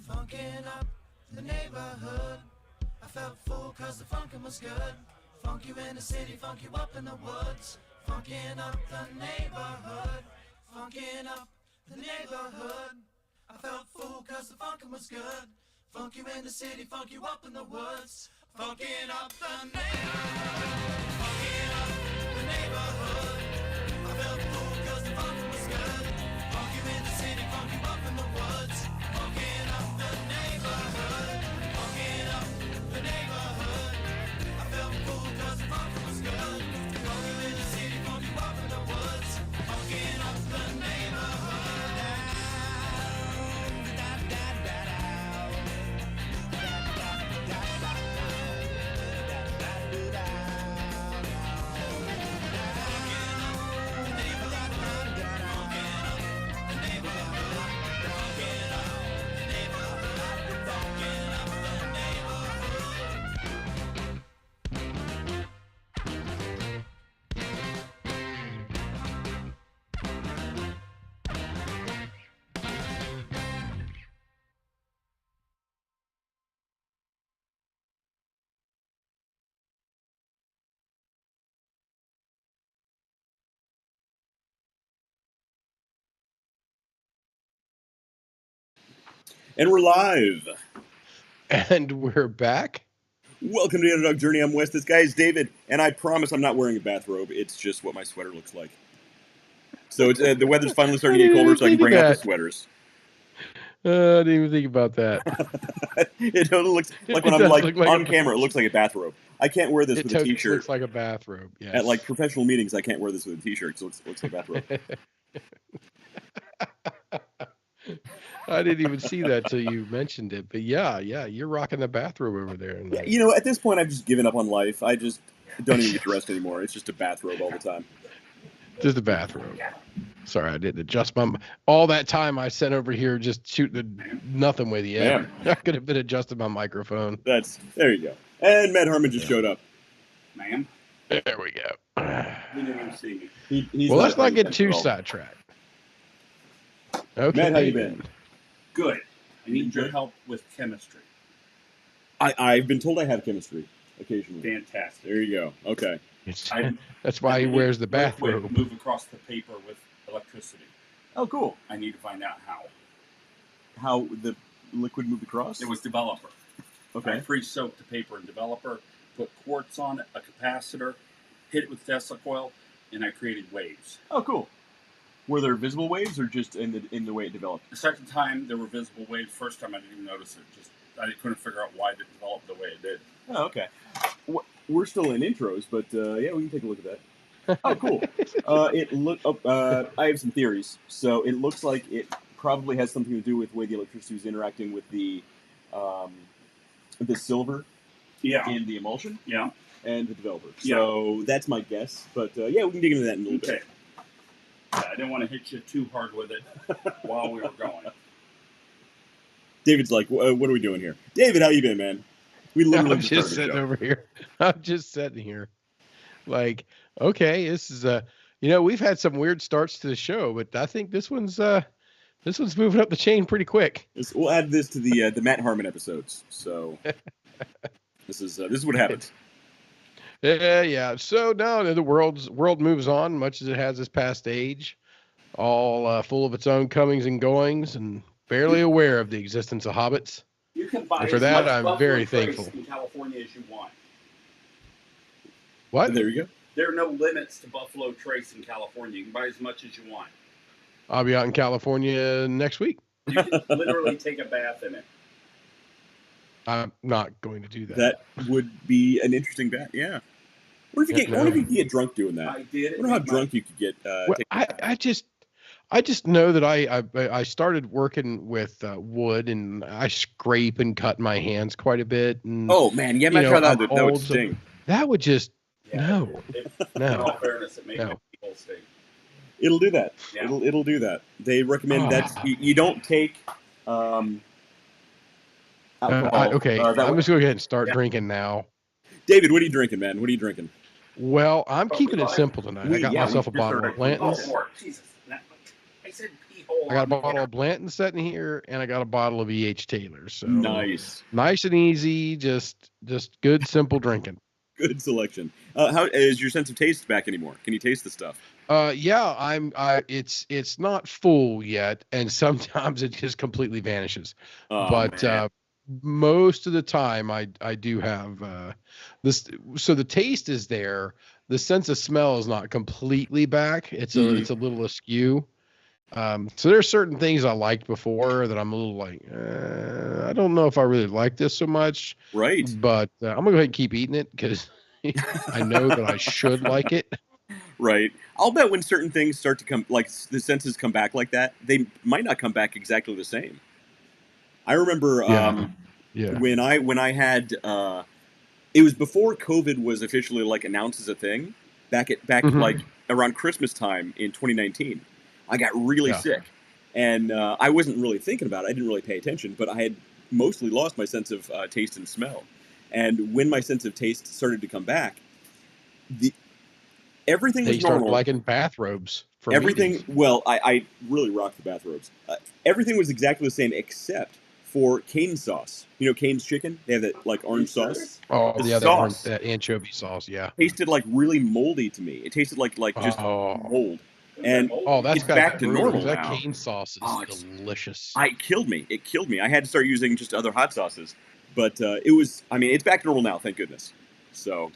Funkin' up the neighborhood. I felt full cause the funkin' was good. Funk you in the city, funk you up in the woods. Funkin' up the neighborhood. Funkin' up the neighborhood. I felt full cause the funkin' was good. Funk you in the city, funk you up in the woods. Funkin' up the neighborhood. Funkin' up the neighborhood. I felt full cause the funkin' was good. Funk you in the city, funk you up in the woods. Funkin' up the neighborhood. Funkin' up the neighborhood. I felt full cause the funkin' was good. Funk you in the city, funk you up in the woods. Funkin' up the neighborhood. And we're live. And we're back. Welcome to the Underdog Journey. I'm Wes. This guy is David, and I promise I'm not wearing a bathrobe. It's just what my sweater looks like. So it's, the weather's finally starting to get colder, so I can bring out the sweaters. I didn't even think about that. It looks like when I'm like on camera, it looks like a bathrobe. I can't wear this with a t-shirt. It looks like a bathrobe. Yes. At like professional meetings, I can't wear this with a t-shirt. So it looks like a bathrobe. I didn't even see that till you mentioned it. But yeah, you're rocking the bathrobe over there. Yeah, you know, at this point, I've just given up on life. I just don't even get dressed anymore. It's just a bathrobe all the time. Just a bathrobe. Sorry, I didn't adjust all that time I spent over here just shooting nothing with you. Yeah. I could have been adjusting my microphone. There you go. And Matt Harmon just showed up. Ma'am? There we go. He didn't even see me. He's well, let's not get too sidetracked. Okay. Matt, how you been? Good. I need your help with chemistry. I've been told I have chemistry occasionally. Fantastic. There you go. Okay. That's why he wears the bathrobe. Move across the paper with electricity. Oh, cool. I need to find out how. How the liquid moved across? It was Developer. Okay. I pre-soaked the paper in Developer, put quartz on it, a capacitor, hit it with Tesla coil, and I created waves. Oh, cool. Were there visible waves or just in the way it developed? The second time there were visible waves. First time I didn't even notice it. I couldn't figure out why it developed the way it did. Oh, okay. We're still in intros, but yeah, we can take a look at that. Oh, cool. I have some theories. So it looks like it probably has something to do with the way the electricity is interacting with the silver in the emulsion and the developer. So that's my guess. But yeah, we can dig into that in a little bit. I didn't want to hit you too hard with it while we were going. David's like, what are we doing here? David, how you been, man? We literally I'm just sitting over here. I'm just sitting here. Like, okay, this is we've had some weird starts to the show, but I think this one's moving up the chain pretty quick. We'll add this to the Matt Harmon episodes. So this is what happens. Yeah. So no, the world moves on, much as it has this past age, all full of its own comings and goings, and barely aware of the existence of hobbits. You can buy and for that, I'm very thankful. In California as you want. What? There you go. There are no limits to Buffalo Trace in California. You can buy as much as you want. I'll be out in California next week. You can literally take a bath in it. I'm not going to do that. That would be an interesting bet. Yeah. What if you get drunk doing that? I did. I wonder how drunk you could get. I just know that I started working with wood, and I scrape and cut my hands quite a bit. And, oh man, yeah, that would sting. That would just no. In all fairness, it makes people sting. It'll do that. Yeah. It'll do that. They recommend that you don't take. Alcohol. Okay, I'm just going to go ahead and start drinking now. David, what are you drinking, man? What are you drinking? Well, I'm keeping it simple tonight. I got myself a bottle of Blanton's. Jesus. I said pee I got a bottle of Blanton sitting here, and I got a bottle of E.H. Taylor. So Nice and easy, just good, simple drinking. Good selection. How is your sense of taste back anymore? Can you taste the stuff? Yeah, it's not full yet, and sometimes it just completely vanishes. Oh, But man. most of the time, I do have this. So the taste is there. The sense of smell is not completely back. Mhm. It's a little askew. So there's certain things I liked before that I'm a little like, I don't know if I really like this so much. Right. But I'm gonna go ahead and keep eating it because I know that I should like it. Right. I'll bet when certain things start to come, like the senses come back like that, they might not come back exactly the same. I remember Yeah. when I had it was before COVID was officially like announced as a thing. Back Mhm. like around Christmas time in 2019, I got really Yeah. sick, and I wasn't really thinking about it. I didn't really pay attention, but I had mostly lost my sense of taste and smell. And when my sense of taste started to come back, the everything They was started normal. liking bathrobes for Everything, meetings. well, I really rocked the bathrobes. Everything was exactly the same except for cane sauce. You know, Cane's chicken? They have that, like, orange sauce. Oh The yeah, sauce that anchovy sauce. Yeah. tasted, like, really moldy to me. It tasted like just Oh, mold. And that's it's got to back be to brutal. normal That now. cane sauce is Oh, delicious. it killed me. It killed me. I had to start using just other hot sauces. But it was, I mean, it's back to normal now, thank goodness. So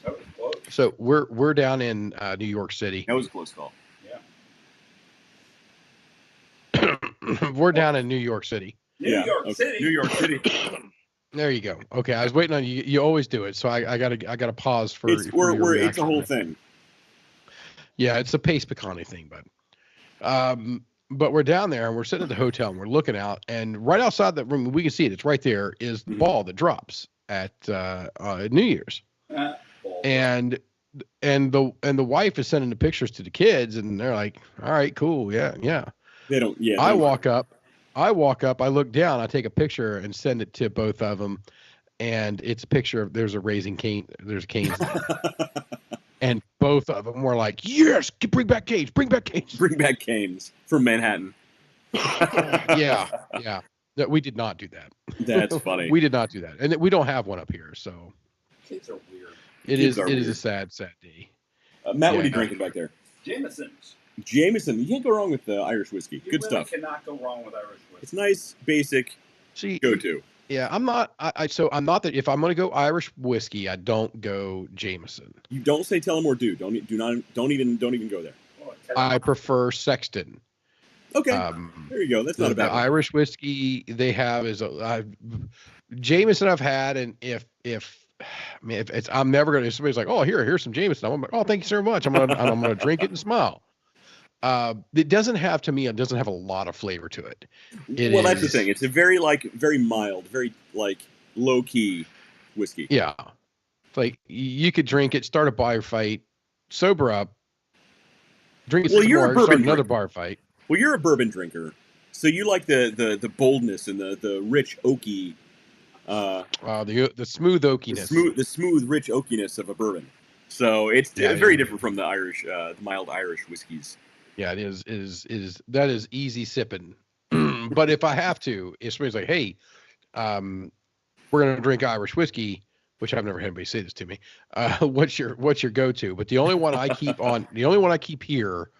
So we're down in New York City. that was a close call. We're down in New York City. New York City. There you go. Okay, I was waiting on you. You always do it, so I gotta pause for It's your it's a reaction. whole thing. Yeah, it's a pace pecani thing, but we're down there and we're sitting at the hotel and we're looking out, and right outside that room, we can see it. It's right there. Is the ball that drops at New Year's, and the wife is sending the pictures to the kids, and they're like, "All right, cool, yeah." They don't. Yeah. I walk up, I look down, I take a picture and send it to both of them, and it's a picture of there's a Cane's there. And both of them were like, "Yes, bring back Cane's, bring back Cane's." Bring back Cane's from Manhattan. Yeah. No, we did not do that. That's funny. We did not do that, and we don't have one up here, so Kids are weird. it Kids is are a weird. sad day. Matt, what are you Yeah. drinking back there? Jameson's. Jameson. You can't go wrong with Irish whiskey. You Good really stuff. cannot go wrong with Irish whiskey. It's nice, basic, See, go-to. yeah, I'm not. So I'm not that. If I'm gonna go Irish whiskey, I don't go Jameson. You don't say Tullamore Dew. Don't even go there. Well, I prefer Sexton. Okay, there you go. That's not a The bad one. Irish whiskey they have is Jameson I've had, and if it's I'm never gonna. If somebody's like, "Oh, here's some Jameson," I'm like, "Oh, thank you so much." I'm gonna drink it and smile. It doesn't have a lot of flavor to it. Well, that's the thing. It's a very mild, very low key whiskey. Yeah, it's like you could drink it, start a bar fight, sober up, drink it Well, some you're a more, bourbon start another drinker. bar fight. Well, you're a bourbon drinker, so you like the boldness and the rich oaky, The smooth oakiness. the smooth rich oakiness of a bourbon. So it's very different from the Irish, the mild Irish whiskeys. Yeah, it that is easy sipping. But if I have to, if somebody's like, "Hey, we're gonna drink Irish whiskey," which I've never had anybody say this to me. What's your go-to? But the only one I keep here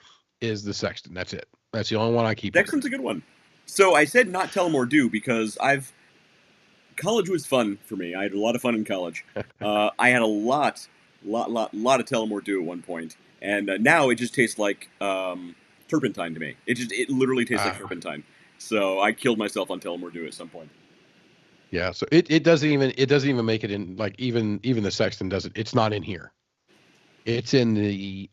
is the Sexton. That's it. That's the only one I keep. Sexton's a good one. So I said not Tullamore Dew because college was fun for me. I had a lot of fun in college. I had a lot of Tullamore Dew at one point, and now it just tastes like turpentine to me. It literally tastes like turpentine. So I killed myself on Tullamore Dew at some point. Yeah, so it doesn't even make it in, like, even the Sexton doesn't. It's not in here. It's in the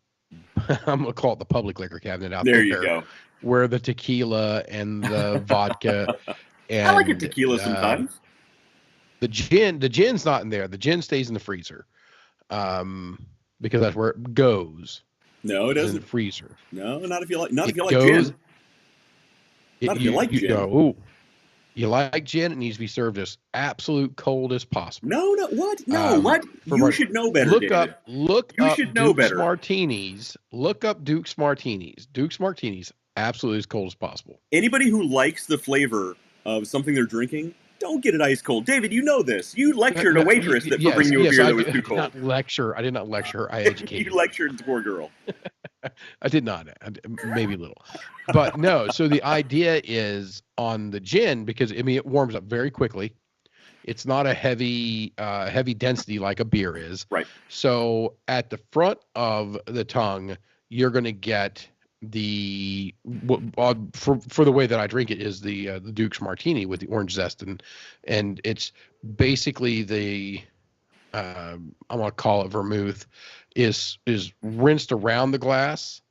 I'm gonna call it the public liquor cabinet out there. There you go. Where the tequila and the vodka and I like a tequila sometimes. The gin's not in there. The gin stays in the freezer. Because that's where it goes. No, it In doesn't. the freezer. No, not if you like. Not if It you like goes- gin. Not if you like gin. Ooh, you like gin? It needs to be served as absolute cold as possible. No, what? No, what? for You Mar- should know better, Look David. up. You should know Duke's better. Martinis. Look up Duke's Martinis. Duke's Martinis. absolutely as cold as possible. Anybody who likes the flavor of something they're drinking, don't get it ice cold. David, you know this. You lectured a waitress for bringing you a beer that was too cold. I did not lecture her. I educated. You lectured the poor girl. I did not. Maybe a little. But no, so the idea is on the gin, because, I mean, it warms up very quickly. It's not a heavy density like a beer is. Right. So at the front of the tongue, you're going to get for the way that I drink it is the Duke's Martini with the orange zest, and it's basically the I'm gonna call it vermouth is rinsed around the glass,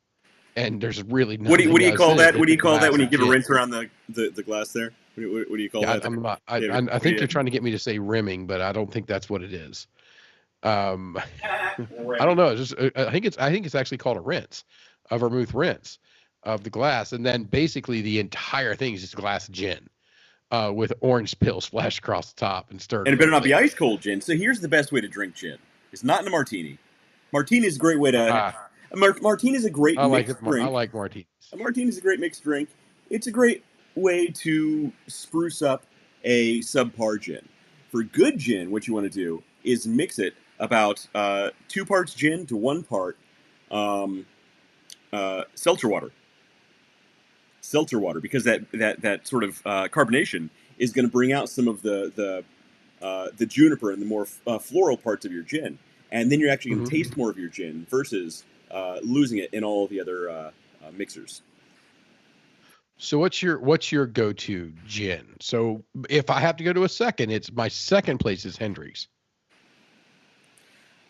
and there's really nothing. What do you call that? What do you call that when you give a rinse around the glass there? What do you call that? I'm not. I think you're trying to get me to say rimming, but I don't think that's what it is. I don't know. It's just, I think it's actually called a rinse, a vermouth rinse of the glass, and then basically the entire thing is just a glass of gin with orange peel splashed across the top and stirred. And it better not be ice cold gin. So here's the best way to drink gin: it's not in a martini. Martini is a great way to. Martini is a great mixed drink. I like martinis. A martini is a great mixed drink. It's a great way to spruce up a subpar gin. For good gin, what you want to do is mix it about 2 parts gin to 1 part seltzer water. Seltzer water, because that sort of carbonation is going to bring out some of the juniper and the more floral parts of your gin, and then you're actually going to taste more of your gin versus losing it in all the other mixers. So what's your go-to gin? So if I have to go to a second, it's my second place is Hendrick's.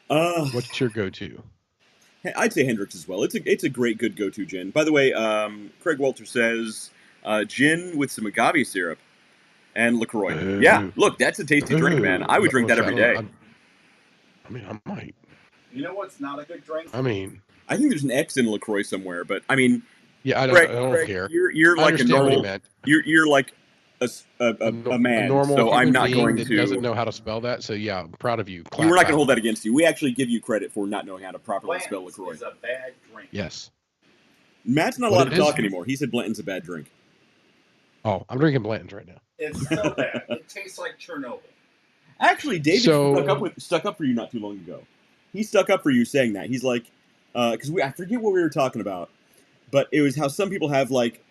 What's your go-to? I'd say Hendrick's as well. It's a great good go-to gin. By the way, Craig Walter says gin with some agave syrup and LaCroix. Yeah, look, that's a tasty drink, man. I would drink that every day. I might. You know what's not a good drink? I think there's an X in LaCroix somewhere, but I mean, yeah, I Craig, don't care. You're like a normal. You're like a man, normal so I'm not going that to. Doesn't know how to spell that, so yeah, I'm proud of you. We're not going to hold that against you. We actually give you credit for not knowing how to properly spell LaCroix. Is a bad drink. Yes. Matt's not allowed to talk anymore. He said Blanton's a bad drink. Oh, I'm drinking Blanton's right now. It's so bad. It tastes like Chernobyl. Actually, David stuck up for you not too long ago. He stuck up for you saying that. He's like, because I forget what we were talking about, but it was how some people have like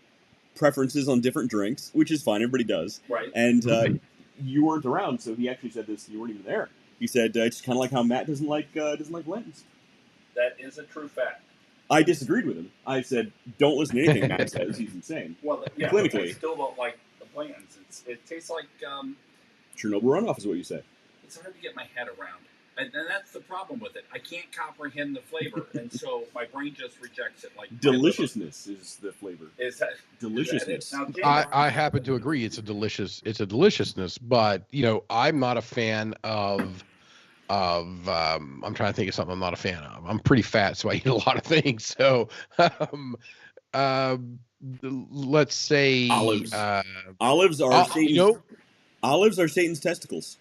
preferences on different drinks, which is fine. Everybody does. Right. And you weren't around, so he actually said this. You weren't even there. He said it's kind of like how Matt doesn't like Blanton's. That is a true fact. I disagreed with him. I said, don't listen to anything Matt says. He's insane. Well, yeah, clinically, I still don't like the Blanton's. It tastes like Chernobyl runoff is what you say. It's hard to get my head around. And that's the problem with it. I can't comprehend the flavor, and so my brain just rejects it. Like deliciousness is the flavor. Is that deliciousness? I happen to agree. It's a deliciousness, but I'm not a fan of. I'm trying to think of something I'm not a fan of. I'm pretty fat, so I eat a lot of things. So, let's say olives. Olives are Satan's. Olives are Satan's testicles.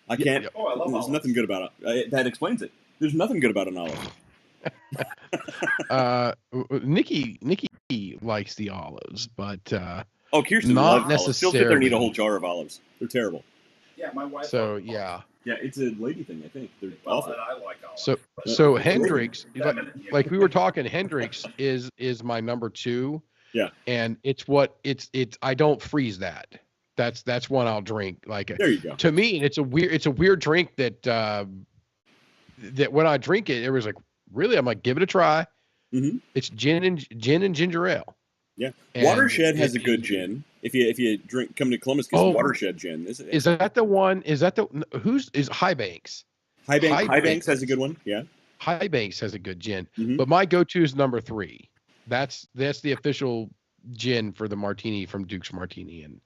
I can't. Oh, I love there's olives. Nothing good about it. That explains it. There's nothing good about an olive. Nikki likes the olives, but Kirsten not loves necessarily. Olives. She'll sit there and eat a whole jar of olives. They're terrible. Yeah, my wife. So yeah, it's a lady thing. I think they're awful. And I like olives. So Hendrick's, like we were talking, Hendrick's is my number 2. Yeah, and it's I don't freeze that. That's one I'll drink. Like there you go. To me, it's a weird drink that when I drink it, it was like, really? I'm like, give it a try. Mm-hmm. It's gin and ginger ale. Yeah, and Watershed has a good gin. If you come to Columbus, get some Watershed gin. Is that the one? Is High Banks? High Banks has a good one. Yeah, High Banks has a good gin. Mm-hmm. But my go-to is number 3. That's the official gin for the martini from Duke's Martini, and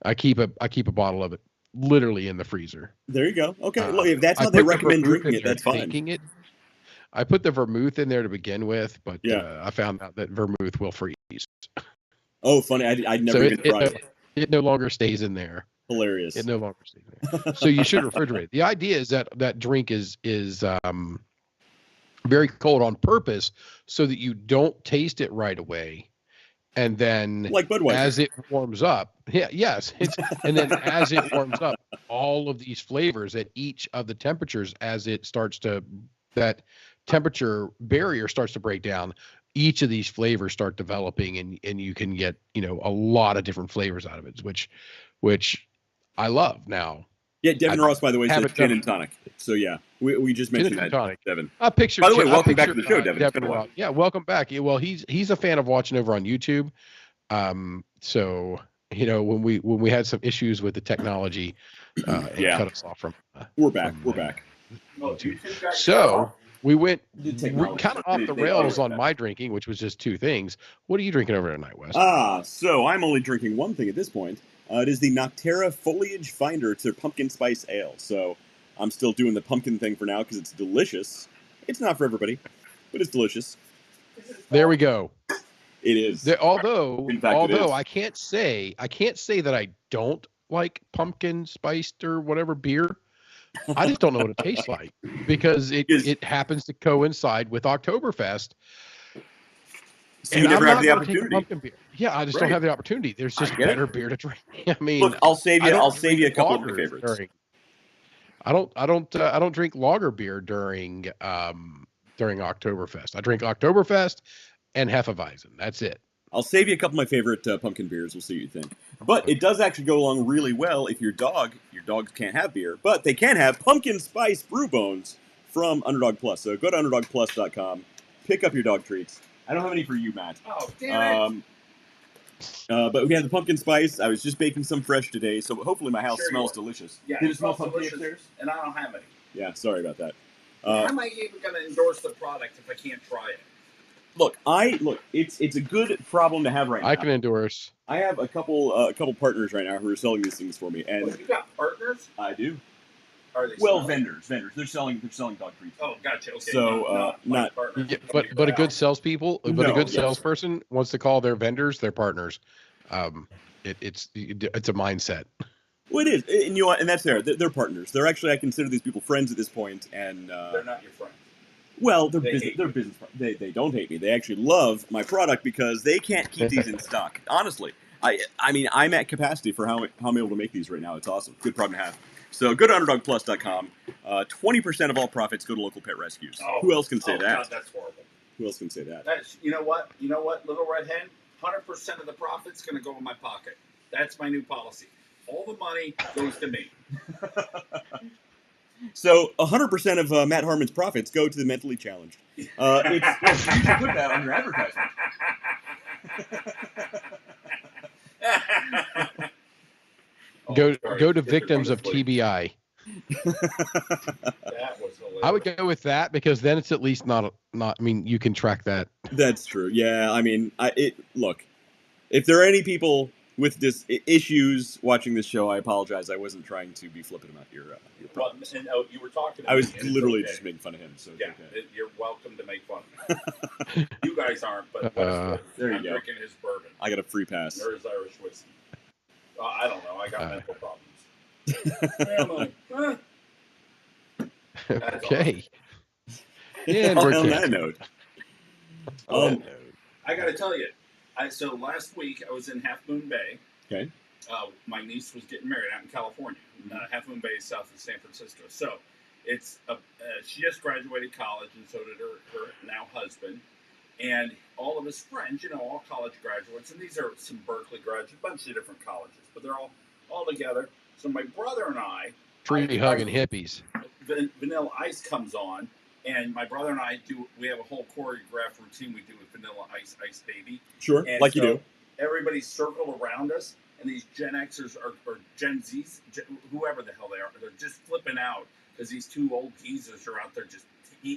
I keep a bottle of it literally in the freezer. There you go. Okay, look, if that's how they recommend drinking it, that's fine. I put the vermouth in there to begin with, but I found out that vermouth will freeze. Oh, funny! I'd never even tried. It no longer stays in there. Hilarious. It no longer stays in there. So you should refrigerate. The idea is that drink is very cold on purpose, so that you don't taste it right away, and then Like Budweiser. as it warms up, and then as it warms up, all of these flavors at each of the temperatures, as it starts to, that temperature barrier starts to break down, each of these flavors start developing, and you can get, a lot of different flavors out of it, which I love now. Yeah, Devin Ross, by the way, says haven't gin done- and tonic. So yeah, we just Gin mentioned and that, tonic. Devin. I picture. By the way, I welcome back to picture, the show, Devin. It's been a while. Ross. Yeah, welcome back. Well, he's a fan of watching over on YouTube. So when we had some issues with the technology, it Yeah. cut us off from. We're back. We're back. So we went technology. kind of off the rails on my drinking, which was just two things. What are you drinking over tonight, Wes? So I'm only drinking one thing at this point. It is the Noctera Foliage Finder. It's their pumpkin spice ale. So I'm still doing the pumpkin thing for now because it's delicious. It's not for everybody, but it's delicious. There we go. It is. Although In fact, it is. I can't say that I don't like pumpkin spiced or whatever beer. I just don't know what it tastes like because it happens to coincide with Oktoberfest. So you never have the opportunity. Pumpkin beer. Yeah, I just don't have the opportunity. There's just better beer to drink. I mean, look, I'll save you a couple of my favorites. I don't drink lager beer during Oktoberfest. I drink Oktoberfest and Hefeweizen. That's it. I'll save you a couple of my favorite pumpkin beers. We'll see what you think. But it does actually go along really well if your dogs can't have beer, but they can have pumpkin spice brew bones from Underdog Plus. So go to underdogplus.com, pick up your dog treats. I don't have any for you, Matt. Oh, damn it. But we had the pumpkin spice. I was just baking some fresh today, so hopefully my house Sure smells delicious. Yeah, Did it smell smells pumpkin delicious, upstairs? and I don't have any. Yeah, sorry about that. How am I even going to endorse the product if I can't try it? Look, it's a good problem to have right now. I can endorse. I have a couple partners right now who are selling these things for me, and Well, you got partners? I do. Are they vendors. They're selling dog treats. Oh, gotcha. Okay. So not partners. Yeah, but a good salespeople, a good yes. salesperson wants to call their vendors their partners. It's a mindset. Well, it is, and and that's there. They're partners. They're actually, I consider these people friends at this point, and they're not your friends. Well, they're business. They don't hate me. They actually love my product because they can't keep these in stock. Honestly, I mean, I'm at capacity for how I'm able to make these right now. It's awesome. Good problem to have. So go to underdogplus.com. 20% of all profits go to local pet rescues. Oh, Who else can say that? God, that's horrible. Who else can say that? You know what, Little Red Hen? 100% of the profit's going to go in my pocket. That's my new policy. All the money goes to me. So 100% of Matt Harmon's profits go to the mentally challenged. You should put that on your advertisement. Go to victims of TBI. That was hilarious. I would go with that because then it's at least not. I mean, you can track that. That's true. Yeah, I mean, look, if there are any people with issues watching this show, I apologize. I wasn't trying to be flippant about your problems. And, you were talking to I was me, and literally it's okay. just making fun of him. So yeah, okay. You're welcome to make fun of me. You guys aren't, but there you I'm go. drinking his bourbon. I got a free pass. Or his Irish whiskey. I don't know. I got mental problems. Okay. And we're on that note. I got to tell you, so last week I was in Half Moon Bay. Okay. My niece was getting married out in California. Half Moon Bay is south of San Francisco. So it's she just graduated college, and so did her now husband. And all of his friends, all college graduates, and these are some Berkeley graduates, a bunch of different colleges, but they're all together. So my brother and I, tree hugging hippies. Vanilla Ice comes on, and my brother and I we have a whole choreographed routine we do with Vanilla Ice, Ice Baby. Sure, and like so you do. Everybody circled around us, and these Gen Xers or Gen Zs, whoever the hell they are, they're just flipping out because these two old geezers are out there just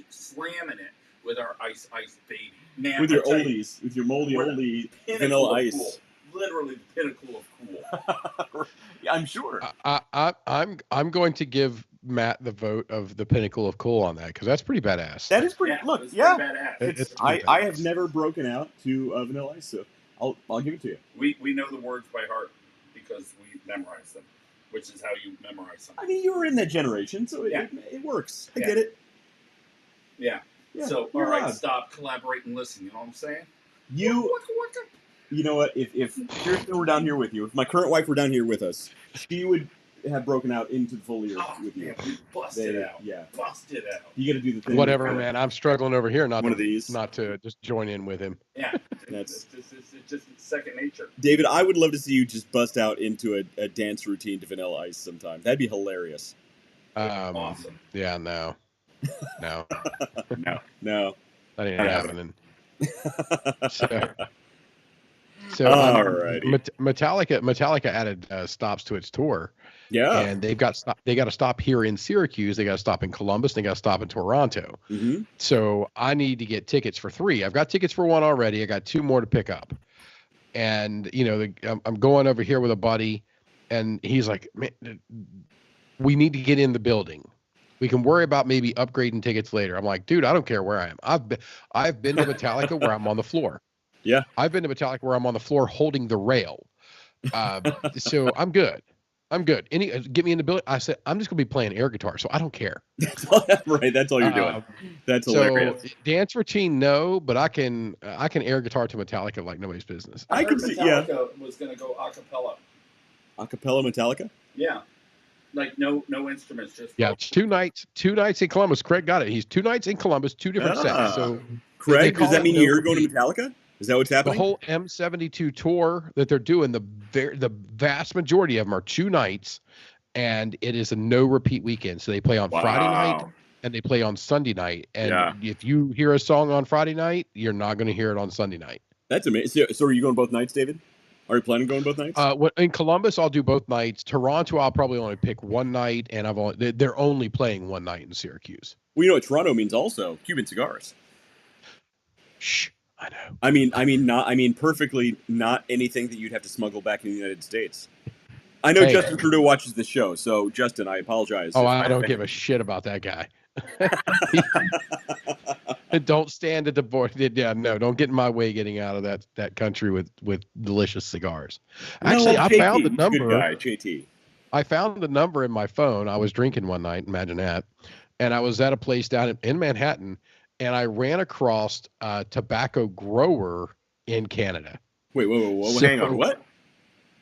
slamming it with our Ice Baby. Man, with your oldies, with your moldy oldie Vanilla Ice. Cool. Literally the pinnacle of cool. I'm sure. I'm going to give Matt the vote of the pinnacle of cool on that because that's pretty badass. That is pretty. Look, pretty badass. I have never broken out to Vanilla Ice, so I'll give it to you. We know the words by heart because we memorize them, which is how you memorize something. I mean, you were in that generation, so it works. I get it. Yeah. So, all right, stop, collaborate, and listen. You know what I'm saying? You know what? If Kirsten were down here with you, if my current wife were down here with us, she would have broken out into the full ear with you. Man, we busted out. Yeah. Busted out. You got to do the thing. Whatever, man. I'm struggling over here not One to, of these. not to just join in with him. Yeah. It's just second nature. David, I would love to see you just bust out into a dance routine to Vanilla Ice sometime. That'd be hilarious. Awesome. Yeah, no. No. That ain't happening. So Alrighty. Metallica added stops to its tour. Yeah. And they got to stop here in Syracuse. They got to stop in Columbus. They got to stop in Toronto. Mm-hmm. So I need to get tickets for 3. I've got tickets for 1 already. I got 2 more to pick up. And I'm going over here with a buddy, and he's like, "Man, we need to get in the building. We can worry about maybe upgrading tickets later." I'm like, "Dude, I don't care where I am. I've been to Metallica where I'm on the floor. Yeah. I've been to Metallica where I'm on the floor holding the rail. So I'm good. Get me in the building." I said, "I'm just gonna be playing air guitar, so I don't care." Right. That's all you're doing. That's hilarious. So dance routine, no, but I can air guitar to Metallica like nobody's business. I can see. Yeah. Metallica was going to go a cappella. Acapella Metallica. Yeah. Like no instruments, just Yeah, 2 nights in Columbus. Craig got it. He's 2 nights in Columbus, 2 different sets. So Craig, does call that it mean no you're going to repeat. Metallica? Is that what's The happening? whole M72 tour that they're doing, the vast majority of them are 2 nights, and it is a no repeat weekend. So they play on Friday night and they play on Sunday night. And if you hear a song on Friday night, you're not going to hear it on Sunday night. That's amazing. So are you going both nights, David? Are you planning on going both nights? In Columbus, I'll do both nights. Toronto, I'll probably only pick 1 night, and they're only playing 1 night in Syracuse. Well, you know what Toronto means also? Cuban cigars. Shh, I know. I mean perfectly not anything that you'd have to smuggle back in the United States. I know Justin Trudeau watches the show, so Justin, I apologize. Oh, I don't give a shit about that guy. Don't stand at the board. Yeah, no, don't get in my way getting out of that country with delicious cigars. Actually, I found the number. Good guy, JT. I found the number in my phone. I was drinking one night, imagine that, and I was at a place down in Manhattan, and I ran across a tobacco grower in Canada. Wait, hang on, what?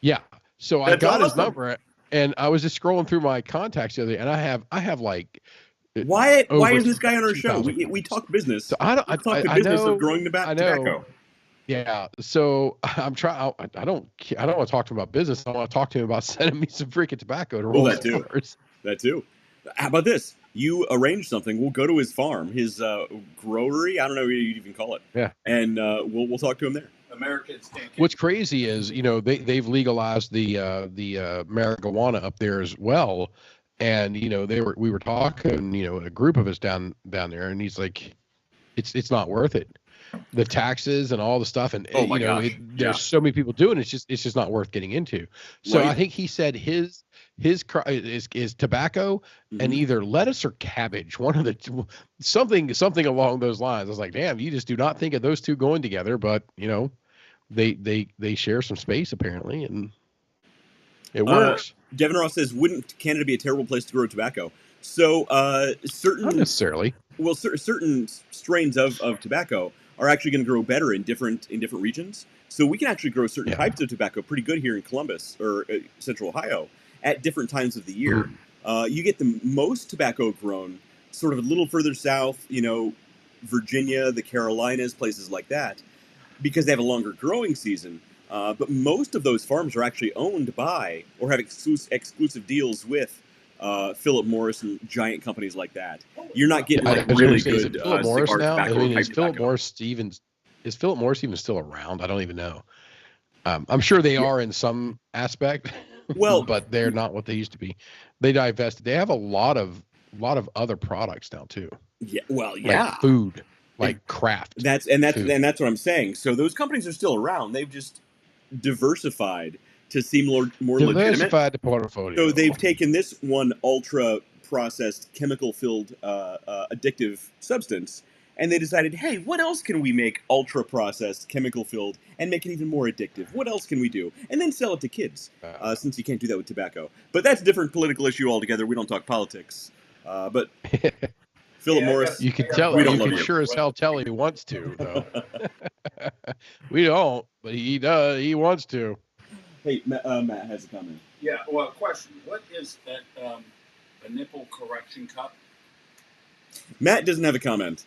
Yeah, so That's I got his awesome. number, and I was just scrolling through my contacts the other day, and I have like. Why is this guy on our show? We talk business. So I talk the business of growing tobacco. Yeah. So I'm trying. I don't want to talk to him about business. I want to talk to him about sending me some freaking tobacco to roll. That too. How about this? You arrange something. We'll go to his farm, his growery. I don't know what you'd even call it. Yeah. And we'll talk to him there. Americans can't. What's crazy is they've legalized the marijuana up there as well. And we were talking, a group of us down there, and he's like, it's not worth it. The taxes and all the stuff, and there's so many people doing it. It's just not worth getting into. So I think he said his is tobacco and either lettuce or cabbage, one of the two, something along those lines. I was like, damn, you just do not think of those two going together, but they share some space apparently, and it works. Devin Ross says, "Wouldn't Canada be a terrible place to grow tobacco?" So Not necessarily. Well, certain strains of tobacco are actually going to grow better in different regions. So we can actually grow certain types of tobacco pretty good here in Columbus or Central Ohio at different times of the year. You get the most tobacco grown sort of a little further south, Virginia, the Carolinas, places like that, because they have a longer growing season. But most of those farms are actually owned by or have exclusive deals with Philip Morris and giant companies like that. You're not getting really good is it Philip Morris now? tobacco. Is Philip Morris even still around? I don't even know. I'm sure they are in some aspect. Well, but they're not what they used to be. They divested. They have a lot of other products now too. Yeah. Well, like food, like craft. That's what I'm saying. So those companies are still around. They've just diversified to seem more legitimate. Diversified the portfolio. So they've taken this one ultra processed, chemical filled, addictive substance, and they decided, hey, what else can we make ultra processed, chemical filled, and make it even more addictive? What else can we do? And then sell it to kids, since you can't do that with tobacco. But that's a different political issue altogether. We don't talk politics. But Philip Yeah, Morris. You can I tell. We You don't love can you. sure as hell tell he wants to, though. We don't, but he does. He wants to. Hey, Matt has a comment. Yeah, well, question. What is that, a nipple correction cup? Matt doesn't have a comment.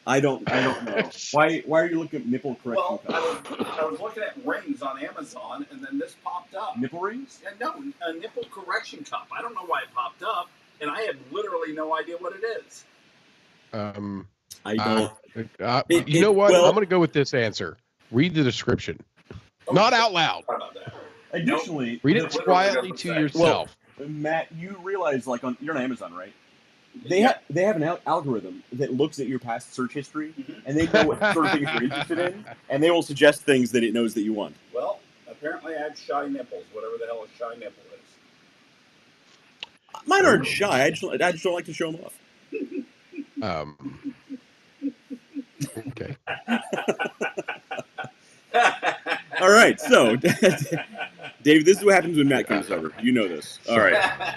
I don't know. Why are you looking at nipple correction Well, cups? I was looking at rings on Amazon, and then this popped up. Nipple rings? And no, a nipple correction cup. I don't know why it popped up, and I have literally no idea what it is. I don't. You know what? Well, I'm going to go with this answer. Read the description. Oh, Not out loud. Sorry about that. additionally, Read the- it quietly to yourself. Matt, you realize you're on Amazon, right? They Yeah. have an algorithm that looks at your past search history, and they know what sort of things you're interested in, and they will suggest things that it knows that you want. Well, apparently I have shy nipples, whatever the hell a shy nipple is. Mine aren't shy. I just don't like to show them off. Okay. All right, so Dave, this is what happens when Matt comes over. You know this. All right.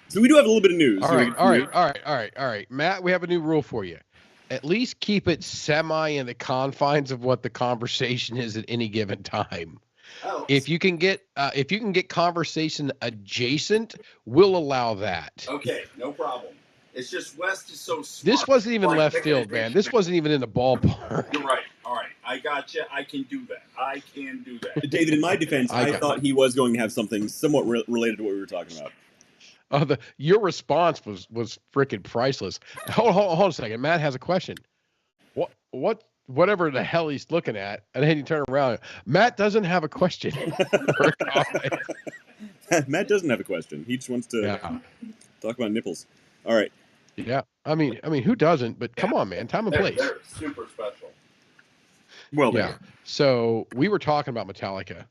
So we do have a little bit of news. All right. Matt, we have a new rule for you. At least keep it semi in the confines of what the conversation is at any given time. Oh. If you can get conversation adjacent, we'll allow that. Okay, no problem. It's just West is so smart. This wasn't even Like, left picking field, man. addition. This wasn't even in the ballpark. You're right. All right, I got you. I can do that. David, in my defense, I thought he was going to have something somewhat related to what we were talking about. Your response was freaking priceless. Hold a second. Matt has a question. Whatever the hell he's looking at, and then you turn around. Matt doesn't have a question. Matt doesn't have a question. He just wants to talk about nipples. All right. Yeah. I mean, who doesn't? But come on, man. Time and place. They're super special. Well, yeah. So we were talking about Metallica.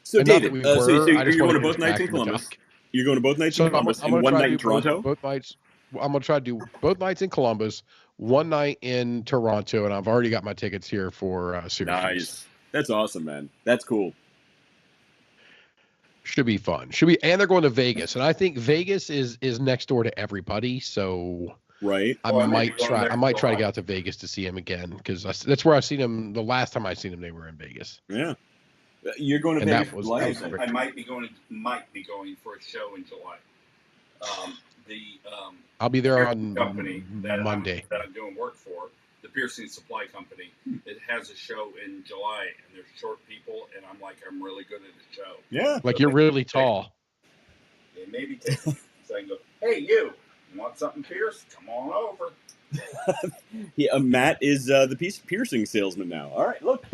So And David, so you're just going wanna to both get nights back in to Columbus. Metallica. You're going to both nights in Columbus and one night in Toronto? Both nights. I'm going to try to do both nights in Columbus, one night in Toronto, and I've already got my tickets here for Syracuse. Nice. That's awesome, man. That's cool. Should be fun. And they're going to Vegas, and I think Vegas is next door to everybody, so right. I might try to get out to Vegas to see him again because that's where I've seen him. The last time I seen him, they were in Vegas. Yeah. You're going to And Vegas. that was I might be going for a show in July. I'll be there piercing on company Monday. that I'm doing work for, the piercing supply company. It has a show in July, and there's short people, and I'm really good at the show. Yeah. Like you're really tall. They maybe take me. So I can go, hey, you want something pierced? Come on over. Yeah, Matt is the piercing salesman now. All right, look,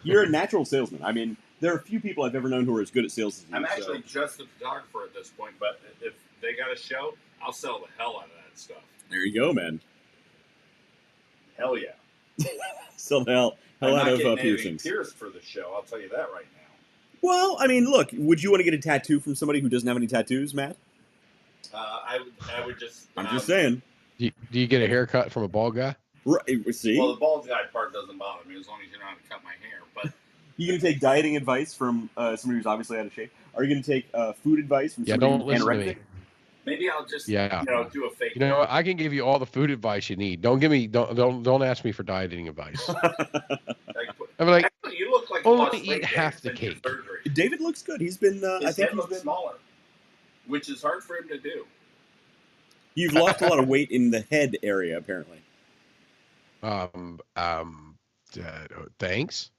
you're a natural salesman. I mean, there are a few people I've ever known who are as good at sales as you. I'm actually just a photographer at this point, but if they got a show, I'll sell the hell out of that stuff. There you go, man. Hell yeah. Sell the hell out of piercings. Pierced for the show, I'll tell you that right now. Well, I mean, look, would you want to get a tattoo from somebody who doesn't have any tattoos, Matt? I would just. I'm just saying. Do you get a haircut from a bald guy? Right, see? Well, the bald guy part doesn't bother me as long as you know how to cut my hair. But you going to take dieting advice from somebody who's obviously out of shape? Are you going to take food advice from somebody don't who's listen to anorexic? me. maybe I'll just do a fake. You know what? I can give you all the food advice you need. Don't ask me for dieting advice. I'm like, you look like only eat half the cake. David looks good. He's been. I think he's been smaller, which is hard for him to do. You've lost a lot of weight in the head area, apparently. Thanks.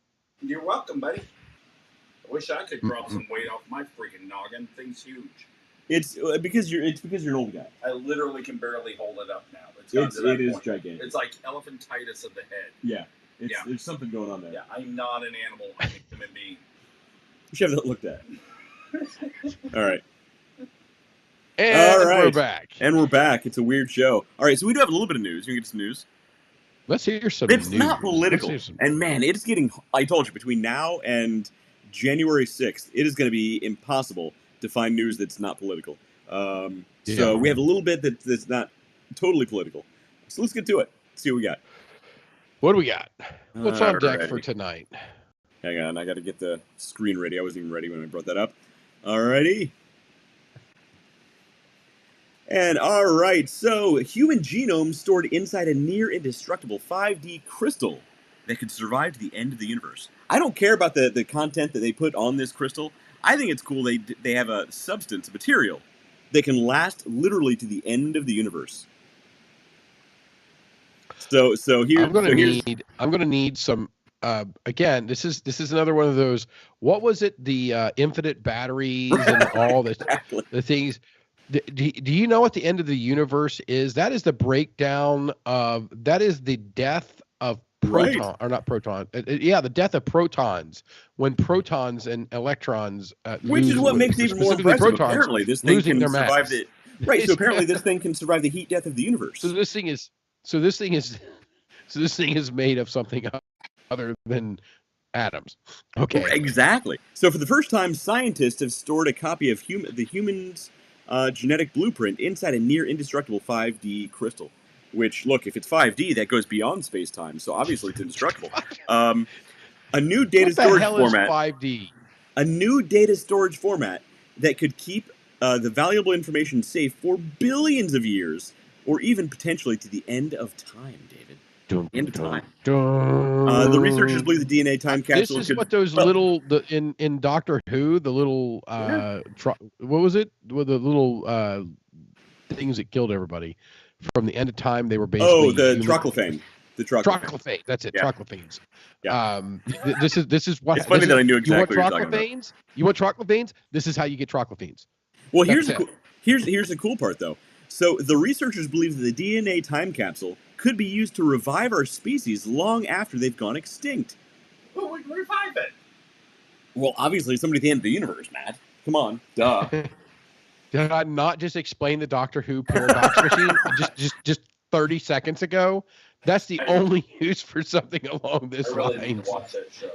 You're welcome, buddy. I wish I could drop some weight off my freaking noggin. Thing's huge. It's because you're an old guy. I literally can barely hold it up now. It is gigantic. It's like elephantitis of the head. Yeah. There's something going on there. Yeah, I'm not an animal. I'm a human being. We should have that looked at. All right. And all right. we're back. And we're back. It's a weird show. All right, so we do have a little bit of news. You can get some news. Let's hear some It's news. not political. And man, it's getting, I told you, between now and January 6th, it is going to be impossible to find news that's not political. So we have a little bit that's not totally political. So let's get to it. Let's see what we got. What do we got? What's on deck for tonight? Hang on, I got to get the screen ready. I wasn't even ready when I brought that up. All righty. And all right, so human genome stored inside a near indestructible 5D crystal that could survive to the end of the universe. I don't care about the content that they put on this crystal. I think it's cool they have a substance, a material that can last literally to the end of the universe. So here, I'm gonna need some. Again, this is another one of those. What was it? The infinite batteries and all the things. Do you know what the end of the universe is? That is the breakdown of. That is the death of proton, or not proton. Yeah, the death of protons, when protons and electrons which is what makes it even more impressive. Apparently, this thing can survive the right. So apparently, this thing can survive the heat death of the universe. So this thing is made of something other than atoms. Okay. Exactly. So for the first time, scientists have stored a copy of the human's genetic blueprint inside a near indestructible 5D crystal. Which, look, if it's 5D, that goes beyond space-time, so obviously it's indestructible. A new data storage format. 5D? A new data storage format that could keep the valuable information safe for billions of years, or even potentially to the end of time, David. End of time. The researchers believe the DNA time capsule. This is what those little in Doctor Who, the little what was it? With the little things that killed everybody from the end of time. They were basically the trochlophane. The trochlophane. That's it. Yeah. Trochlophane. Yeah. This is what. It's funny that I knew exactly what you're talking about. You want trochlophane? This is how you get trochlophane. Well, here's the cool part though. So the researchers believe that the DNA time capsule could be used to revive our species long after they've gone extinct. Well, we can revive it. Well, obviously, somebody at the end of the universe, Matt. Come on, duh. Did I not just explain the Doctor Who paradox machine just 30 seconds ago? That's the only use for something along this line. Need to watch that show.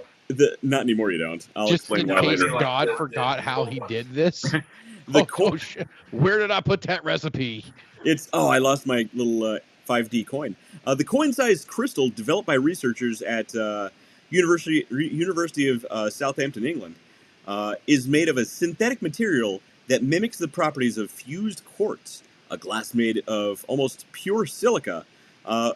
Not anymore. You don't. I'll just explain in why case later. God forgot how he did this. Shit. Where did I put that recipe? I lost my little 5D coin. The coin-sized crystal developed by researchers at University of Southampton, England, is made of a synthetic material that mimics the properties of fused quartz, a glass made of almost pure silica,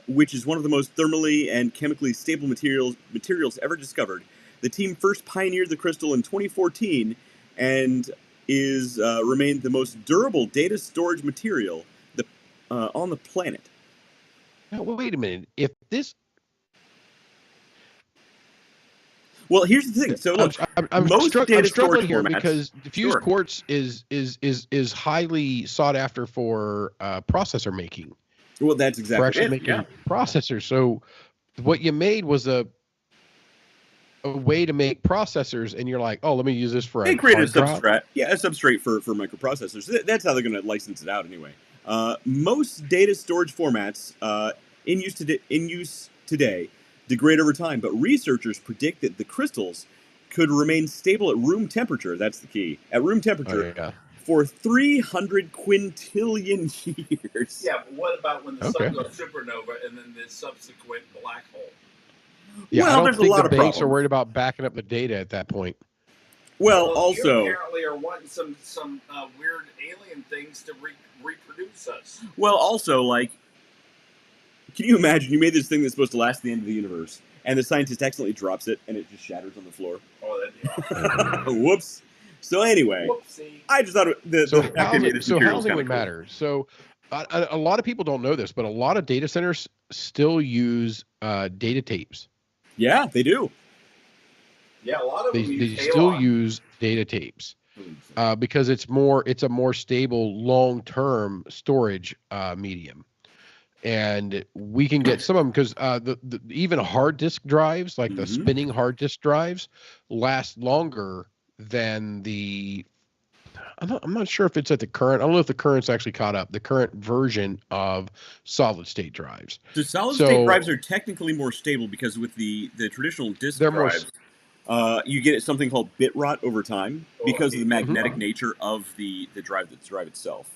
which is one of the most thermally and chemically stable materials ever discovered. The team first pioneered the crystal in 2014 and is remained the most durable data storage material on the planet. Now, wait a minute. If this... Well, here's the thing. So look, I'm struggling here because fused quartz is highly sought after for processor making. Well, that's exactly making processors. So what you made was a way to make processors, and you're like, oh, let me use this for they created a substrate. Yeah, a substrate for microprocessors. That's how they're going to license it out anyway. Most data storage formats in use today degrade over time, but researchers predict that the crystals could remain stable at room temperature. That's the key. At room temperature for 300 quintillion years. Yeah, but what about when the sun goes supernova and then the subsequent black hole? Yeah, well, there's a lot of problems. Banks are worried about backing up the data at that point. Well, also, you apparently are wanting some weird alien things to reproduce us. Well, also, like, can you imagine you made this thing that's supposed to last to the end of the universe, and the scientist accidentally drops it, and it just shatters on the floor? Oh, that'd be awesome. Whoops. So anyway, whoopsie. I just thought housing would matter. So a lot of people don't know this, but a lot of data centers still use data tapes. Yeah, they do. Yeah, a lot of them they still use data tapes because it's a more stable long-term storage medium. And we can get some of them because the even hard disk drives, like the spinning hard disk drives, last longer than the. I'm not sure if it's at the current. I don't know if the current's actually caught up. The current version of solid state drives. The solid state drives are technically more stable because with the traditional disk drives, you get something called bit rot over time because of the magnetic nature of the drive itself.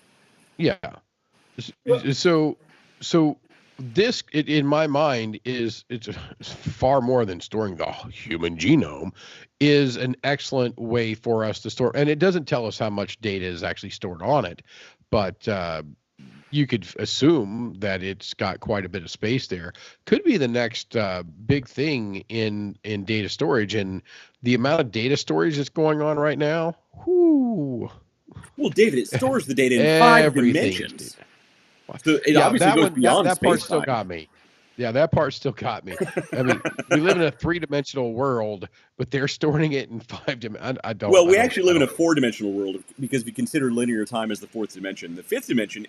Yeah. So this, in my mind, it's far more than storing the human genome. Is an excellent way for us to store, and it doesn't tell us how much data is actually stored on it, but you could assume that it's got quite a bit of space there. Could be the next big thing in data storage, and the amount of data storage that's going on right now. Whoo, Well, David, it stores the data in 5 everything is dimensions. data. So it Yeah, obviously that goes one, that beyond that part space still time. got me. Yeah, that part still got me. I mean, we live in a 3-dimensional world, but they're storing it in 5 dimensions. I don't. Well, we I don't, actually live in a 4-dimensional world because we consider linear time as the 4th dimension. The 5th dimension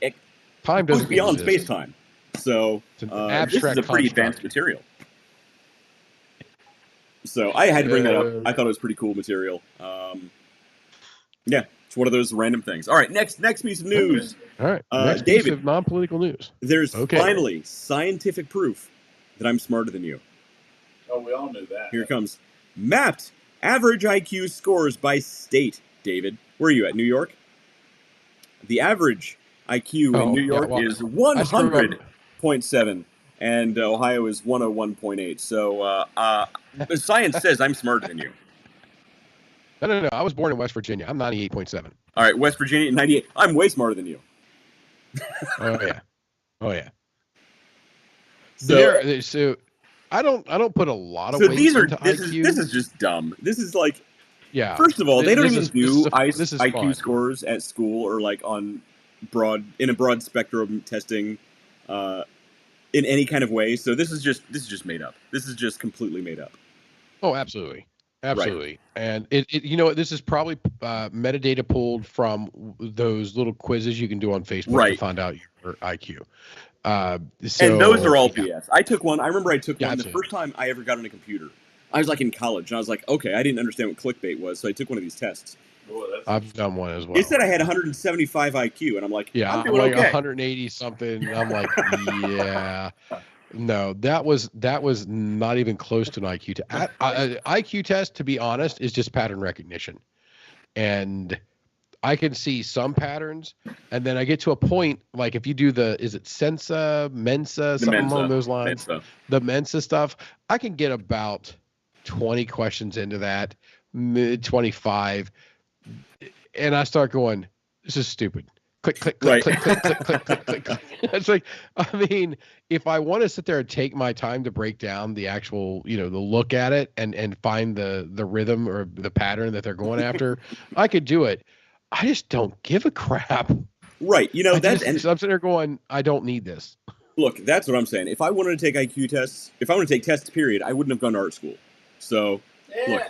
time goes doesn't beyond exist. space time. So It's an this is abstract a pretty construct. advanced material. So I had to bring that up. I thought it was pretty cool material. Yeah, it's one of those random things. All right, next piece of news. All right, next David, piece of non-political news. There's Okay. finally scientific proof that I'm smarter than you. Oh, we all knew that. Here it comes. Mapped average IQ scores by state, David. Where are you at, New York? The average IQ in New York is 100.7, and Ohio is 101.8. So the science says I'm smarter than you. No. I was born in West Virginia. I'm 98.7. All right, West Virginia, 98. I'm way smarter than you. Oh yeah. So, So I don't put a lot of so weight these are into IQ. this is just dumb. This is like, yeah. First of all, they don't even do IQ IQ scores at school or like on in a broad spectrum testing in any kind of way. So this is just made up. This is just completely made up. Oh, absolutely. Right. And it this is probably metadata pulled from those little quizzes you can do on Facebook to find out your IQ. And those are all BS. I took one. I remember I took one absolutely. the first time I ever got on a computer. I was like in college, and I was like, okay, I didn't understand what clickbait was, so I took one of these tests. I've done one as well. It said I had 175 IQ, and I'm like, I'm doing like okay. 180 something. I'm like, yeah. No, that was not even close to an IQ test. IQ test, to be honest, is just pattern recognition. And I can see some patterns, and then I get to a point, like if you do is it Mensa, something along those lines, the Mensa stuff, I can get about 20 questions into that, 25, and I start going, this is stupid. Click, click, click, click, click, click, click, click, click, click. It's like, I mean, if I want to sit there and take my time to break down the actual, the look at it and find the rhythm or the pattern that they're going after, I could do it. I just don't give a crap. Right. I'm sitting there going, I don't need this. Look, that's what I'm saying. If I wanted to take IQ tests, if I wanted to take tests, period, I wouldn't have gone to art school. So, look.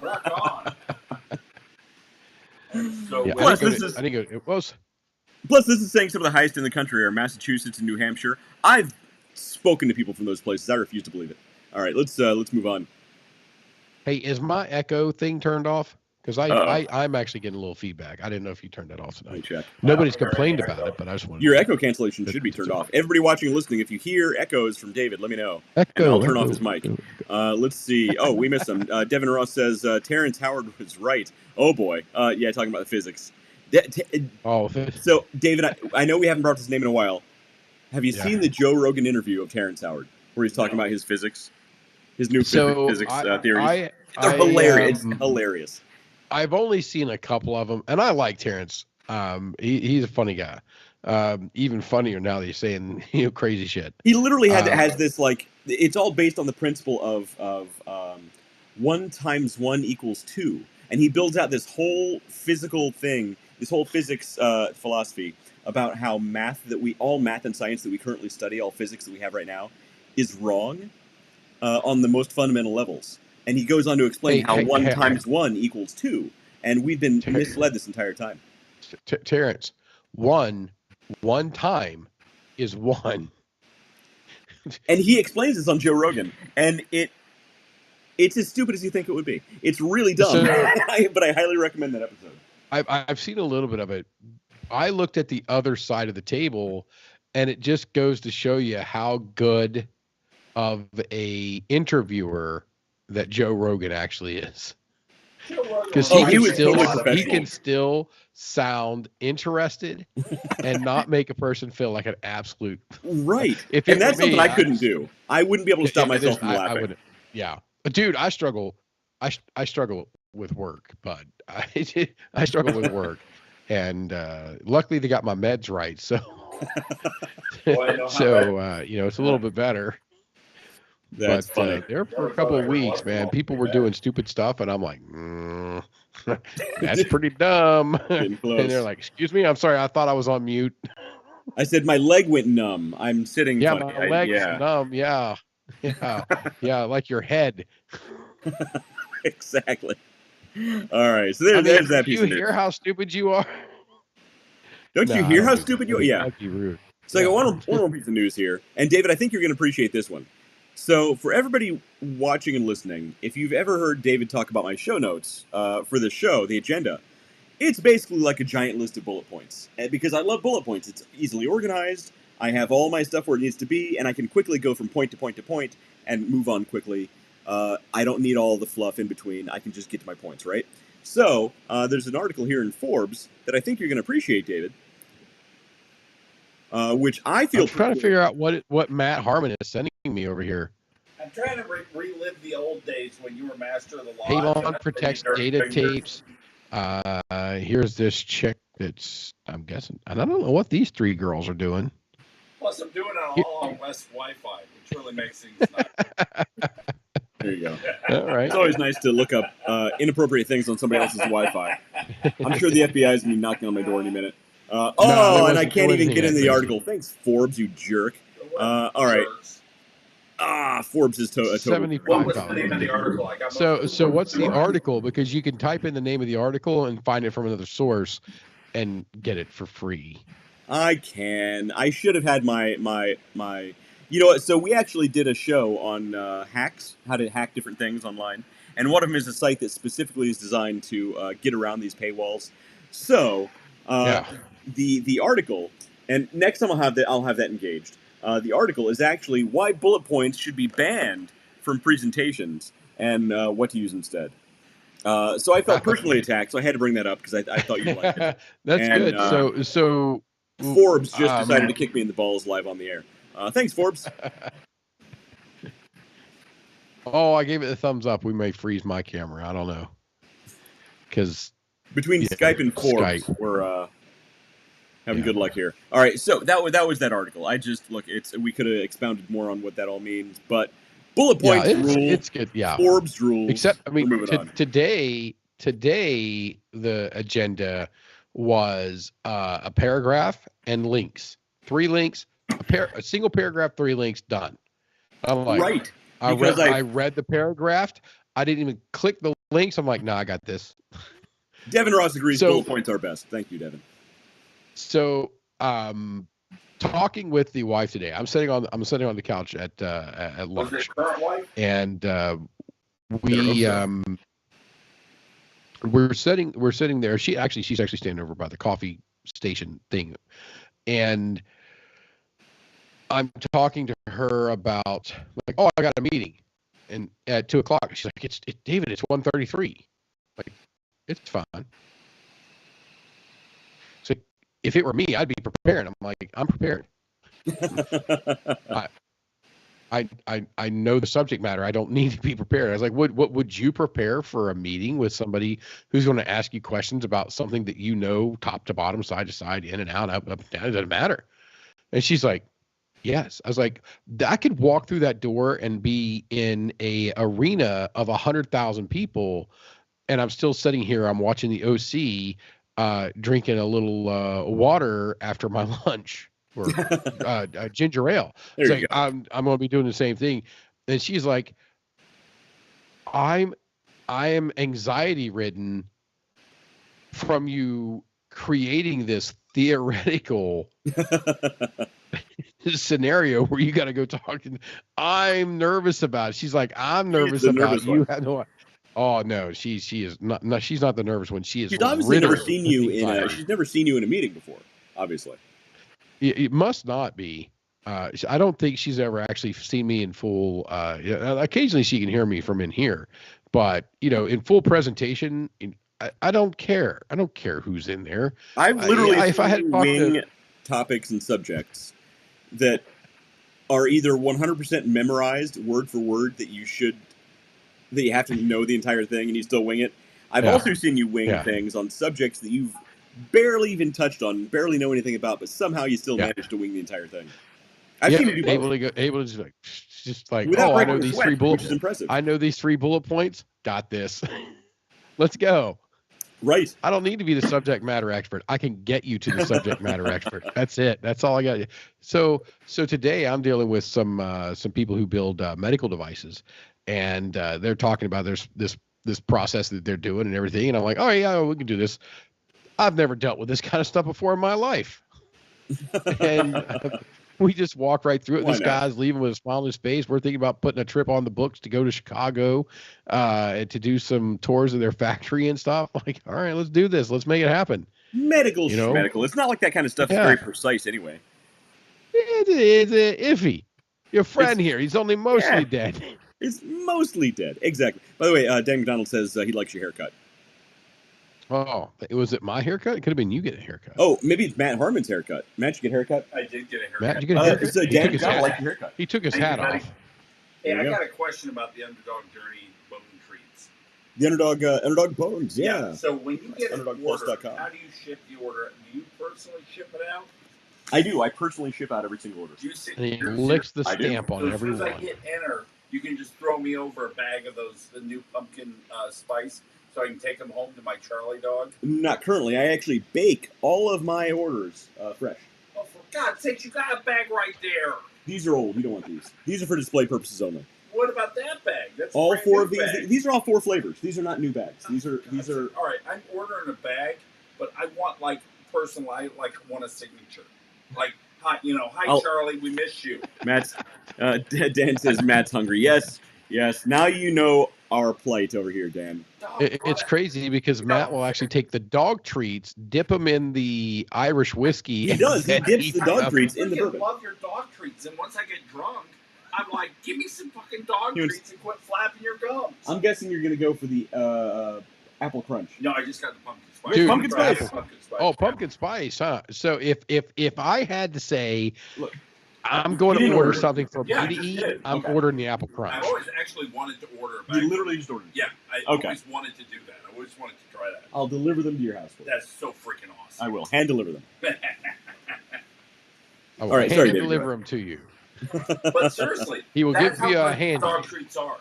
Rock on. So, yeah, plus, this is saying some of the highest in the country are Massachusetts and New Hampshire. I've spoken to people from those places. I refuse to believe it. All right, let's move on. Hey, is my echo thing turned off? Because I'm actually getting a little feedback. I didn't know if you turned that off tonight. Let me check. Nobody's complained about it, but I just wanted your echo cancellation should be turned off. Everybody watching and listening, if you hear echoes from David, let me know. And I'll turn off his mic. Let's see. Oh, we missed him. Devin Ross says Terrence Howard was right. Oh boy. Yeah, talking about the physics. So, David, I know we haven't brought his name in a while. Have you seen the Joe Rogan interview of Terrence Howard, where he's talking about his physics, his new physics theories? They're hilarious. Hilarious. I've only seen a couple of them, and I like Terrence. He's a funny guy. Even funnier now that he's saying crazy shit. He literally has this like, it's all based on the principle of 1 × 1 = 2, and he builds out this whole physical thing, this whole physics philosophy about how all math and science that we currently study, all physics that we have right now, is wrong on the most fundamental levels. And he goes on to explain how 1 × 1 = 2, and we've been misled this entire time. Terrence, one time is 1. And he explains this on Joe Rogan, and it's as stupid as you think it would be. It's really dumb, but I highly recommend that episode. I've seen a little bit of it. I looked at the other side of the table, and it just goes to show you how good of a interviewer that Joe Rogan actually is. Because he can still sound interested and not make a person feel like an absolute right. And that's something I couldn't do. I wouldn't be able to stop myself from laughing. I wouldn't. Yeah, dude, I struggle. I struggle with work, bud. I struggle with work, and luckily they got my meds right. So Boy, I know how So that. it's a little bit better. That's But funny. there for Never a couple thought of I heard weeks, one from man, all people three were doing men. stupid stuff, and I'm like, that's pretty dumb. Getting And they're close. like, "Excuse me, I'm sorry, I thought I was on mute." I said my leg went numb. I'm sitting Yeah, funny. my leg's Yeah, numb. Yeah, yeah, yeah, like your head. exactly. All right, so I mean, there's that do piece you of news. hear how stupid you are? Don't No, you I hear don't how do that. stupid you are? Yeah. That'd be rude. So I got Yeah. one more piece of news here, and David, I think you're going to appreciate this one. So for everybody watching and listening, if you've ever heard David talk about my show notes for the show, the agenda, it's basically like a giant list of bullet points. And because I love bullet points, it's easily organized. I have all my stuff where it needs to be, and I can quickly go from point to point to point and move on quickly. I don't need all the fluff in between. I can just get to my points, right? So there's an article here in Forbes that I think you're going to appreciate, David. Which I feel I'm trying to figure out what Matt Harmon is sending me over here. I'm trying to relive the old days when you were master of the lodge. Halon protects data tapes. Here's this chick that's, I'm guessing, and I don't know what these three girls are doing. Plus, I'm doing it all on West Wi-Fi, which really makes things nice. There you go. All right. It's always nice to look up inappropriate things on somebody else's Wi-Fi. I'm sure the FBI is going to be knocking on my door any minute. they And I wasn't can't doing even get anything into the crazy. article. Thanks, Forbes, you jerk. All right. Forbes is totally. 75. What was the name of the article? I got So what's the article? Because you can type in the name of the article and find it from another source and get it for free. I can. I should have had my. You know what? So we actually did a show on hacks, how to hack different things online, and one of them is a site that specifically is designed to get around these paywalls. So the article, and next time I'll have that engaged. The article is actually why bullet points should be banned from presentations and what to use instead. So I felt personally attacked, so I had to bring that up because I thought you'd like it. That's And, good. So Forbes just decided to kick me in the balls live on the air. Thanks, Forbes. Oh, I gave it a thumbs up. We may freeze my camera. I don't know. Because between Skype and Forbes, we're having good luck here. All right, so that was that article. I just we could have expounded more on what that all means, but bullet points rule. It's good. Yeah, Forbes rules. Except, I mean, today the agenda was a paragraph and links. 3 links. A single paragraph, 3 links, done. I'm like, right. I read the paragraph. I didn't even click the links. I'm like, nah, I got this. Devin Ross agrees bullet points are best. Thank you, Devin. So, talking with the wife today, I'm sitting on the couch at lunch. Was it current wife? And we're sitting there. She's actually standing over by the coffee station thing, and I'm talking to her about like, oh, I got a meeting, and at 2:00. She's like, it's David, it's 1:33. Like, it's fine. So if it were me, I'd be prepared. I'm like, I'm prepared. I know the subject matter. I don't need to be prepared. I was like, what would you prepare for a meeting with somebody who's going to ask you questions about something that you know top to bottom, side to side, in and out, up and down? It doesn't matter. And she's like, yes. I was like, I could walk through that door and be in a arena of 100,000 people, and I'm still sitting here. I'm watching the OC, drinking a little water after my lunch. Or ginger ale. It's like, I'm going to be doing the same thing. And she's like, I am anxiety ridden from you creating this theoretical scenario where you got to go talk. I'm nervous about it. She's like, I'm nervous about you. Oh no, she is not. She's not the nervous one. She's obviously never seen you in she's never seen you in a meeting before. Obviously. It must not be. I don't think she's ever actually seen me in full. Occasionally she can hear me from in here, but in full presentation, I don't care. I don't care who's in there. I've literally if I had wing topics and subjects that are either 100% memorized word for word that you have to know the entire thing and you still wing it. I've also seen you wing things on subjects that you've barely even touched on, barely know anything about, but somehow you still managed to wing the entire thing. I've seen you do both. able to just like, without I know breaking a these sweat, 3 bullet which is impressive. I know these 3 bullet points. Got this. Let's go. Right. I don't need to be the subject matter expert. I can get you to the subject matter expert. That's it. That's all I got. So today I'm dealing with some people who build medical devices, and they're talking about this process that they're doing and everything. And I'm like, oh yeah, we can do this. I've never dealt with this kind of stuff before in my life. And we just walk right through it. Why This not? guy's leaving with a smile on his face. We're thinking about putting a trip on the books to go to Chicago to do some tours of their factory and stuff. Like, all right, let's do this. Let's make it happen. Medical, You know? medical. It's not like that kind of stuff is very precise anyway. It's iffy. Your friend here, he's only mostly dead. It's mostly dead. Exactly. By the way, Dan McDonald says he likes your haircut. Oh, was it my haircut? It could have been you getting a haircut. Oh, maybe it's Matt Harmon's haircut. Matt, you get a haircut? I did get a haircut. Matt, did you get a haircut? So Dan McDonald liked your haircut. He took his Thank hat you, buddy. off. Hey, There I you got a question about the Underdog Journey bone treats. The Underdog Bones, yeah. So when you get an order, UnderdogPlus.com. how do you ship the order? Do you personally ship it out? I do. I personally ship out every single order. Do you sit, And he you're- licks the I do. stamp on so every as soon as I one. hit enter, you can just throw me over a bag of the new pumpkin spice, so I can take them home to my Charlie dog. Not currently. I actually bake all of my orders fresh. Oh, for God's sakes, you got a bag right there. These are old. You don't want these. These are for display purposes only. What about that bag? That's a All brand 4 new of these. bag. These are all 4 flavors. These are not new bags. These are. All right. I'm ordering a bag, but I want like personal. I want a signature. Like, hi, I'll- Charlie, we miss you. Matt's. Dan says Matt's hungry. Yes. Now you know our plight over here, Dan. It's crazy because Matt will actually take the dog treats, dip them in the Irish whiskey. He does. He and dips eat the them dog up. treats in the I bourbon. love your dog treats, and once I get drunk, I'm like, give me some fucking dog He was- treats and quit flapping your gums. I'm guessing you're gonna go for the apple crunch. No, I just got the pumpkin spice. Dude. Pumpkin spice. Pumpkin spice. Oh, pumpkin spice, huh? So if I had to say, Look, I'm going you to didn't order order. something for Yeah, I me to just eat, did. I'm Okay. ordering the apple I've crunch. always actually wanted to order a bag. You literally just ordered. Yeah, I Okay. always wanted to do that. I always wanted to try that. I'll deliver them to your house. For you. That's so freaking awesome. I will hand deliver them. I will All right, hand sorry, David, deliver go them to you. But seriously, He will that's give you how a great handy. dog treats are.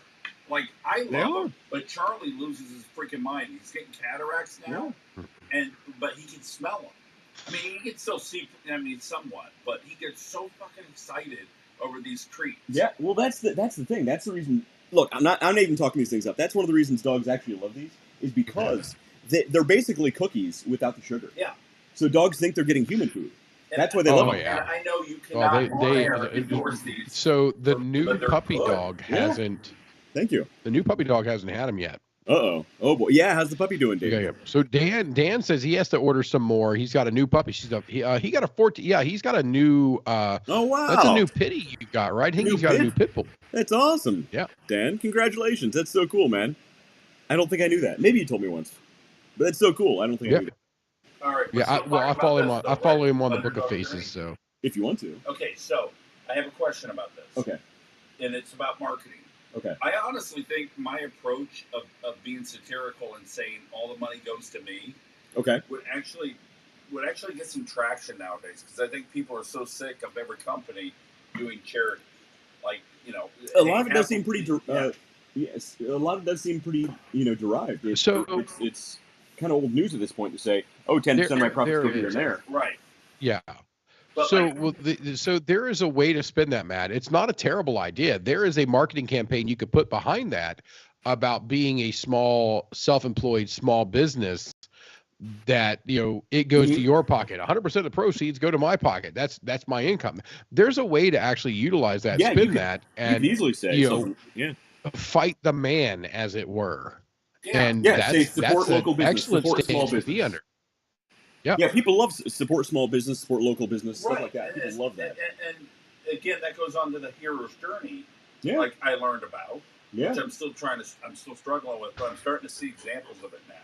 Like, I They love are. them, but Charlie loses his freaking mind. He's getting cataracts now, but he can smell them. I mean, he can still see. I mean, somewhat, but he gets so fucking excited over these treats. Yeah, well, that's the thing. That's the reason. Look, I'm not even talking these things up. That's one of the reasons dogs actually love these is because they're basically cookies without the sugar. Yeah. So dogs think they're getting human food. And- That's why they Oh, love them. yeah. And I know you Well, cannot they endorse these. so the But new they're puppy good. dog Yeah. hasn't. Thank you. The new puppy dog hasn't had them yet. Oh boy. Yeah, how's the puppy doing, Dave? Yeah. So Dan says he has to order some more. He's got a new puppy. He got a 14. Yeah, he's got a new. Oh wow. That's a new pitty you got, right? I think New he's got a pit? new pit bull. That's awesome. Yeah. Dan, congratulations. That's so cool, man. I don't think I knew that. Maybe you told me once, but that's so cool. I don't think I Yeah. knew that. All right. Yeah. so I talking follow about him this, on. though, I follow like him on the Book of Underdog Faces. Journey. So If you want to. Okay, so I have a question about this. Okay. And it's about marketing. Okay. I honestly think my approach of being satirical and saying all the money goes to me Okay. would actually get some traction nowadays because I think people are so sick of every company doing charity. Like, A lot of it does seem pretty. Yeah. Yes, a lot of it does seem pretty. Derived. So- it's kind of old news at this point to say, oh, 10% of my profits there go here and is. there. Right. yeah. But So like, so there is a way to spin that, Matt. It's not a terrible idea. There is a marketing campaign you could put behind that about being a small, self-employed small business that it goes to your pocket. 100% of the proceeds go to my pocket. That's my income. There's a way to actually utilize that, Yeah, you spin could- that, You and could easily say, you something- yeah, fight the man, as it were. yeah. And Yeah, say that's support an local business, excellent support stance small to be business. under. yeah. People love support small business, support local business, stuff Right. like that. People love that. And again, that goes on to the hero's journey, Yeah, like I learned about, yeah. which I'm still struggling with, but I'm starting to see examples of it now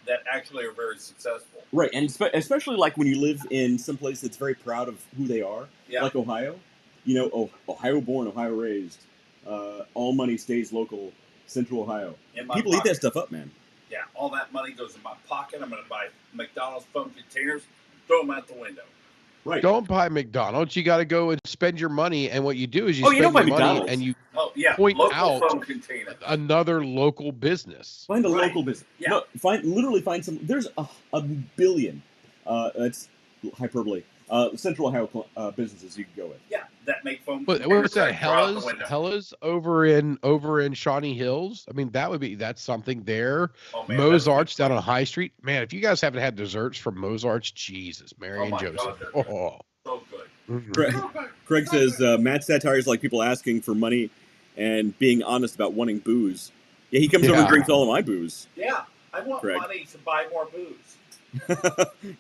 that actually are very successful. Right, and especially like when you live in some place that's very proud of who they are, Yeah. like Ohio. Ohio born, Ohio raised. All money stays local, Central Ohio. In my People eat pocket. that stuff up, man. Yeah, all that money goes in my pocket. I'm going to buy McDonald's foam containers, throw them out the window. Right. Don't buy McDonald's. You got to go and spend your money. And what you do is you don't spend buy your money McDonald's. and you yeah, point local out foam container. another local business. Find a Right. local business. Yeah. No, find some. There's a billion. That's hyperbole. Central Ohio businesses you can go with. Yeah, that make foam What's containers that? throw out the window. Hella's over in Shawnee Hills. I mean, that's something there. Oh, man, Mozart's down on High Street. Man, if you guys haven't had desserts from Mozart's, Jesus, Mary Oh and my Joseph. God, Oh. so good. Mhm. Craig says Matt's satire is like people asking for money and being honest about wanting booze. Yeah, he comes over and Yeah. drinks all of my booze. Yeah, I want Craig. money to buy more booze.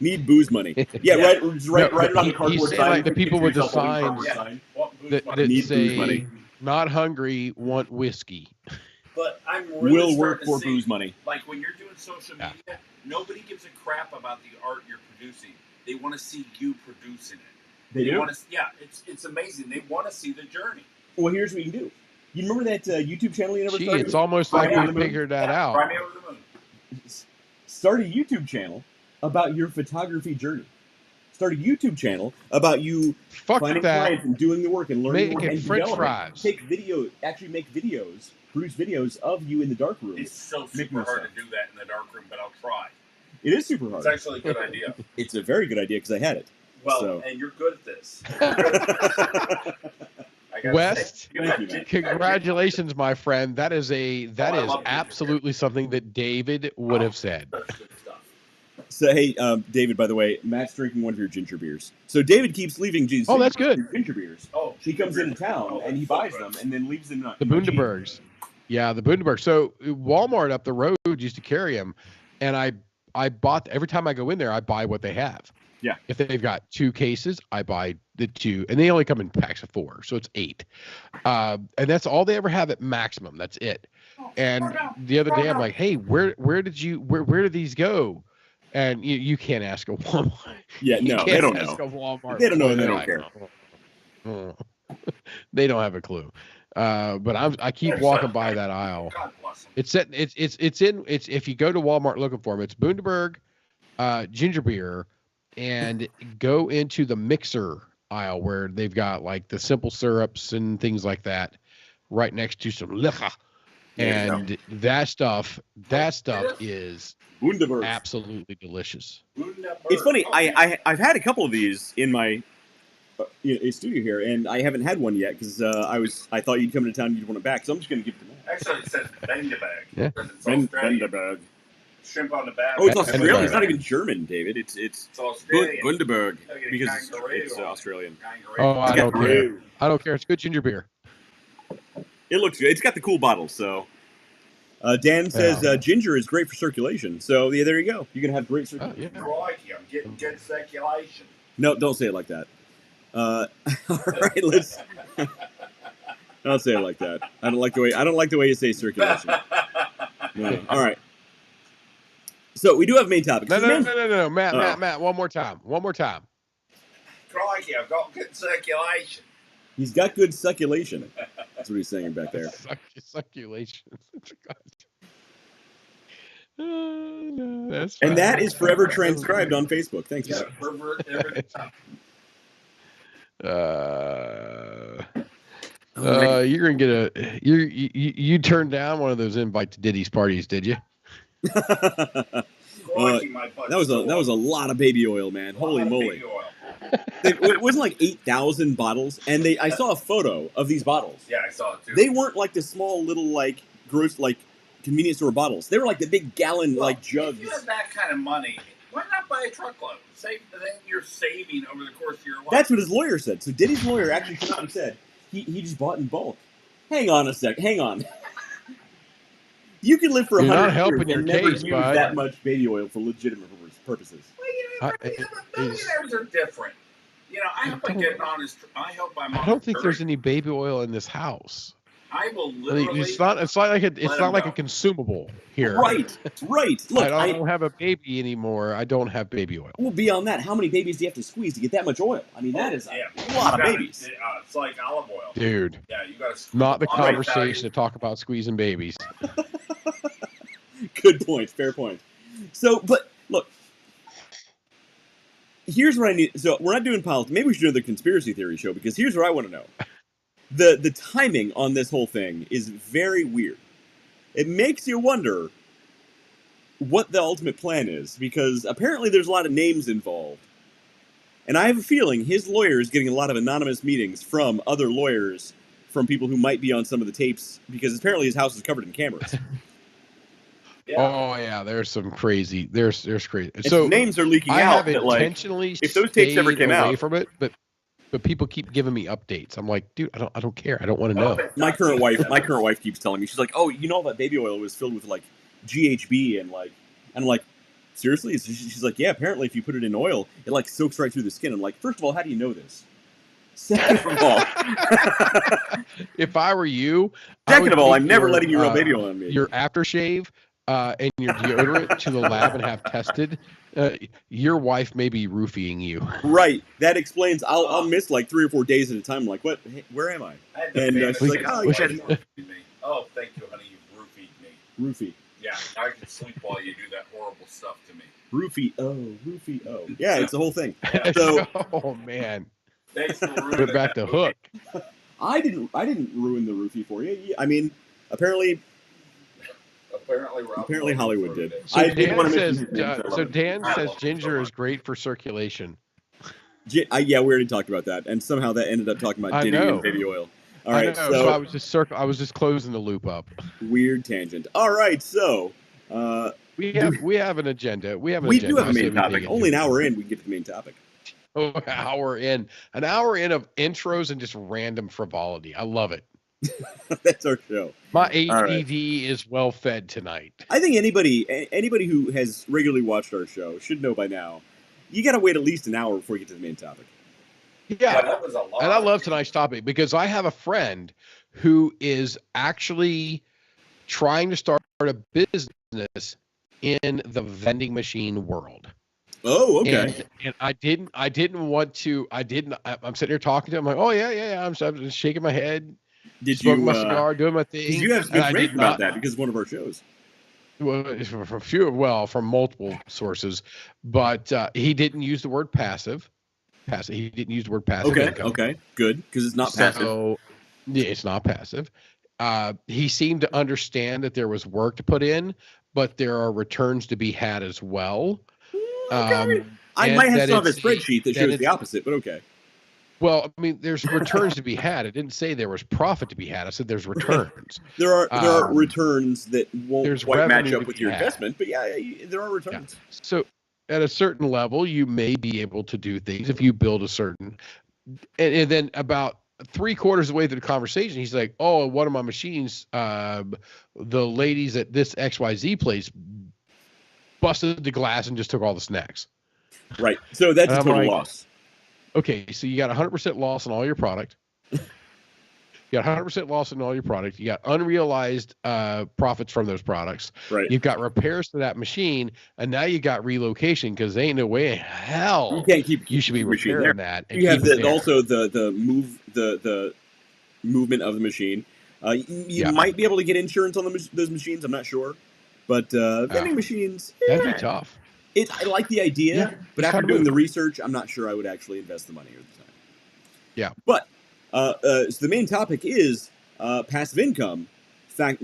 Need booze money. Yeah, Yeah. Write it on the He's cardboard saying sign. like the people with the Picture yourself holding a signs cardboard sign. Want booze that money. Need booze say money. not hungry, want whiskey. But I'm really Will starting work to for see, booze money. like when you're doing social Yeah. media, nobody gives a crap about the art you're producing. They want to see you producing it. They do. Want to, yeah, it's amazing. They want to see the journey. Well, here's what you can do. You remember that YouTube channel you never Gee, started? it's almost Fly like Me on we the Moon? figured that Yeah, out. Fly me over the moon. Start a YouTube channel about your photography journey. Start a YouTube channel about you Fuck finding that. clients and doing the work and learning the work Making and French developing. fries. Actually make videos, produce videos of you in the dark room. It's so Making super hard stuff. to do that in the dark room, but I'll try. It is super It's hard. actually a good idea. It's a very good idea because I had it. Well, So. and you're good at this. I gotta West, say, you got Thank you, ginger- congratulations, my friend. That is I love ginger absolutely something that David would have said. That's good stuff. So hey, David. By the way, Matt's drinking one of your ginger beers. So David keeps leaving these. Oh, that's good. Ginger beers. Oh, He comes into town Oh, and he that's so buys good. them and then leaves them. The Bundabergs. Yeah, the Bundaberg. So Walmart up the road used to carry them, and I bought every time I go in there, I buy what they have. Yeah. If they've got 2 cases, I buy the 2, and they only come in packs of 4, so it's 8. And that's all they ever have at maximum. That's it. And the other day, I'm like, hey, where did these go? And you can't ask a Walmart. Yeah, You no, can't they don't ask know. a Walmart. They don't know and they employee. don't care. Oh. They don't have a clue. But I keep walking by that aisle. God bless them. It's if you go to Walmart looking for them, it's Bundaberg, ginger beer, and go into the mixer aisle where they've got like the simple syrups and things like that, right next to some liquor. There you go. And that stuff is Bundaberg. absolutely delicious. It's funny. I've had a couple of these in my studio here, and I haven't had one yet because I thought you'd come to town and you'd want it back. So I'm just going to give it to Matt. Actually, it says Bendabag. Yeah. Because it's Australian. Bundaberg. Shrimp on the bag. Oh, it's Bundaberg. Australian. It's not even German, David. It's It's Australian. Bundaberg Gotta get a because kangaroo it's on it. Australian. Oh, I don't care. Kangaroo. I don't care. It's good ginger beer. It looks good. It's got the cool bottle. So Dan says ginger is great for circulation. So yeah, there you go. You're gonna have great Oh, circulation. yeah. Crikey, I'm getting good circulation. No, don't say it like that. All right, let's. Don't say it like that. I don't like the way you say circulation. No. All right. So we do have main topics. No. Matt, Oh. Matt, one more time. Crikey, I've got good circulation. He's got good succulation. That's what he's saying back there. Circulation. No, that's And fine. that is forever transcribed on Facebook. Thanks, Yeah, Matt. pervert every time. You're gonna get you turned down one of those invite to Diddy's parties, did you? Crikey, my butt. That was a lot of baby oil, man. Holy moly! It wasn't like 8,000 bottles, and I saw a photo of these bottles. Yeah, I saw it too. They weren't like the small little like gross like convenience store bottles. They were like the big gallon Well, like jugs. If you have that kind of money, why not buy a truckload? Then you're saving over the course of your life. That's what his lawyer said. So Diddy's lawyer actually came out and said he just bought in bulk. Hang on a sec. Hang on. You can live for You're 100 not helping years your and never case, use bud. that much baby oil for legitimate purposes. Well, millionaires are different. I hope I get an honest. I hope I'm. I don't think there's any baby oil in this house. I will I mean, literally. it's not like let it's him not like go. a consumable here. Right. Look, I don't have a baby anymore. I don't have baby oil. well, beyond that, how many babies do you have to squeeze to get that much oil? I mean, that is a lot of You gotta- babies. It's like olive oil. Dude, Yeah, you got to. not the conversation to talk about squeezing babies. Good point. Fair point. So, but look, here's what I need. So we're not doing politics. Maybe we should do the conspiracy theory show because here's what I want to know. The timing on this whole thing is very weird. It makes you wonder what the ultimate plan is because apparently there's a lot of names involved. And I have a feeling his lawyer is getting a lot of anonymous meetings from other lawyers, from people who might be on some of the tapes, because apparently his house is covered in cameras. Yeah. Oh yeah, there's some crazy. There's crazy. And So some names are leaking I out have that, like, intentionally if those tapes ever stayed came away out, from it, but people keep giving me updates. I'm like, dude, I don't care. I don't want to know. my current wife keeps telling me, she's like, oh, you know, all that baby oil was filled with like GHB and I'm like, seriously? She's like, yeah, apparently if you put it in oil, it like soaks right through the skin. I'm like, first of all, how do you know this? Second of all, If I were you, second of all, I'm never letting you rub baby oil on me. Your aftershave and your deodorant to the lab and have tested. Your wife may be roofing you. Right. That explains. I'll miss like 3 or 4 days at a time. I'm like, what? Hey, where am I? And she's like, oh, you should. Oh, thank you, honey. You roofied me. Roofie. Yeah, now I can sleep while you do that horrible stuff to me. Roofie. Oh. Yeah, it's the whole thing. Yeah. So, Oh man, Thanks for ruining put back that to movie. Hook. I didn't ruin the roofie for you. I mean, apparently Apparently Hollywood did. So I didn't Dan want to says, mention his name, so Dan says ginger is great for circulation. yeah, we already talked about that, and somehow that ended up talking about I Diddy know. and baby oil. All I right, know, so I was just I was just closing the loop up. weird tangent. All right, so We have an agenda. We have an we agenda. do have a I say main we topic. dig Only an into it. hour in, we can get to the main topic. Oh, an hour in of intros and just random frivolity. I love it. That's our show. My All ADD right. is well fed tonight. I think anybody who has regularly watched our show should know by now. You got to wait at least an hour before you get to the main topic. Yeah, that was a lot. and I love tonight's topic because I have a friend who is actually trying to start a business in the vending machine world. Oh, okay. And I didn't want to. I'm sitting here talking to him. I'm like, oh yeah. I'm just shaking my head, Did smoking you? my cigar, doing my thing. Because you have some and I information did about not- that because of one of our shows. From multiple sources, but he didn't use the word passive. He didn't use the word passive income. Okay, good, because it's not passive. So, yeah, it's not passive. He seemed to understand that there was work to put in, but there are returns to be had as well. Okay. I and might have that some of a it's spreadsheet that that shows the it's- opposite, but okay. Well, I mean, there's returns to be had. It didn't say there was profit to be had. I said there's returns. There are Um, returns that won't there's quite match revenue up to with be your had. investment, but yeah, there are returns. So at a certain level, you may be able to do things if you build a certain, and then about 3/4 of the way through the conversation, he's like, "Oh, one of my machines, the ladies at this XYZ place busted the glass and just took all the snacks." Right. So that's And a I'm total like, loss. Okay, so you got 100% loss on all your product. You got 100% loss on all your product. You got unrealized profits from those products. Right. You've got repairs to that machine, and now you got relocation because there ain't no way in hell You can't keep you should be the machine repairing there. that. And You have keep it there. also the movement of the machine. You Yeah. might be able to get insurance on those machines. I'm not sure, but vending machines. That'd be tough. I like the idea, Yeah, but it's after kinda doing move. the research, I'm not sure I would actually invest the money or the time. Yeah. But so the main topic is passive income, fact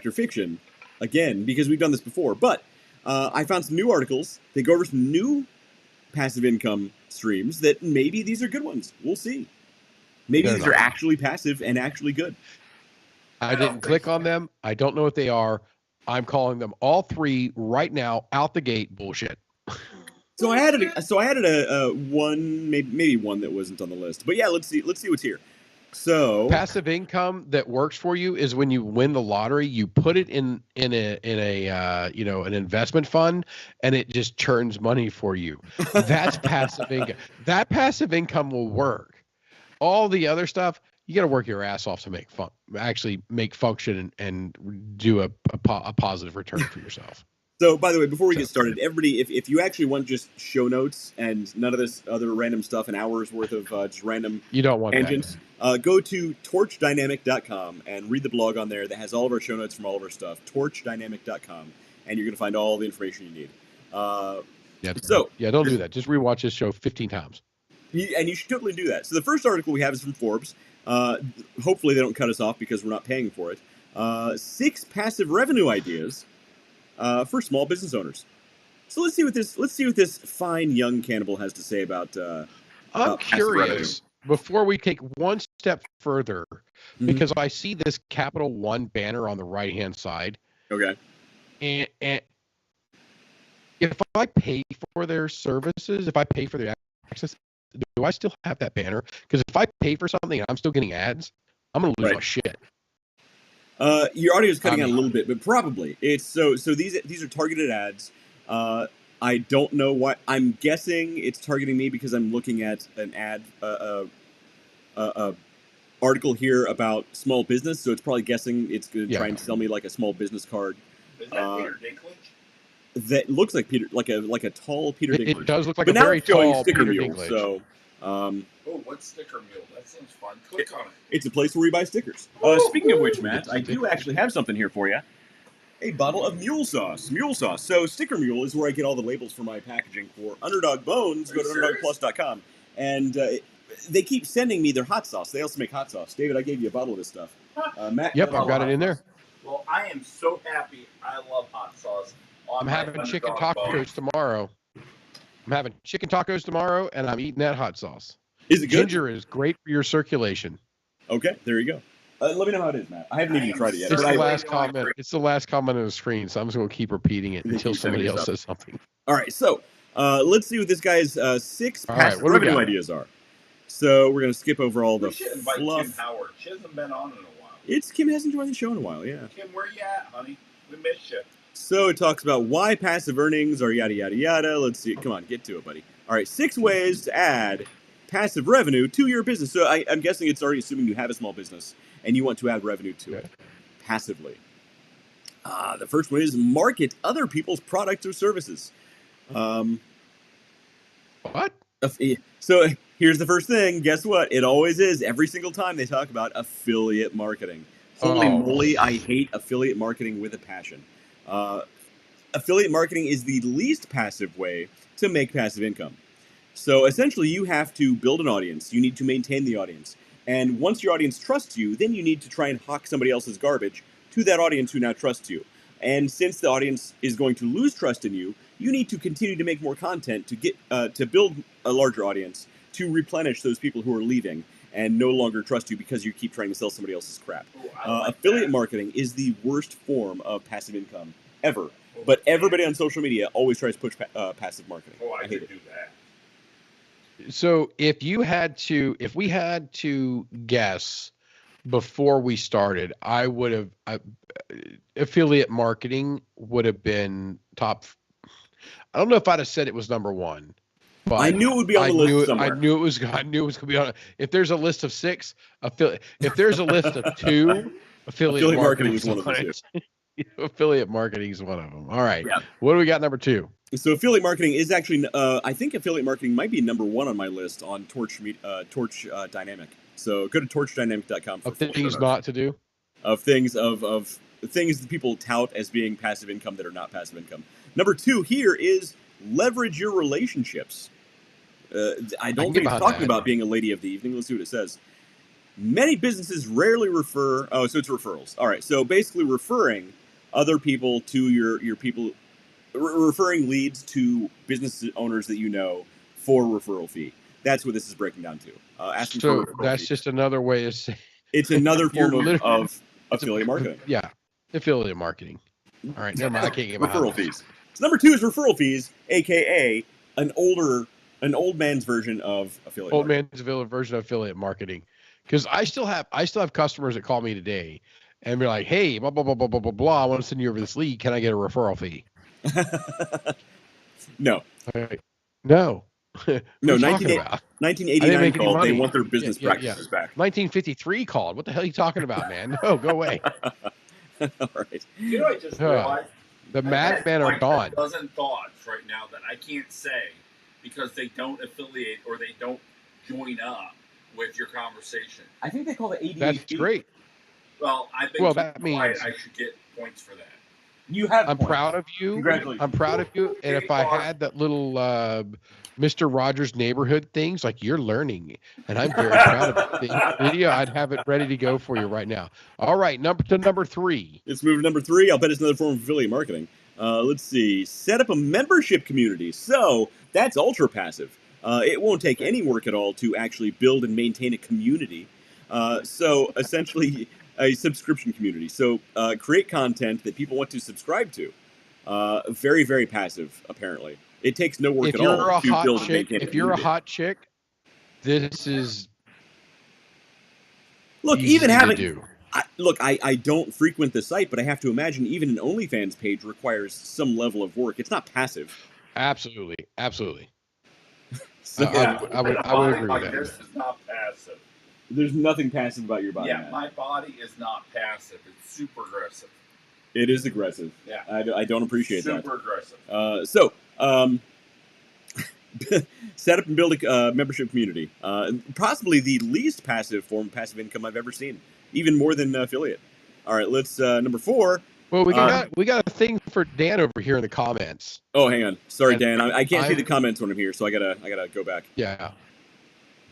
or fiction, again, because we've done this before. But I found some new articles. They go over some new passive income streams that maybe these are good ones. We'll see. Maybe They're these are not. actually passive and actually good. I didn't click on them. I don't know what they are. I'm calling them all three right now out the gate bullshit. So I added a one, maybe one that wasn't on the list. But yeah, let's see what's here. So Passive income that works for you is when you win the lottery, you put it in a an investment fund, and it just churns money for you. That's passive income. That passive income will work. All the other stuff, you got to work your ass off to make function and do a positive return for yourself. So, by the way, before we get started, everybody, if you actually want just show notes and none of this other random stuff, an hour's worth of just random You don't want tangents, go to torchdynamic.com and read the blog on there that has all of our show notes from all of our stuff. Torchdynamic.com, and you're going to find all the information you need. Don't do that. Just rewatch this show 15 times. And you should totally do that. So the first article we have is from Forbes. Hopefully they don't cut us off because we're not paying for it. 6 passive revenue ideas for small business owners. So let's see what this fine young cannibal has to say about. I'm curious. Before we take one step further, because I see this Capital One banner on the right hand side. Okay. And if I pay for their services, if I pay for their access, do I still have that banner? Because if I pay for something and I'm still getting ads, I'm going to lose my shit. Your audio is cutting out a little bit, but probably it's so. These are targeted ads. I don't know what. I'm guessing it's targeting me because I'm looking at an ad, article here about small business. So it's probably guessing it's going to try and sell me like a small business card. Is that Peter Dinklage? That looks like Peter, like a tall Peter Dinklage. It does look like but a now very it's showing tall Sticker Peter Mule. Dinklage. So, what's Sticker Mule? That sounds fun. Click on it. It's a place where we buy stickers. Speaking of which, Matt, I do actually have something here for you. A bottle of mule sauce. Mule sauce. So Sticker Mule is where I get all the labels for my packaging for Underdog Bones. Go to underdogplus.com. And they keep sending me their hot sauce. They also make hot sauce. David, I gave you a bottle of this stuff. Matt, I've got it in there. Well, I am so happy. I love hot sauce. I'm having chicken tacos tomorrow. And I'm eating that hot sauce. Is it good? Ginger is great for your circulation. Okay, there you go. Let me know how it is, Matt. I haven't even tried it yet. It's the last comment. It's the last comment on the screen, so I'm just going to keep repeating it until somebody else says something. All right, so let's see what this guy's 6 passive revenue ideas are. So we're going to skip over all the invite fluff. Kim Howard. She hasn't been on in a while. Kim hasn't joined the show in a while, yeah. Kim, where you at, honey? We miss you. So it talks about why passive earnings are yada, yada, yada. Let's see. Come on, get to it, buddy. All right, 6 ways to add passive revenue to your business. So I'm guessing it's already assuming you have a small business and you want to add revenue to it passively. The first one is market other people's products or services. What? So here's the first thing. Guess what? It always is. Every single time they talk about affiliate marketing. Holy moly, I hate affiliate marketing with a passion. Affiliate marketing is the least passive way to make passive income. So essentially, you have to build an audience. You need to maintain the audience. And once your audience trusts you, then you need to try and hawk somebody else's garbage to that audience who now trusts you. And since the audience is going to lose trust in you, you need to continue to make more content to get to build a larger audience to replenish those people who are leaving and no longer trust you because you keep trying to sell somebody else's crap. Affiliate marketing is the worst form of passive income ever. But everybody on social media always tries to push passive marketing. I hate do that. So if we had to guess before we started, I would have affiliate marketing would have been top. I don't know if I'd have said it was number 1, but I knew it would be on the list somewhere. I knew it was going to be on. If there's a list of 6, if there's a list of 2, affiliate marketing is one of them. Affiliate marketing is one of them. All right. Yeah. What do we got number 2? So affiliate marketing is actually, I think affiliate marketing might be number 1 on my list on Torch Dynamic. So go to torchdynamic.com for things not to do. Of things of things that people tout as being passive income that are not passive income. Number 2 here is leverage your relationships. I don't think it's talking about being a lady of the evening. Let's see what it says. Many businesses rarely refer. Oh, so it's referrals. All right. So basically referring other people to your people, referring leads to business owners that you know for referral fee. That's what this is breaking down to. Asking so for that's fee. Just another way to say it's another form of affiliate marketing. Yeah, affiliate marketing. All right, never mind. I can't get my referral fees. So number 2 is referral fees, aka an old man's version of affiliate. Old man's version of affiliate marketing. Because I still have customers that call me today and be like, hey, blah blah blah blah blah blah blah. I want to send you over this lead. Can I get a referral fee? No. Right. No. No, 1989 called. They want their business practices back. 1953 called. What the hell are you talking about, man? No, go away. All right. You know, I just realized The madmen are gone. A dozen thoughts right now that I can't say because they don't affiliate or they don't join up with your conversation. I think they call it ADHD. That's great. Well, I've been that quiet. means I should get points for that. You have. I'm points. proud of you. Congratulations. I'm proud of you. And if I had that little Mr. Rogers neighborhood things, like you're learning, and I'm very proud of the video. I'd have it ready to go for you right now. All right, number 3. Let's move to number 3. I'll bet it's another form of affiliate marketing. Let's see. Set up a membership community. So that's ultra passive. It won't take any work at all to actually build and maintain a community. So essentially, a subscription community. So create content that people want to subscribe to. Very, very passive, apparently. It takes no work at all to build and maintain. If you're a hot chick, this is even having. I don't frequent the site, but I have to imagine even an OnlyFans page requires some level of work. It's not passive. Absolutely. So, I would agree with that. This is not passive. There's nothing passive about your body. Yeah, my body is not passive. It's super aggressive. It is aggressive. Yeah. I don't appreciate that. Super aggressive. Set up and build a membership community. Possibly the least passive form of passive income I've ever seen. Even more than affiliate. All right, let's number 4. Well, we got a thing for Dan over here in the comments. Oh, hang on. Sorry, Dan. I can't see the comments when I'm here, so I gotta go back. Yeah.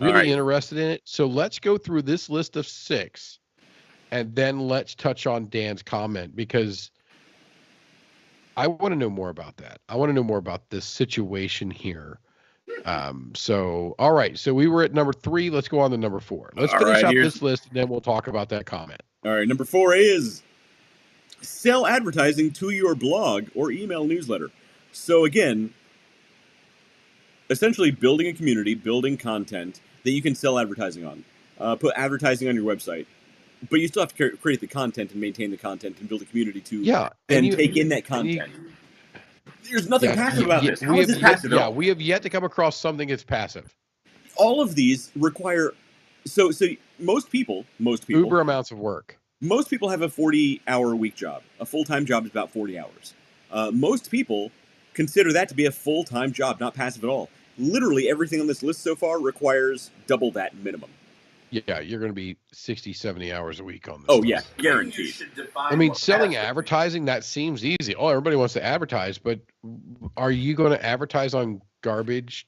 Really interested in it. So let's go through this list of 6, and then let's touch on Dan's comment, because I want to know more about that. I want to know more about this situation here. All right. So we were at number 3. Let's go on to number 4. Let's finish up this list, and then we'll talk about that comment. All right. Number 4 is sell advertising to your blog or email newsletter. So again, essentially building a community, building content that you can sell advertising on. Put advertising on your website. But you still have to create the content and maintain the content and build a community to take in that content. There's nothing passive about this. How is this passive? Yeah, we have yet to come across something that's passive. All of these require so most people uber amounts of work. Most people have a 40-hour a week job. A full-time job is about 40 hours. Most people consider that to be a full-time job, not passive at all. Literally everything on this list so far requires double that minimum. Yeah, you're going to be 60, 70 hours a week on this. Oh, yeah, guaranteed. I mean, selling advertising, that seems easy. Oh, everybody wants to advertise, but are you going to advertise on garbage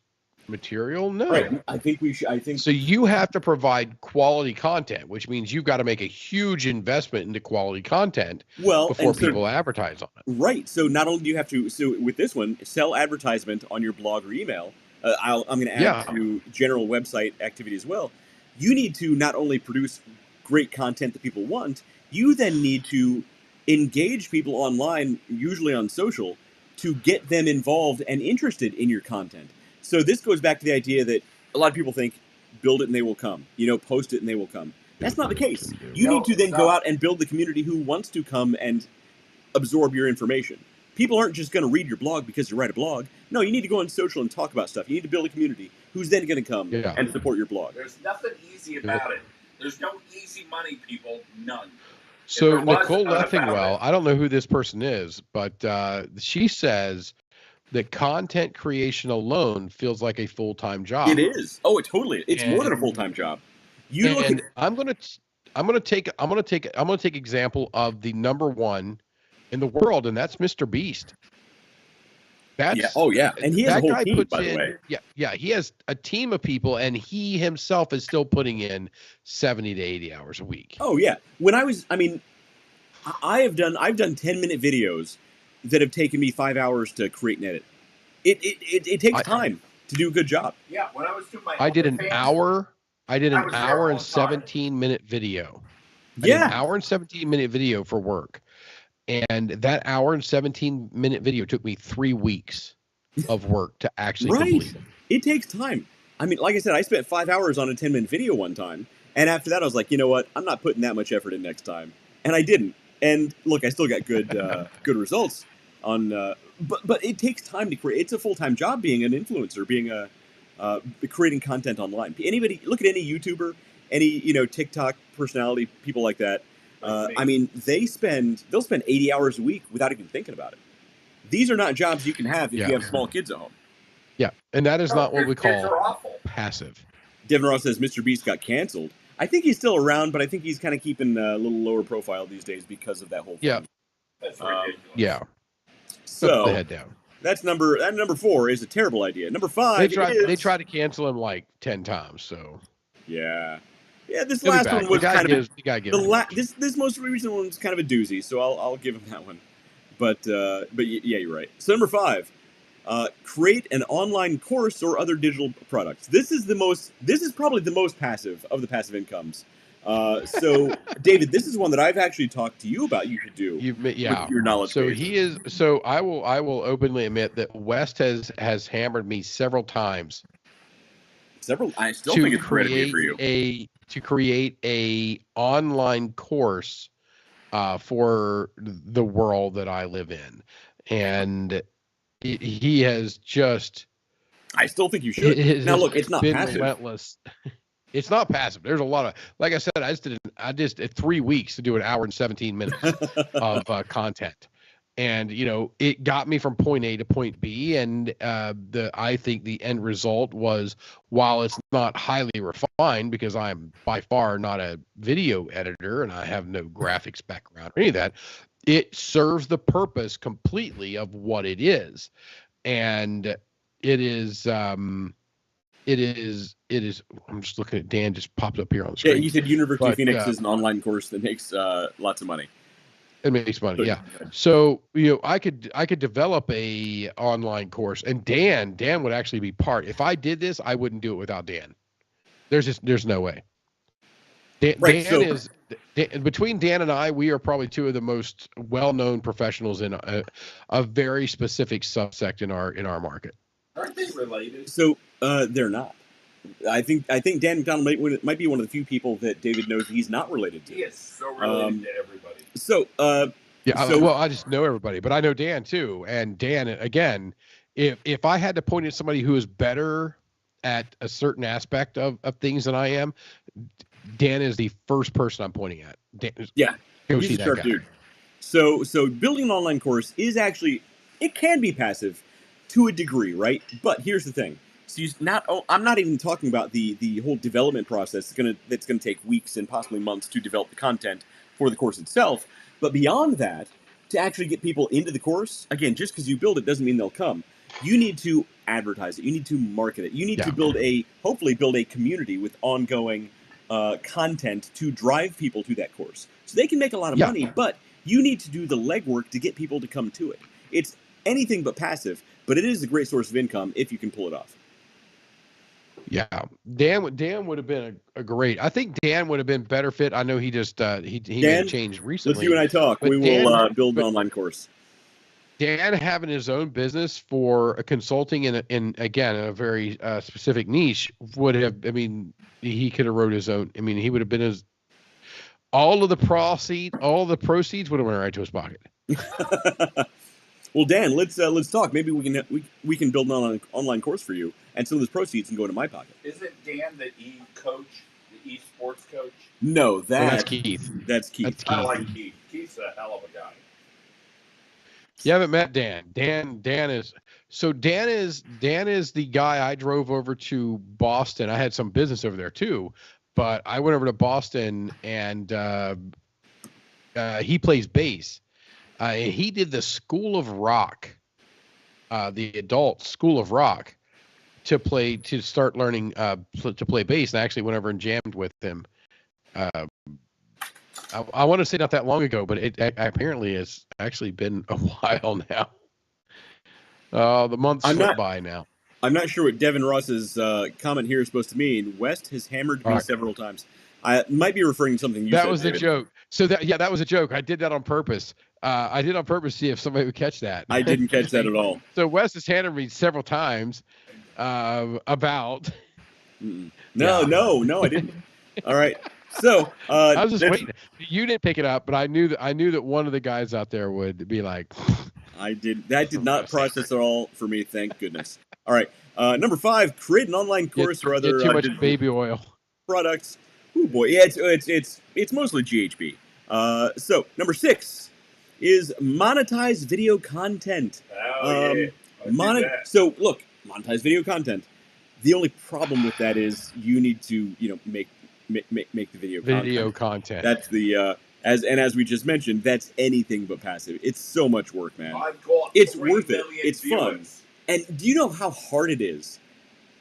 material? No. Right. I think we should. So you have to provide quality content, which means you've got to make a huge investment into quality content before people advertise on it. Right. So not only do you have to, with this one, sell advertisement on your blog or email, I'm going to add to general website activity as well. You need to not only produce great content that people want, you then need to engage people online, usually on social, to get them involved and interested in your content. So this goes back to the idea that a lot of people think, build it and they will come. Post it and they will come. That's not the case. You need to then go out and build the community who wants to come and absorb your information. People aren't just going to read your blog because you write a blog. No, you need to go on social and talk about stuff. You need to build a community who's then going to come and support your blog. There's nothing easy about it. There's no easy money, people. None. So Nicole Leffingwell, I don't know who this person is, but she says that content creation alone feels like a full-time job. It is. Oh, it's more than a full-time job. I'm going to take example of the number 1 in the world, and that's Mr. Beast. And he has a whole team, by the way. Yeah, he has a team of people, and he himself is still putting in 70 to 80 hours a week. Oh yeah. I've done 10-minute videos that have taken me 5 hours to create and edit. It takes time to do a good job. Yeah, when I was doing my I did an hour and 17-minute video. An hour and 17-minute video for work. And that hour and 17-minute video took me 3 weeks of work to actually complete it. It takes time. I mean, like I said, I spent 5 hours on a 10-minute video one time. And after that, I was like, you know what? I'm not putting that much effort in next time. And I didn't. And look, I still got good good results on. But it takes time to create. It's a full-time job being an influencer, being creating content online. Anybody, look at any YouTuber, any TikTok personality, people like that. I mean, they'll spend 80 hours a week without even thinking about it. these are not jobs you can have if Yeah. you have small kids at home. Yeah, and that is not what we Kids call are awful. passive. Devin Ross says Mr. Beast got canceled. I think he's still around, but I think he's kind of keeping a little lower profile these days because of that whole thing. Yeah. That's ridiculous. Yeah. Put the So head down. that's number 4 is a terrible idea. Number 5 They tried to cancel him like 10 times. So yeah. This he'll be last back. one was kind of the guy gives this most recent one was kind of a doozy, so I'll give him that one. But yeah, you're right. So number 5, create an online course or other digital products. This is probably the most passive of the passive incomes. So David, this is one that I've actually talked to you about. You could do with your knowledge. So base. he is. So I will openly admit that West has hammered me several times. I still think it's great for you. To create a online course for the world that I live in, and he has just. I still think you should. Now look, it's not passive. Relentless. It's not passive. There's a lot of, like I said, I just did 3 weeks to do an hour and 17 minutes of content, and it got me from point A to point B, and I think the end result was, while it's not highly refined because I'm by far not a video editor and I have no graphics background or any of that, it serves the purpose completely of what it is, and it is. It is. I'm just looking at Dan. Just popped up here on the screen. Yeah, you said University of Phoenix is an online course that makes lots of money. It makes money, yeah. So I could develop a online course, and Dan would actually be part. If I did this, I wouldn't do it without Dan. There's no way. Between Dan and I, we are probably two of the most well-known professionals in a very specific subsect in our market. Aren't they related? So they're not. I think Dan McDonald might be one of the few people that David knows he's not related to. He is so related to everybody. So I just know everybody, but I know Dan too. And Dan, again, if I had to point at somebody who is better at a certain aspect of things than I am, Dan is the first person I'm pointing at. He's a sharp dude. So building an online course is actually, it can be passive to a degree, right? But here's the thing. So I'm not even talking about the whole development process that's gonna take weeks and possibly months to develop the content for the course itself. But beyond that, to actually get people into the course, again, just because you build it doesn't mean they'll come. You need to advertise it. You need to market it. You need to hopefully build a community with ongoing content to drive people to that course. So they can make a lot of money, but you need to do the legwork to get people to come to it. It's anything but passive, but it is a great source of income if you can pull it off. Yeah, Dan would have been a great. I think Dan would have been better fit. I know he just he made a change recently. Let's you and I talk. We will build an online course. Dan having his own business for a consulting in a very specific niche would have. I mean, he could have wrote his own. I mean, he would have been all the proceeds would have went right to his pocket. Well, Dan, let's talk. Maybe we can build an online course for you, and some of those proceeds can go into my pocket. Isn't Dan the e-sports coach? No, that's Keith. That's Keith. I like Keith. Keith's a hell of a guy. You haven't met Dan. Dan is the guy I drove over to Boston. I had some business over there too, but I went over to Boston and he plays bass. He did the School of Rock, the adult School of Rock, to start learning to play bass. And I actually went over and jammed with him. I want to say not that long ago, but it apparently has actually been a while now. The months slipped by now. I'm not sure what Devin Ross's comment here is supposed to mean. West has hammered me several times. I might be referring to something you said. That was a joke. So that was a joke. I did that on purpose. I did on purpose to see if somebody would catch that. I didn't catch that at all. So Wes has hammered me several times about. No, I didn't. All right. So I was just waiting. You didn't pick it up, but I knew that one of the guys out there would be like. That did not process at all for me. Thank goodness. All right. Number 5, create an online course or other too much baby oil products. Oh boy, yeah, it's mostly GHB. So number 6, is monetize video content. Oh, yeah. I see that. So look, monetize video content. The only problem with that is you need to, make the video content. That's the as we just mentioned, that's anything but passive. It's so much work, man. It's worth it. It's fun. And do you know how hard it is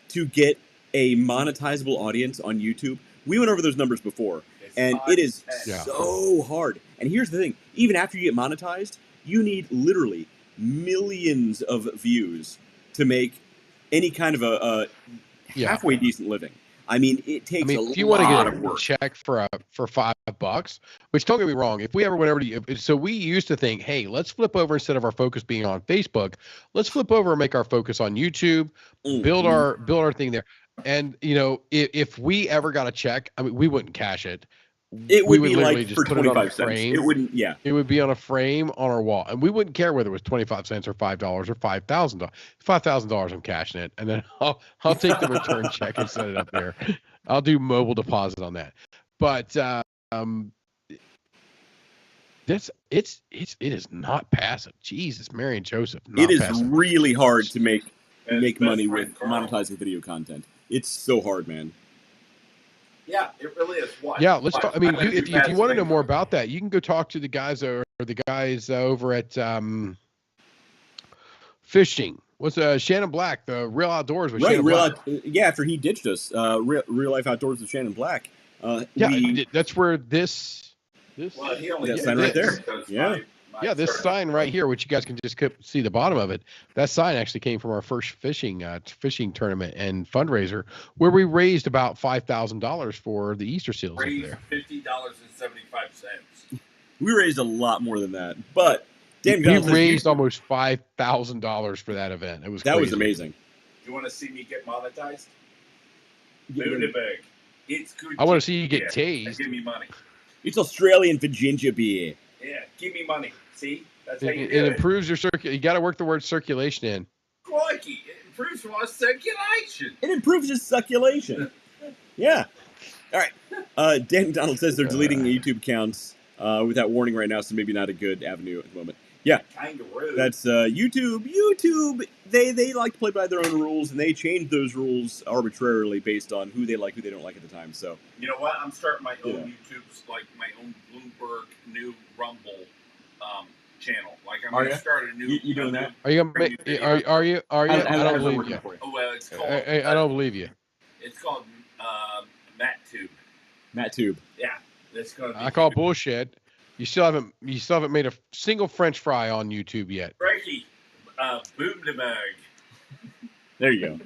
to get a monetizable audience on YouTube? We went over those numbers before, and it is so hard. And here's the thing: even after you get monetized, you need literally millions of views to make any kind of a halfway decent living. I mean, it takes if you want to get a check for $5, which don't get me wrong, if we ever went over to, so we used to think, hey, let's flip over instead of our focus being on Facebook, let's flip over and make our focus on YouTube, build our thing there. And if we ever got a check, I mean, we wouldn't cash it. It would be literally like just for put it on 25 a frame. cents. It wouldn't, yeah. It would be on a frame on our wall, and we wouldn't care whether it was 25 cents or $5 or $5,000. $5,000, I'm cashing it, and then I'll take the return check and set it up there. I'll do mobile deposit on that. But it is not passive. Jesus, Mary and Joseph. It is really hard to make money with monetizing video content. It's so hard, man. Yeah, it really is. What? Yeah, let's talk. I mean, if you want to know more about that, you can go talk to the guys over at fishing. What's Shannon Black, the Real Outdoors with Shannon Black. After he ditched us, Real Life Outdoors with Shannon Black. That's where this. Well, he only sign right there. Yeah, this sign right here, which you guys can just see the bottom of it. That sign actually came from our first fishing tournament and fundraiser, where we raised about $5,000 for the Easter seals. Raised $50.75. We raised a lot more than that, but we raised almost $5,000 for that event. It was crazy. Was amazing. You want to see me get monetized? Lunenburg. It's good. I want to see you get tased. Give me money. It's Australian Virginia beer. Yeah, give me money. See? That's how you do it. It improves your circulation. You got to work the word circulation in. Crikey, it improves my circulation. It improves your circulation. Yeah. All right. Dan McDonald says they're deleting YouTube accounts without warning right now, so maybe not a good avenue at the moment. Yeah. Kind of rude. That's YouTube. YouTube, they like to play by their own rules, and they change those rules arbitrarily based on who they like, who they don't like at the time. So you know what? I'm starting my own YouTube's, like my own Bloomberg new Rumble channel. Like I'm going to start a new. You doing that? Are you gonna make? Are you? I don't believe you. Oh well, it's called. I don't believe you. It's called MattTube. MattTube. Yeah, that's going to be. I call bullshit. You still haven't made a single French fry on YouTube yet. Frankie, Boomdeberg. There you go.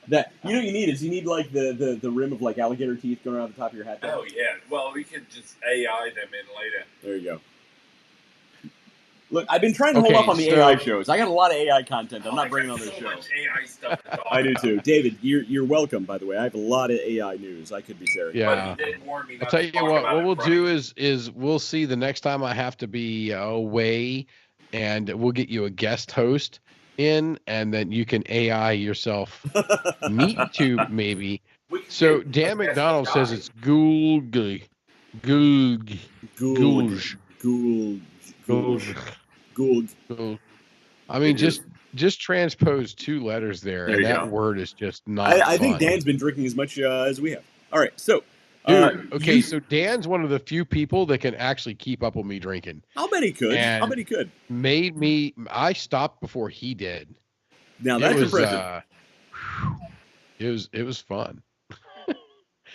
That you need like the rim of like alligator teeth going around the top of your hat. There. Oh yeah. Well, we could just AI them in later. There you go. Look, I've been trying to hold off on the AI shows. I got a lot of AI content. I'm not bringing on those shows. Much AI stuff I do too. David, you're welcome. By the way, I have a lot of AI news. I could be serious. Yeah. I'll tell you what we'll do is we'll see the next time I have to be away, and we'll get you a guest host in, and then you can AI yourself. Meet Tube maybe. So Dan McDonald says it's Goog. I mean, just transpose two letters there and that word is just not. I think Dan's been drinking as much as we have. All right, so. Dude, so Dan's one of the few people that can actually keep up with me drinking. I'll bet he could. I stopped before he did. Now that's impressive. It was fun.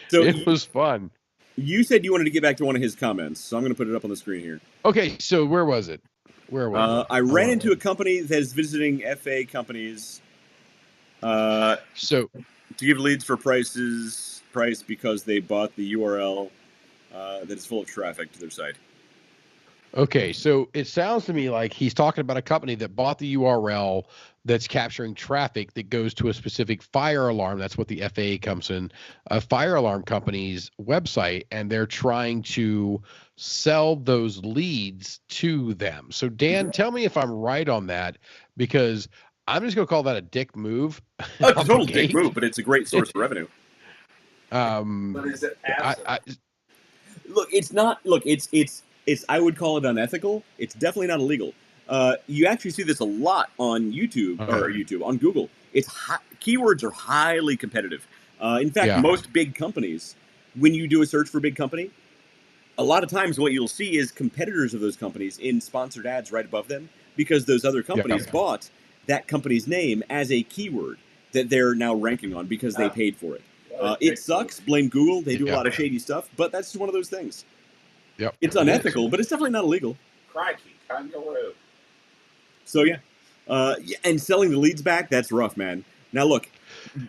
So it was fun. You said you wanted to get back to one of his comments, so I'm going to put it up on the screen here. Okay, so where was it? I ran into a company that is visiting FA companies. So to give leads for price because they bought the URL that is full of traffic to their site. Okay, so it sounds to me like he's talking about a company that bought the URL that's capturing traffic that goes to a specific fire alarm. That's what the FAA comes in, a fire alarm company's website, and they're trying to sell those leads to them. So Dan, tell me if I'm right on that, because I'm just going to call that a dick move. It's a total dick move, but it's a great source of revenue. But is it Look, it's not. Look, it's I would call it unethical. It's definitely not illegal. You actually see this a lot on YouTube on Google. Keywords are highly competitive. In fact, most big companies, when you do a search for big company, a lot of times what you'll see is competitors of those companies in sponsored ads right above them, because those other companies bought that company's name as a keyword that they're now ranking on because they paid for it. It sucks. Blame Google. They do a lot of shady stuff, but that's just one of those things. Yep. It's unethical, but it's definitely not illegal. Crikey, kangaroo. So yeah, and selling the leads back, that's rough, man. Now look,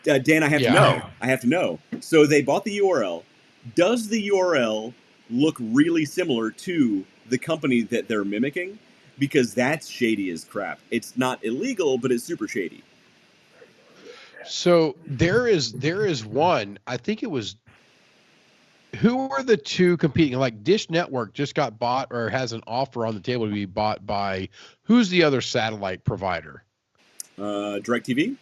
Dan, I have to know. So they bought the URL. Does the URL look really similar to the company that they're mimicking? Because that's shady as crap. It's not illegal, but it's super shady. So there is one. I think it was. Who were the two competing? Like Dish Network just got bought or has an offer on the table to be bought by who's the other satellite provider? DirecTV?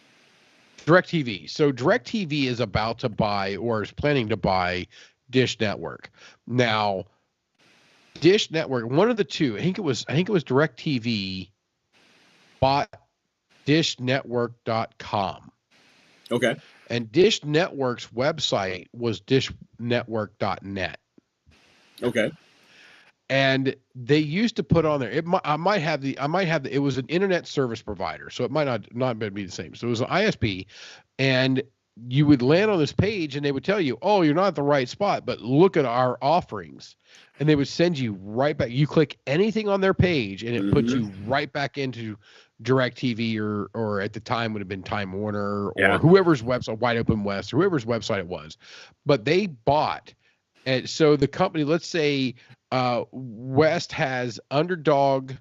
DirecTV. So DirecTV is about to buy or is planning to buy Dish Network. Now, Dish Network, one of the two, I think it was DirecTV bought dishnetwork.com. Okay. And Dish Network's website was dishnetwork.net. Okay. And they used to put on there. It was an internet service provider, so it might not be the same. So it was an ISP, and you would land on this page, and they would tell you, "Oh, you're not at the right spot, but look at our offerings," and they would send you right back. You click anything on their page, and it puts you right back into DirecTV or at the time would have been Time Warner or whoever's website, Wide Open West, or whoever's website it was. But they bought, and so the company, let's say West has Underdog.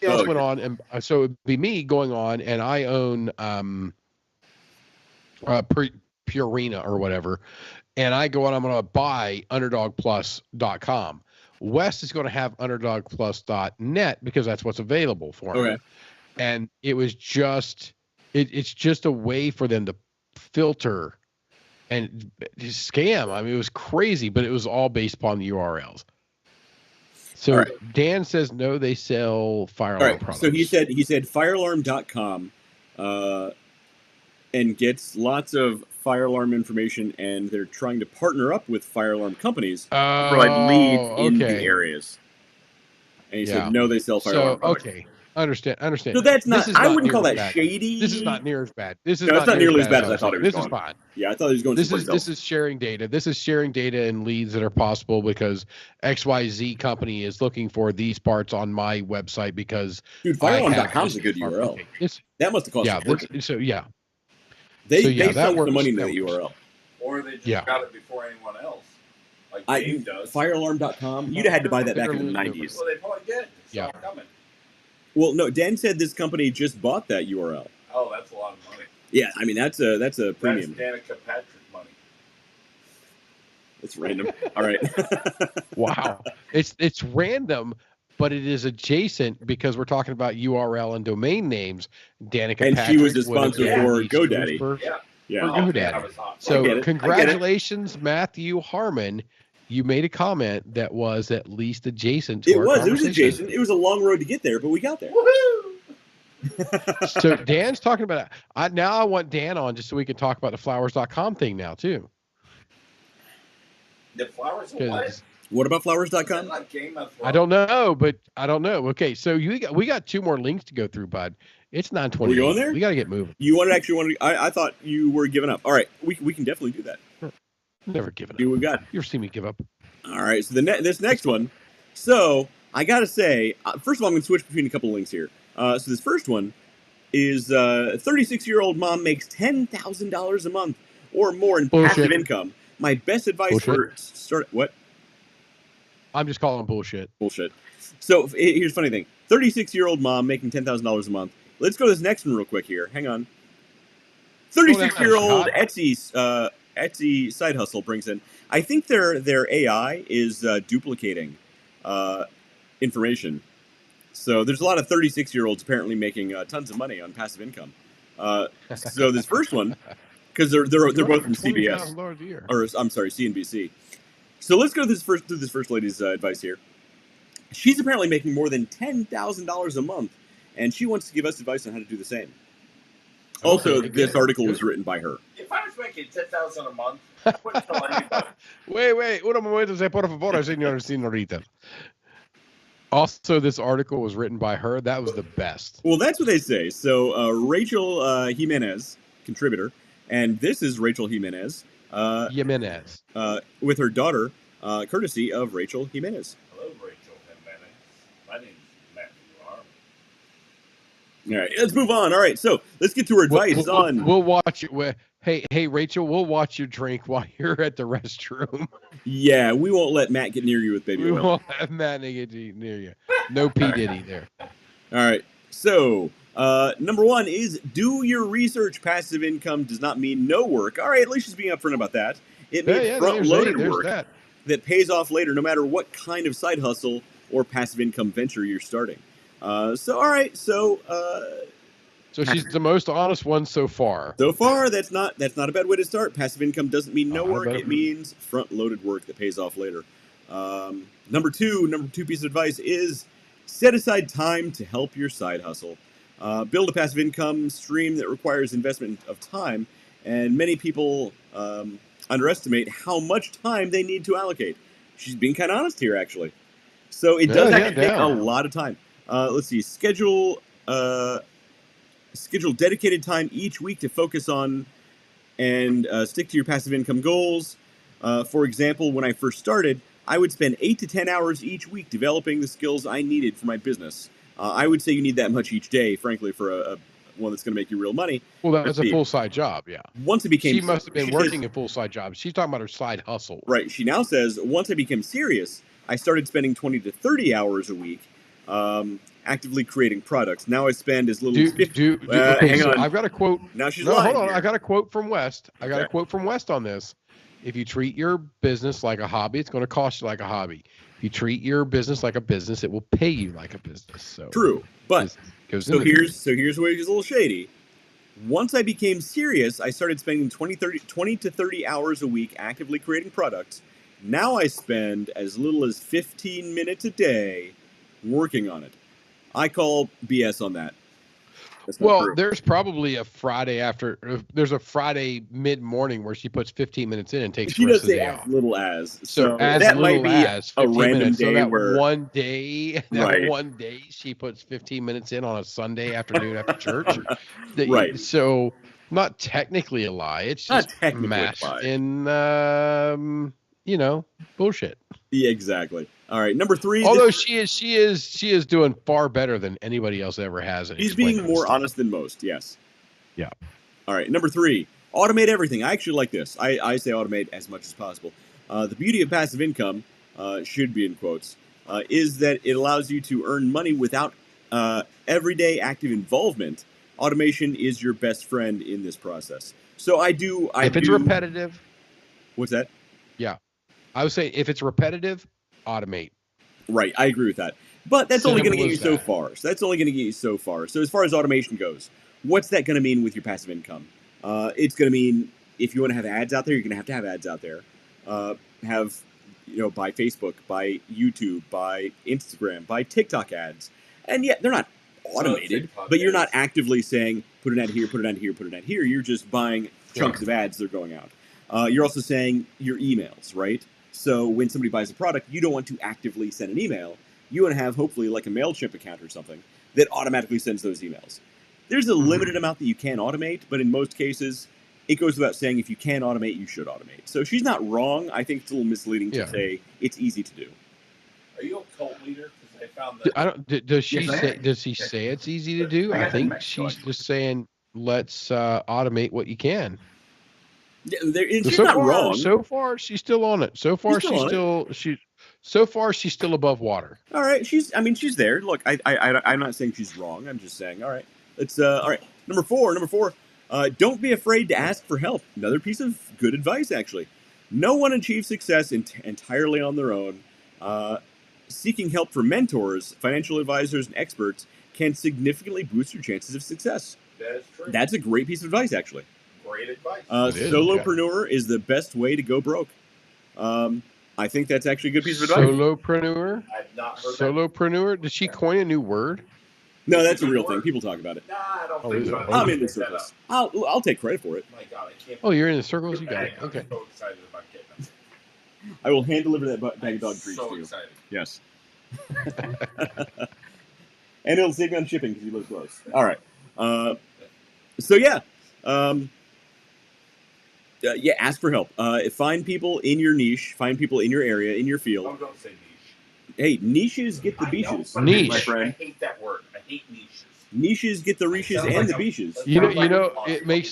Else went on, and so it'd be me going on, and I own Purina or whatever, and I go on, I'm going to buy UnderdogPlus.com. West is going to have UnderdogPlus.net because that's what's available for them. And it was just, it's just a way for them to filter and scam. I mean, it was crazy, but it was all based upon the URLs. So Dan says no, they sell fire alarm products. So he said firealarm.com and gets lots of fire alarm information, and they're trying to partner up with fire alarm companies to provide leads in the areas. And he said no, they sell fire alarm products. Okay. Understand. So that's not. I wouldn't call that shady. This is not near as bad. It's not nearly as bad as I thought it was. This is fine. Yeah, I thought he was going. This is sharing data. This is sharing data and leads that are possible because XYZ company is looking for these parts on my website because. Dude, firealarm.com is a good URL. Okay. That must have cost. They sunk the money into that URL. Or they just got it before anyone else. Like Dave does. Firealarm.com. You'd have had to buy that back in the 90s. Well, they probably did. It's not coming. Well, no, Dan said this company just bought that URL. Oh, that's a lot of money. Yeah, I mean, that's a premium. That's Danica Patrick money. It's random. All right. Wow. It's random, but it is adjacent because we're talking about URL and domain names. Danica and Patrick she was a sponsor for GoDaddy. Yeah. GoDaddy. So congratulations, Matthew Harmon. You made a comment that was at least adjacent to our conversation. It was adjacent. It was a long road to get there, but we got there. Woohoo! So Dan's talking about it. Now I want Dan on just so we can talk about the flowers.com thing now, too. The flowers what? What about flowers.com? Like Game of Thrones? I don't know. Okay, so we got two more links to go through, bud. It's 9:20. We going there? We got to get moving. You wanted I thought you were giving up. All right, we can definitely do that. Never given up. See what we got. You ever seen me give up? All right, so this next one. So I gotta say, first of all, I'm gonna switch between a couple of links here. So this first one is a 36-year-old mom makes $10,000 a month or more in passive income. My best advice for what? I'm just calling bullshit. Bullshit. So here's the funny thing: 36-year-old mom making $10,000 a month. Let's go to this next one real quick here. Hang on. 36-year-old Etsy side hustle brings in. I think their AI is duplicating information. So there's a lot of 36-year-olds apparently making tons of money on passive income. So this first one because they're both from CBS, $20,000 a year. or I'm sorry, CNBC. So let's go through this first lady's advice here. She's apparently making more than $10,000 a month, and she wants to give us advice on how to do the same. Also, Okay, this good. article was written by her. If I was making $10,000 a month, I wouldn't tell anybody. Wait, un momento, por favor, señorita. Also, this article was written by her. That was the best. Well, that's what they say. So Rachel Jimenez, contributor, and this is Rachel Jimenez. Jimenez. With her daughter, courtesy of Rachel Jimenez. Hello, Rachel Jimenez. My name's Matthew Arm. All right, let's move on. All right, so let's get to her advice on. We'll watch it. Hey, Rachel, we'll watch you drink while you're at the restroom. Yeah, we won't let Matt get near you with baby oil. We won't have Matt get near you. No P. Diddy there. All right, so number one is do your research. Passive income does not mean no work. All right, at least she's being upfront about that. It means front-loaded work that pays off later, no matter what kind of side hustle or passive income venture you're starting. So, all right, so she's the most honest one so far. So far, that's not a bad way to start. Passive income doesn't mean no work; it means front-loaded work that pays off later. Number two piece of advice is set aside time to help your side hustle. Build a passive income stream that requires investment of time, and many people underestimate how much time they need to allocate. She's being kind of honest here, actually. So it does actually take a lot of time. Let's see. Schedule dedicated time each week to focus on and stick to your passive income goals. For example, when I first started, I would spend 8 to 10 hours each week developing the skills I needed for my business. I would say you need that much each day, frankly, for a one that's going to make you real money. Well, that's a full-side job, yeah. Once it became, she must have been working a full-side job. She's talking about her side hustle. Right. She now says, once I became serious, I started spending 20 to 30 hours a week actively creating products. Now I spend as little as 50. Hang on. I've got a quote. Now she's lying. Hold on. Here. I got a quote from West. I got a quote from West on this. If you treat your business like a hobby, it's going to cost you like a hobby. If you treat your business like a business, it will pay you like a business. So true. But here's where it gets a little shady. Once I became serious, I started spending 20 to 30 hours a week actively creating products. Now I spend as little as 15 minutes a day working on it. I call BS on that. Well, there's probably a Friday there's a Friday mid-morning where she puts 15 minutes in and takes the rest of the day off. As little as. So that might be a random day where one day she puts 15 minutes in on a Sunday afternoon after church. Right. So not technically a lie. It's just mashed in, bullshit. Yeah, exactly. All right, number 3. Although she is doing far better than anybody else ever has. She's being more honest than most. Yes. Yeah. All right, number 3. Automate everything. I actually like this. I say automate as much as possible. The beauty of passive income, should be in quotes, is that it allows you to earn money without everyday active involvement. Automation is your best friend in this process. So if it's repetitive. What's that? Yeah. I would say if it's repetitive, automate. Right, I agree with that. But that's only going to get you so far. So as far as automation goes, what's that going to mean with your passive income? It's going to mean if you want to have ads out there, you're going to have ads out there. By Facebook, by YouTube, by Instagram, by TikTok ads. And yet they're not automated, but you're not actively saying, put an ad here, put an ad here, put an ad here. You're just buying chunks of ads that are going out. You're also saying your emails, right? So when somebody buys a product, you don't want to actively send an email. You want to have, hopefully, like a MailChimp account or something that automatically sends those emails. There's a limited amount that you can automate, but in most cases, it goes without saying if you can automate, you should automate. So she's not wrong. I think it's a little misleading to say it's easy to do. Are you a cult leader? Because I found that. Does she say it's easy to do? I think she's just saying, let's automate what you can. Yeah, she's not wrong. So far, she's still on it. So far, she's still above water. All right, she's there. Look, I'm not saying she's wrong. I'm just saying, all right, all right. Number four. Don't be afraid to ask for help. Another piece of good advice, actually. No one achieves success entirely on their own. Seeking help from mentors, financial advisors, and experts can significantly boost your chances of success. That is true. That's a great piece of advice, actually. great advice. It is, Solopreneur is the best way to go broke. I think that's actually a good piece of advice. Solopreneur? I've not heard Solopreneur? Did she coin a new word? No, that's a real thing. People talk about it. Nah, I don't Oh, think is so. it? I'm in the circles. I'll take credit for it. My God, I can't. Oh, you're in the circles? You got it. I'm Okay. so excited about getting them. I will hand deliver that bag I'm of dog treats so to you. excited. Yes. And it'll save me on shipping because you live close. All right. So yeah. Yeah, ask for help. Find people in your niche. Find people in your area, in your field. Oh, don't say niche. Hey, niches get the beaches, I know, Niche. my friend. I hate that word. I hate niches. Niches get the reaches Sounds and like the a- beaches. You know, Sounds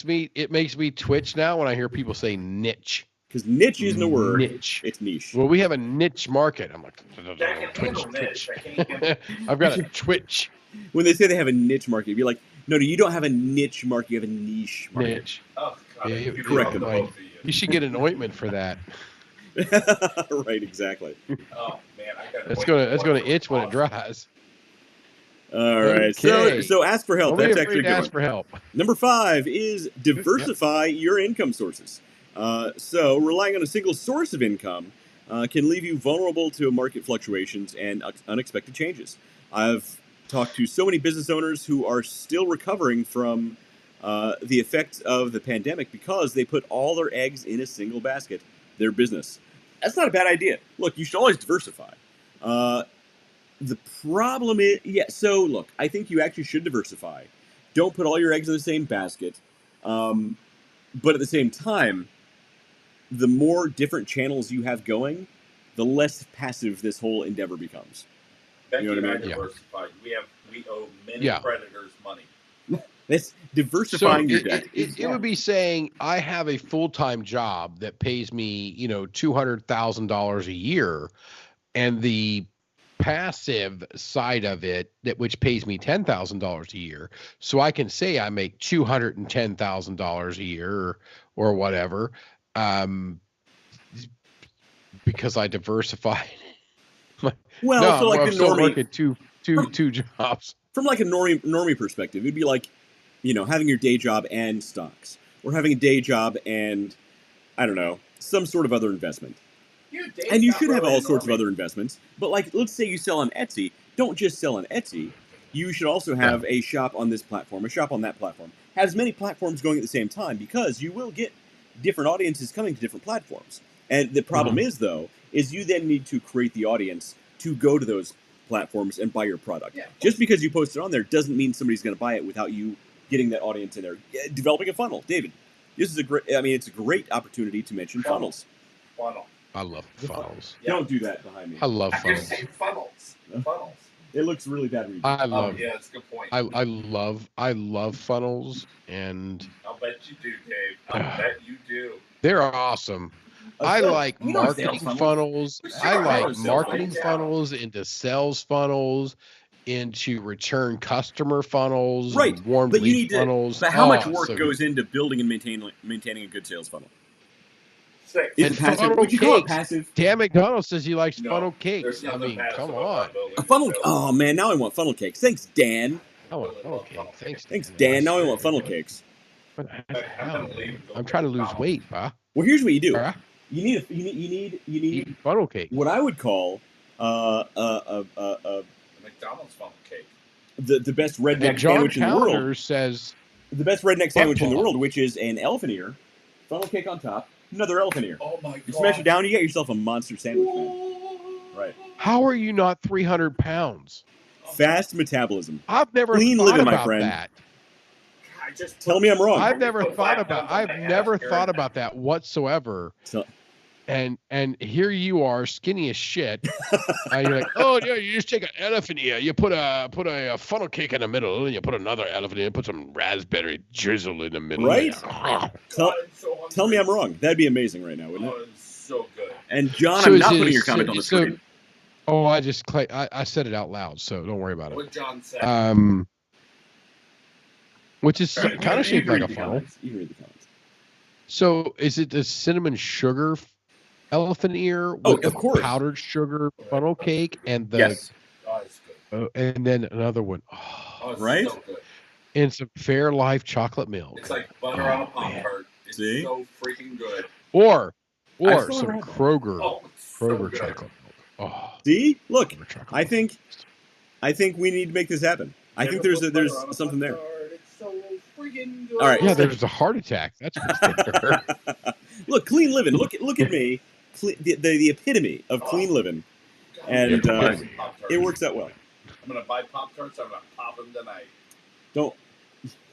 like it makes me twitch now when I hear people say niche. Because niche isn't a word. Niche. It's niche. Well, we have a niche market. I'm like, I can handle niche. I can't handle. I've got a twitch When they say they have a niche market, you're like, no, you don't have a niche market. You have a niche market. niche. Oh God, Yeah, I do correct love the them. both of you. You should get an ointment for that. Right, exactly. Oh man, I got. That's gonna itch when it dries. All right. Okay. So ask for help. Don't be That's afraid actually a to good ask one. for help. Number 5 is diversify your income sources. So relying on a single source of income can leave you vulnerable to market fluctuations and unexpected changes. I've talked to so many business owners who are still recovering from the effects of the pandemic because they put all their eggs in a single basket, their business. That's not a bad idea. Look, you should always diversify. The problem is, so look, I think you actually should diversify. Don't put all your eggs in the same basket. But at the same time, the more different channels you have going, the less passive this whole endeavor becomes. Becky You know what I and I mean? Yeah. diversified. We owe many Yeah. predators money. That's diversifying your debt. It would be saying I have a full-time job that pays me, $200,000 a year, and the passive side of it which pays me $10,000 a year. So I can say I make $210,000 a year or whatever, because I diversify. Well, No, so like I'm the still normie, working two jobs. from like a normie perspective, it'd be like, having your day job and stocks, or having a day job and, I don't know, some sort of other investment. And you should have all sorts of other investments. But like, let's say you sell on Etsy. Don't just sell on Etsy. You should also have a shop on this platform, a shop on that platform. Have as many platforms going at the same time, because you will get different audiences coming to different platforms. And the problem is, though, is you then need to create the audience to go to those platforms and buy your product. Yeah. Just because you post it on there doesn't mean somebody's going to buy it without you getting that audience in there. Developing a funnel. David, this is it's a great opportunity to mention funnels. Funnel. I love funnels. Yeah. Don't do that behind me. I love I just funnels. say funnels. Funnels. It looks really bad reading. I Oh love yeah, that's a good point. I love funnels, and I'll bet you do, Dave. I'll bet you do. they're awesome. I like marketing funnels. I like marketing funnels into sales funnels, into return customer funnels, Right, warm but you lead need to. funnels. But how much Oh, work so goes good. into building and maintaining a good sales funnel? 6. Is And it passive? funnel Would you call it cakes. passive? Dan McDonald says he likes No, funnel There's cakes. I nothing mean, passive come about on. building A funnel? sales. Oh man, now I want funnel cakes. Thanks, Dan. I want funnel cake. Thanks, Thanks, Dan. Now I want funnel cakes. What the I'm hell? gonna leave. I'm trying to lose weight, huh? Well, here's what you do. Huh? You need Eat funnel cake. what I would call The McDonald's funnel cake. the best redneck And John sandwich in the world. Calendar says The best redneck sandwich in the plum. world, which is an elephant ear, funnel cake on top, another elephant ear. Oh my god. You smash it down, you get yourself a monster sandwich, man. Right. How are you not 300 pounds? Fast metabolism. I've never Clean thought living, my about friend. that. I just Tell me I'm wrong. I've never put thought 5 about. pounds on I've my never ass, thought Aaron. about that whatsoever. So, And here you are, skinny as shit. You're like, oh yeah, you just take an elephant ear, you put a funnel cake in the middle, and you put another elephant ear, put some raspberry drizzle in the middle. Right? God, tell, I'm so hungry. tell me I'm wrong. That'd be amazing right now, wouldn't Oh, it? it's so good. And John, So I'm is not it- putting your so- comment on the so- screen. Oh, I said it out loud, so don't worry about it. What John said. Which is All right, kind of you shaped can read like a the funnel. comments. You can read the comments. So is it the cinnamon sugar elephant ear with Oh, the of course. powdered sugar funnel cake and the Yes. Oh, it's good. and then another one. Oh, it's Right? so good. And some Fairlife chocolate milk. It's like butter on a Oh, man. Pop-Tart. It's See? so freaking good. Or I still some never had that. Kroger Oh, it's so Kroger good. chocolate milk. Oh, See, look, Kroger chocolate I milk. think we need to make this happen. I think there's something there. It's so freaking good. All right. Yeah, there's a heart attack. That's what's there. Look, clean living. Look at me. The epitome of clean living, and it works out well. I'm gonna buy Pop-Tarts. I'm gonna pop them tonight. Don't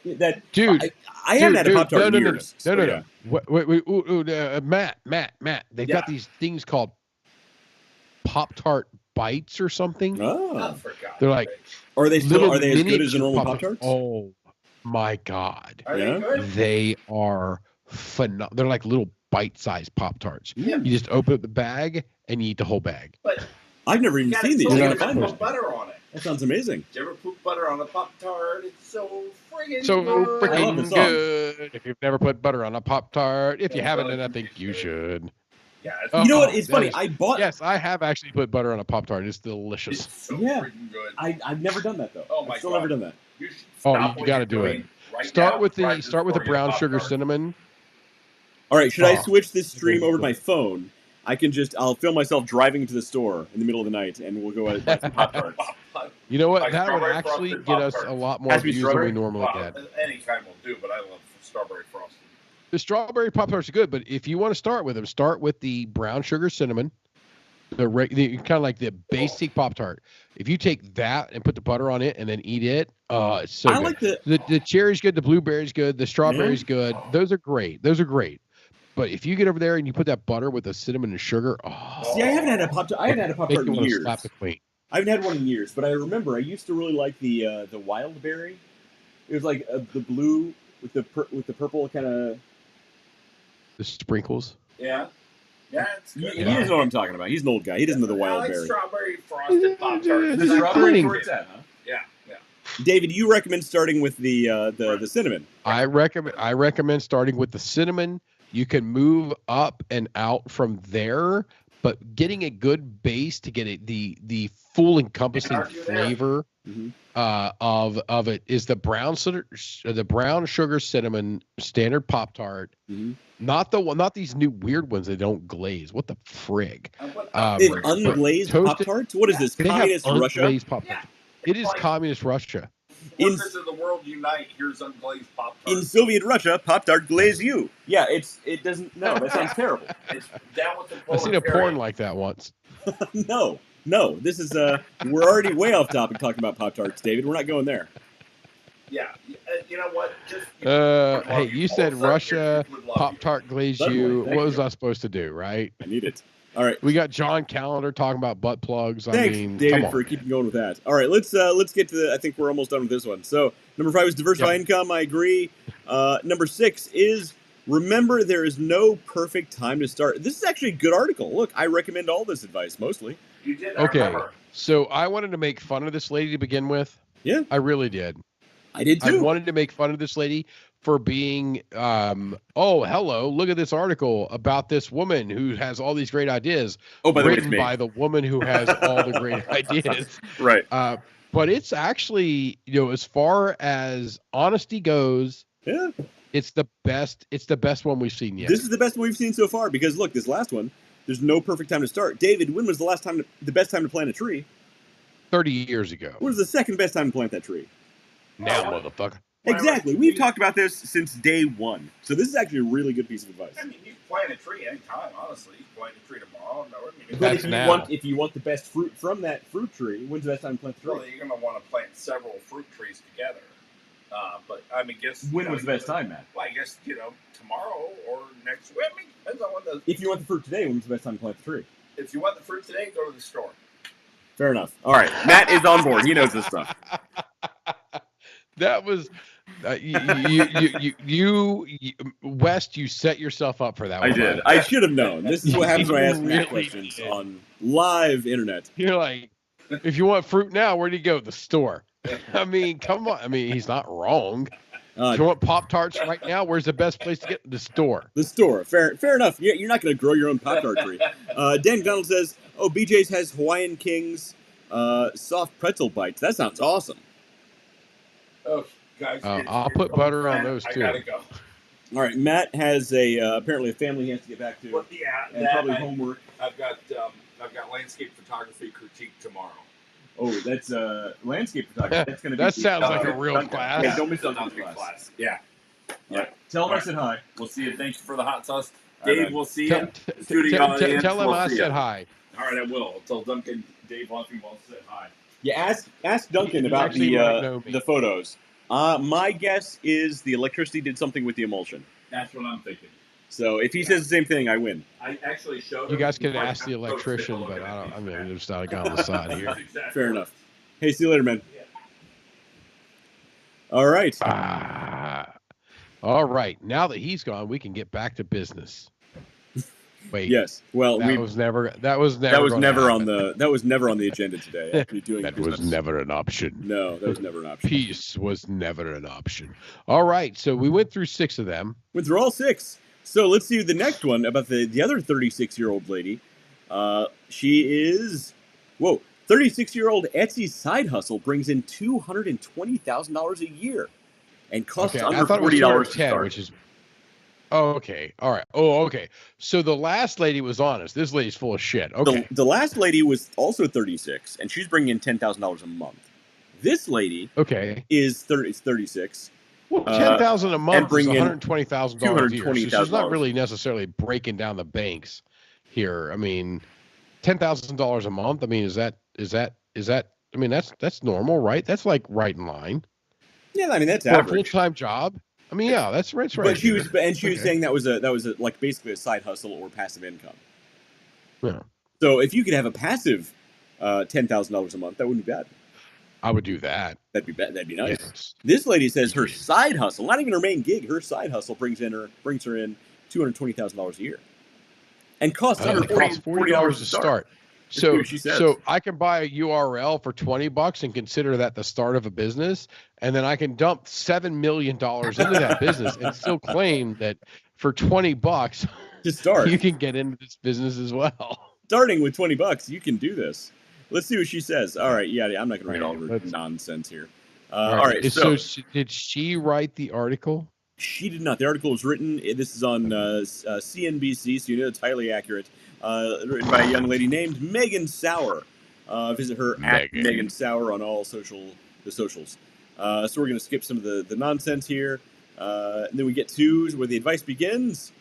that, Dude. I haven't had a Pop-Tart in years. No. Wait, Matt. They've got these things called Pop-Tart bites or something. Oh, They're like, are they as good as miniature normal Pop-Tarts? Oh my God. Are they good? They are phenomenal. They're like little bite-sized Pop-Tarts. Yeah. You just open up the bag and you eat the whole bag. But I've never even seen these. You I gotta gotta find put one. butter on it. That sounds amazing. Did you ever put butter on a Pop-Tart? It's so friggin' So good. I love the freaking song. good. If you've never put butter on a Pop-Tart, if you Yeah, haven't, really then I think you should. Yeah, You know what? Oh, It's that funny. is- I bought. Yes, I have actually put butter on a Pop-Tart. It's delicious. it's so Yeah. freaking good. I've never done that though. Oh my I've still God. never done that. You should Oh, stop you what gotta you're do it. doing right Start now. with the Try to brown store sugar your Pop-Tarts. cinnamon. All right, should I Oh, switch this stream very over to cool. my phone? I'll film myself driving to the store in the middle of the night, and we'll go buy some Pop-Tarts. You know what? Like that would strawberry actually frosted get us a Pop-Tarts. lot more Has to be views than we strawberry? normally Well, get. any kind will do, but I love strawberry frosting. The strawberry Pop-Tarts are good, but if you want to start with them, start with the brown sugar cinnamon, the kind of like the basic Pop-Tart. If you take that and put the butter on it and then eat it, it's so I good. like the. The cherry's good, the blueberry's good, the strawberry's good. Those are great. But if you get over there and you put that butter with the cinnamon and sugar, See, I haven't had a Pop-Tart. I haven't had a make Pop-Tart you in want to years. slap the queen. I haven't had one in years, but I remember I used to really like the wild berry. It was like the blue with the purple kind of. The sprinkles. Yeah. Yeah, it's He good. doesn't know what I'm talking about. He's an old guy. He doesn't know the I wild like berry. strawberry frosted Pop-Tarts. The strawberry's where it's at, huh? Yeah, yeah. David, you recommend starting with the cinnamon? I recommend starting with the cinnamon. You can move up and out from there, but getting a good base to get the full encompassing flavor Mhm. of it is the brown sugar cinnamon standard Pop-Tart. Mhm. Not these new weird ones that don't glaze. What the frig? They have unglazed toasted- Pop-Tarts? What is this? They have Communist Russia? unglazed Pop-Tarts. It is Like- communist Russia. Workers of the world unite. Here's unglazed Pop-Tarts. In Soviet Russia, Pop-Tart glaze you. Yeah, it doesn't. No, that sounds terrible. It's down with the I seen a porn proletariat. like that once. No. This is we're already way off topic talking about Pop-Tarts, David. We're not going there. Yeah. You know what? Just Hey, you said Russia, Pop-Tart glaze Certainly, you. thank What was you. I supposed to do, right? I need it. All right. We got John Callender talking about butt plugs. Thanks, I mean, David, come on, for man. keeping going with that. All right, let's get to the. I think we're almost done with this one. So number 5 is diversify income. I agree. Number 6 is remember there is no perfect time to start. This is actually a good article. Look, I recommend all this advice mostly. You did. Okay, Remember. so I wanted to make fun of this lady to begin with. Yeah. I really did. I did I too. wanted to make fun of this lady for being, oh, hello, look at this article about this woman who has all these great ideas. Oh, by the way, it's written me. by the woman who has all the great ideas. Right. But it's actually, as far as honesty goes, Yeah. it's the best. It's the best one we've seen yet. This is the best one we've seen so far because look, this last one, there's no perfect time to start. David, when was the best time to plant a tree? 30 years ago. When was the second best time to plant that tree? Now, motherfucker. Exactly. We've talked about this since day one. So this is actually a really good piece of advice. I mean, you can plant a tree anytime, honestly. You can plant a tree tomorrow. No, I mean, But That's now. if you want the best fruit from that fruit tree, when's the best time to plant the tree? really, you're going to want to plant several fruit trees together. But I mean, When was the best time, Matt? Well, I guess, tomorrow or next week. I mean, depends on when the. If you want the fruit today, when's the best time to plant the tree? If you want the fruit today, go to the store. Fair enough. All right. Matt is on board. He knows this stuff. That was you West. You set yourself up for that. I one, did. bud. I should have known. This is what happens when I ask You Matt really questions did. on live internet. You're like, if you want fruit now, where do you go? The store. I mean, come on. I mean, he's not wrong. If you want Pop-Tarts right now, where's the best place to get the store? The store. Fair enough. You're not going to grow your own Pop-Tart tree. Dan McDonald says, "Oh, BJ's has Hawaiian Kings soft pretzel bites. That sounds awesome." Oh, guys. I'll put butter on those, too. I gotta go. All right, Matt has apparently a family he has to get back to, Well, yeah, and probably homework. I've got landscape photography critique tomorrow. Oh, that's landscape photography. That's going to be. That sounds like a real Duncan. class. Yeah, don't miss the Duncan's Duncan class. Yeah. All right. Tell him I said hi. We'll see you. Thank you for the hot sauce. All right, Dave, man. we'll see Tell, you. t- Studio t- audience, tell him we'll I see said ya. hi. All right, I will. I'll tell Duncan, Dave Leffingwell said hi. Yeah, ask Duncan He about actually might know me. the photos. My guess is the electricity did something with the emulsion. That's what I'm thinking. So if he says the same thing, I win. I actually showed You him. guys could He's like, ask the "I'm supposed to take a electrician, look but at I it." don't. I mean, just out on the side here. Exactly. Fair enough. Hey, see you later, man. All right. All right. Now that he's gone, we can get back to business. Wait. Yes. Well, That was never. That was never. that was gonna never happen. that was never on the agenda today. Actually doing That business. was never an option. No, that was never an option. Peace was never an option. All right. So we went through 6 of them. Went through all 6. So let's see the next one about the other 36-year-old lady. She is 36-year-old Etsy side hustle brings in $220,000 a year, and costs Okay, under I thought it was $40 to 210, start. which is. Oh, okay. All right. Oh, okay. So the last lady was honest. This lady's full of shit. Okay. The last lady was also 36, and she's bringing in $10,000 a month. This lady is 36. Well, $10,000 a month bring is in $120,000 a year. So she's $220,000. not really necessarily breaking down the banks here. I mean, $10,000 a month. I mean, is that? I mean, that's normal, right? That's like right in line. Yeah, I mean that's For a average. full-time job. I mean, yeah, that's right. But she was saying that was like basically a side hustle or passive income. Yeah. So if you could have a passive $10,000 a month, that wouldn't be bad. I would do that. That'd be nice. Yes. This lady says her side hustle, not even her main gig, her side hustle brings her in $220,000 a year, and costs under $40 to start. So I can buy a URL for $20 and consider that the start of a business, and then I can dump $7 million into that business and still claim that for $20 to start, you can get into this business as well. Starting with $20, you can do this. Let's see what she says. All right, yeah, I'm not going to read all her nonsense here. All right. So did she write the article? She did not. The article was written. This is on CNBC, so you know it's highly accurate. Written by a young lady named Megan Sauer. Visit her at Megan Sauer on all the socials. So we're going to skip some of the nonsense here. And then we get to where the advice begins.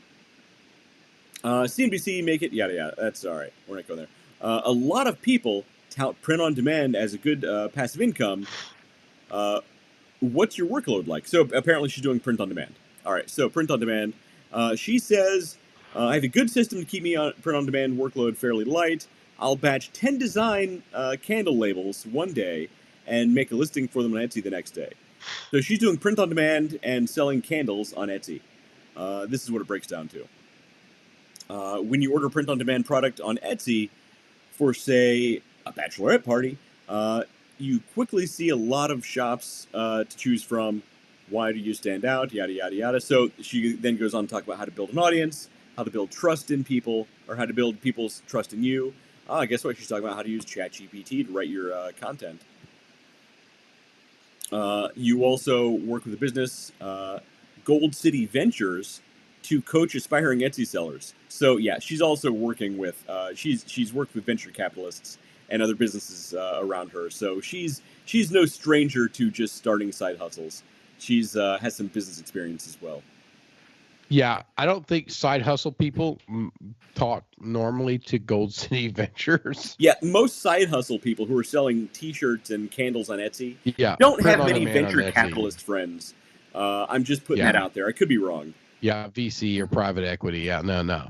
CNBC, make it, yada, yada. That's all right. We're not going there. A lot of people tout print on demand as a good passive income. What's your workload like? So apparently she's doing print on demand. All right, so print on demand. She says, I have a good system to keep me on print on demand workload fairly light. I'll batch 10 design candle labels one day and make a listing for them on Etsy the next day. So she's doing print on demand and selling candles on Etsy. This is what it breaks down to. When you order print on demand product on Etsy for, say, a bachelorette party, you quickly see a lot of shops to choose from. Why do you stand out? Yada, yada, yada. So she then goes on to talk about how to build an audience, how to build trust in people, or how to build people's trust in you. Guess what? She's talking about how to use ChatGPT to write your content. You also work with a business, Gold City Ventures, to coach aspiring Etsy sellers. So yeah, she's also working with, she's worked with venture capitalists and other businesses around her. So she's no stranger to just starting side hustles. She's has some business experience as well. Yeah, I don't think side hustle people talk normally to Gold City Ventures. Yeah, most side hustle people who are selling T-shirts and candles on Etsy don't have many venture capitalist friends. I'm just putting that out there. I could be wrong. Yeah, VC or private equity. Yeah, no. No.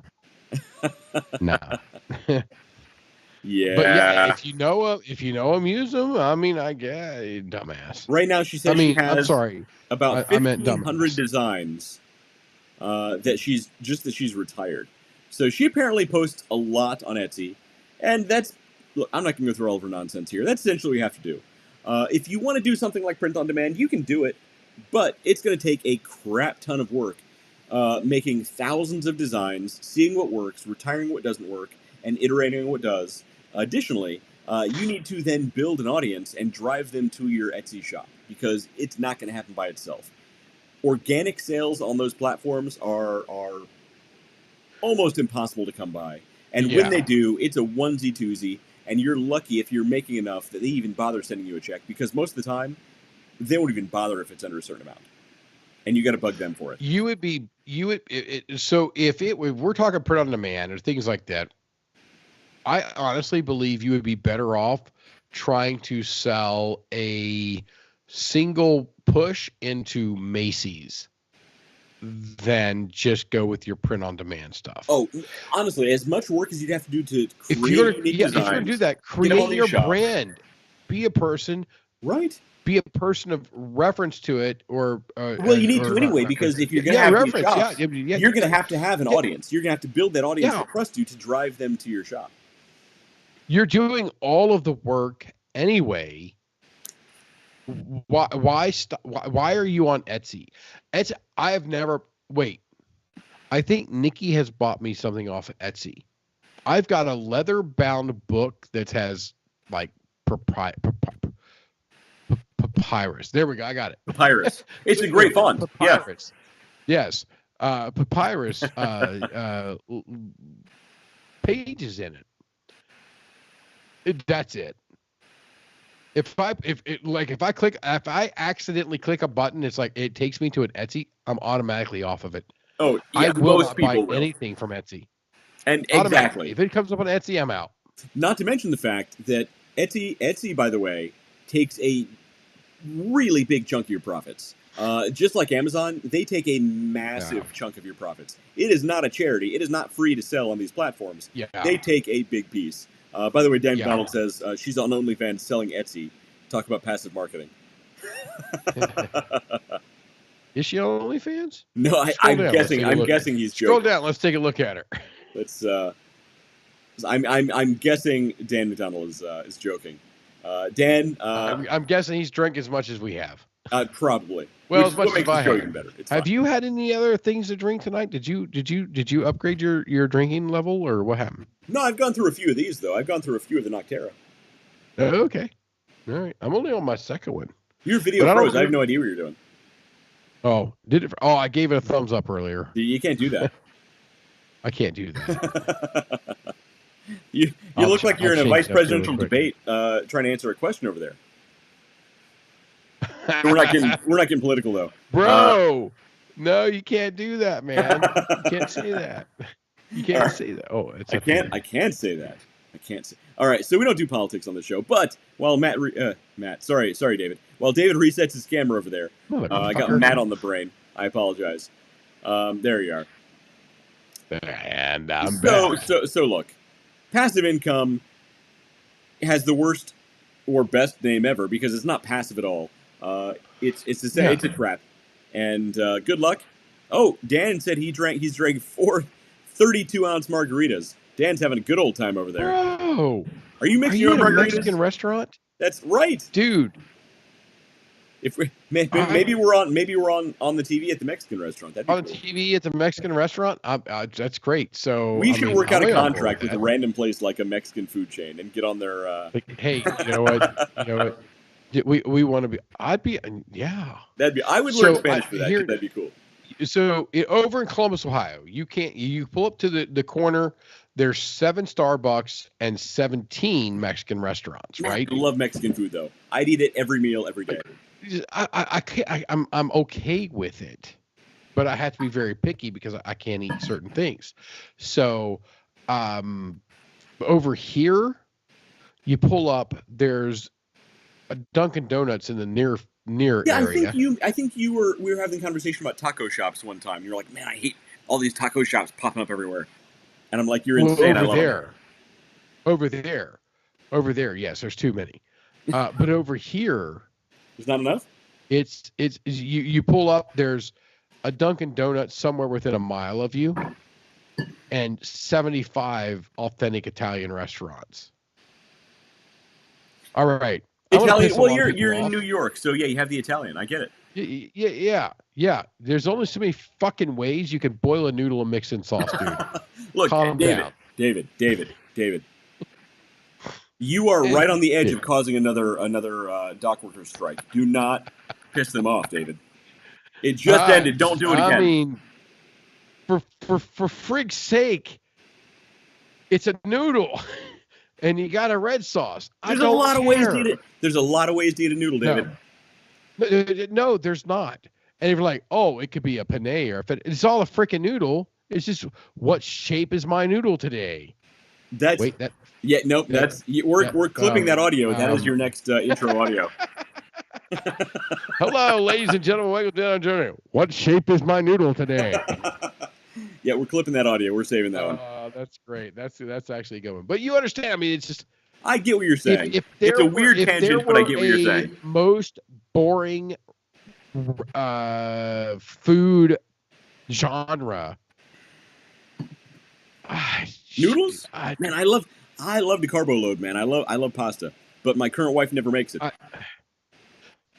Yeah. But yeah, if you know them, use them. I mean, I guess, dumbass. Right now, she says she has about 1,500 designs that she's retired. So she apparently posts a lot on Etsy, and look, I'm not going to go through all of her nonsense here. That's essentially what you have to do. If you want to do something like print on demand, you can do it, but it's going to take a crap ton of work, making thousands of designs, seeing what works, retiring what doesn't work, and iterating on what does. Additionally, you need to then build an audience and drive them to your Etsy shop, because it's not going to happen by itself. organic sales on those platforms are almost impossible to come by. And when they do, it's a onesie twosie, and you're lucky if you're making enough that they even bother sending you a check, because most of the time, they won't even bother if it's under a certain amount. And you got to bug them for it. So if we're talking print on demand or things like that, I honestly believe you would be better off trying to sell a single push into Macy's than just go with your print on demand stuff. Oh, honestly, as much work as you'd have to do to create if you're unique designs, if you're gonna do that, create your brand. Be a person, right? Be a person of reference to it, or well, you need to anyway, because if you're going to have these shops, you're going to have an audience. You're going to have to build that audience to trust you to drive them to your shop. You're doing all of the work anyway. Why are you on Etsy? I have never. Wait, I think Nikki has bought me something off of Etsy. I've got a leather-bound book that has like papyrus. There we go. I got it. Papyrus. It's a great font. Papyrus. Yeah. Yes. Papyrus pages in it. That's it. If I accidentally click a button, it's like it takes me to an Etsy. I'm automatically off of it. Oh, yeah, I will not buy anything from Etsy. And exactly, if it comes up on Etsy, I'm out. Not to mention the fact that Etsy, by the way, takes a really big chunk of your profits. Just like Amazon, they take a massive chunk of your profits. It is not a charity. It is not free to sell on these platforms. Yeah. They take a big piece. By the way, Dan McDonald says she's on OnlyFans selling Etsy. Talk about passive marketing. Is she on OnlyFans? No, I'm guessing he's joking. Scroll down. Let's take a look at her. Let's. I'm guessing Dan McDonald is joking. Dan, I'm guessing he's drank as much as we have. Probably. Well, as much as I have. Better. Have you had any other things to drink tonight? Did you upgrade your drinking level, or what happened? No, I've gone through a few of these though. I've gone through a few of the Noctera. Oh, okay. All right. I'm only on my second one. Your video froze. I have no idea what you're doing. Oh, did it? Oh, I gave it a thumbs up earlier. You can't do that. I can't do that. you look like you're in a vice presidential debate trying to answer a question over there. We're not getting political though, bro. No, you can't do that, man. You can't say that. You can't say that. Oh, I can't say that. I can't say. All right, so we don't do politics on the show. But while sorry, David. While David resets his camera over there, I got Matt on the brain. I apologize. There you are. And I'm back. So look, passive income has the worst or best name ever because it's not passive at all. It's a trap. And good luck. Oh, Dan said he's drank 4 32-ounce margaritas. Dan's having a good old time over there. Bro, are you mixing your margaritas? Mexican restaurant? That's right, dude. If maybe we're on the TV at the Mexican restaurant. That'd be on cool. TV at the Mexican restaurant. That's great. So we should work out a contract with a random place like a Mexican food chain and get on their. Hey, you know what? We want to be. I'd be. Yeah. I would learn Spanish for that. That'd be cool. So over in Columbus, Ohio, you pull up to the corner. There's 7 Starbucks and 17 Mexican restaurants, right? I love Mexican food though. I'd eat it every meal, every day. I'm okay with it, but I have to be very picky because I can't eat certain things. So, over here, you pull up. There's a Dunkin' Donuts in the near area. I think we were having a conversation about taco shops one time. You're like, man, I hate all these taco shops popping up everywhere, and I'm like, you're insane. Over there. Yes, there's too many. But over here. There's not enough? It's you pull up, there's a Dunkin' Donuts somewhere within a mile of you and 75 authentic Italian restaurants. All right. Italian, well, you're in New York, so yeah, you have the Italian. I get it. Yeah. There's only so many fucking ways you can boil a noodle and mix in sauce, dude. Look, David. You are right on the edge of causing another dock worker strike. Do not piss them off, David. It just ended. Don't do it again. I mean, for frig's sake, it's a noodle, and you got a red sauce. There's a lot of ways to eat it. There's a lot of ways to eat a noodle, David. No, there's not. And if you're like, oh, it could be a penne, or if it's all a freaking noodle. It's just, what shape is my noodle today? We're clipping that audio. That is your next intro audio. Hello, ladies and gentlemen. Welcome to the journey. What shape is my noodle today? Yeah, we're clipping that audio. We're saving that one. That's great. That's actually a good one. But you understand? I mean, it's just. I get what you're saying. It's a weird tangent, but I get what you're saying. Most boring food genre. Noodles? Man, I love the carbo load, man. I love pasta, but my current wife never makes it.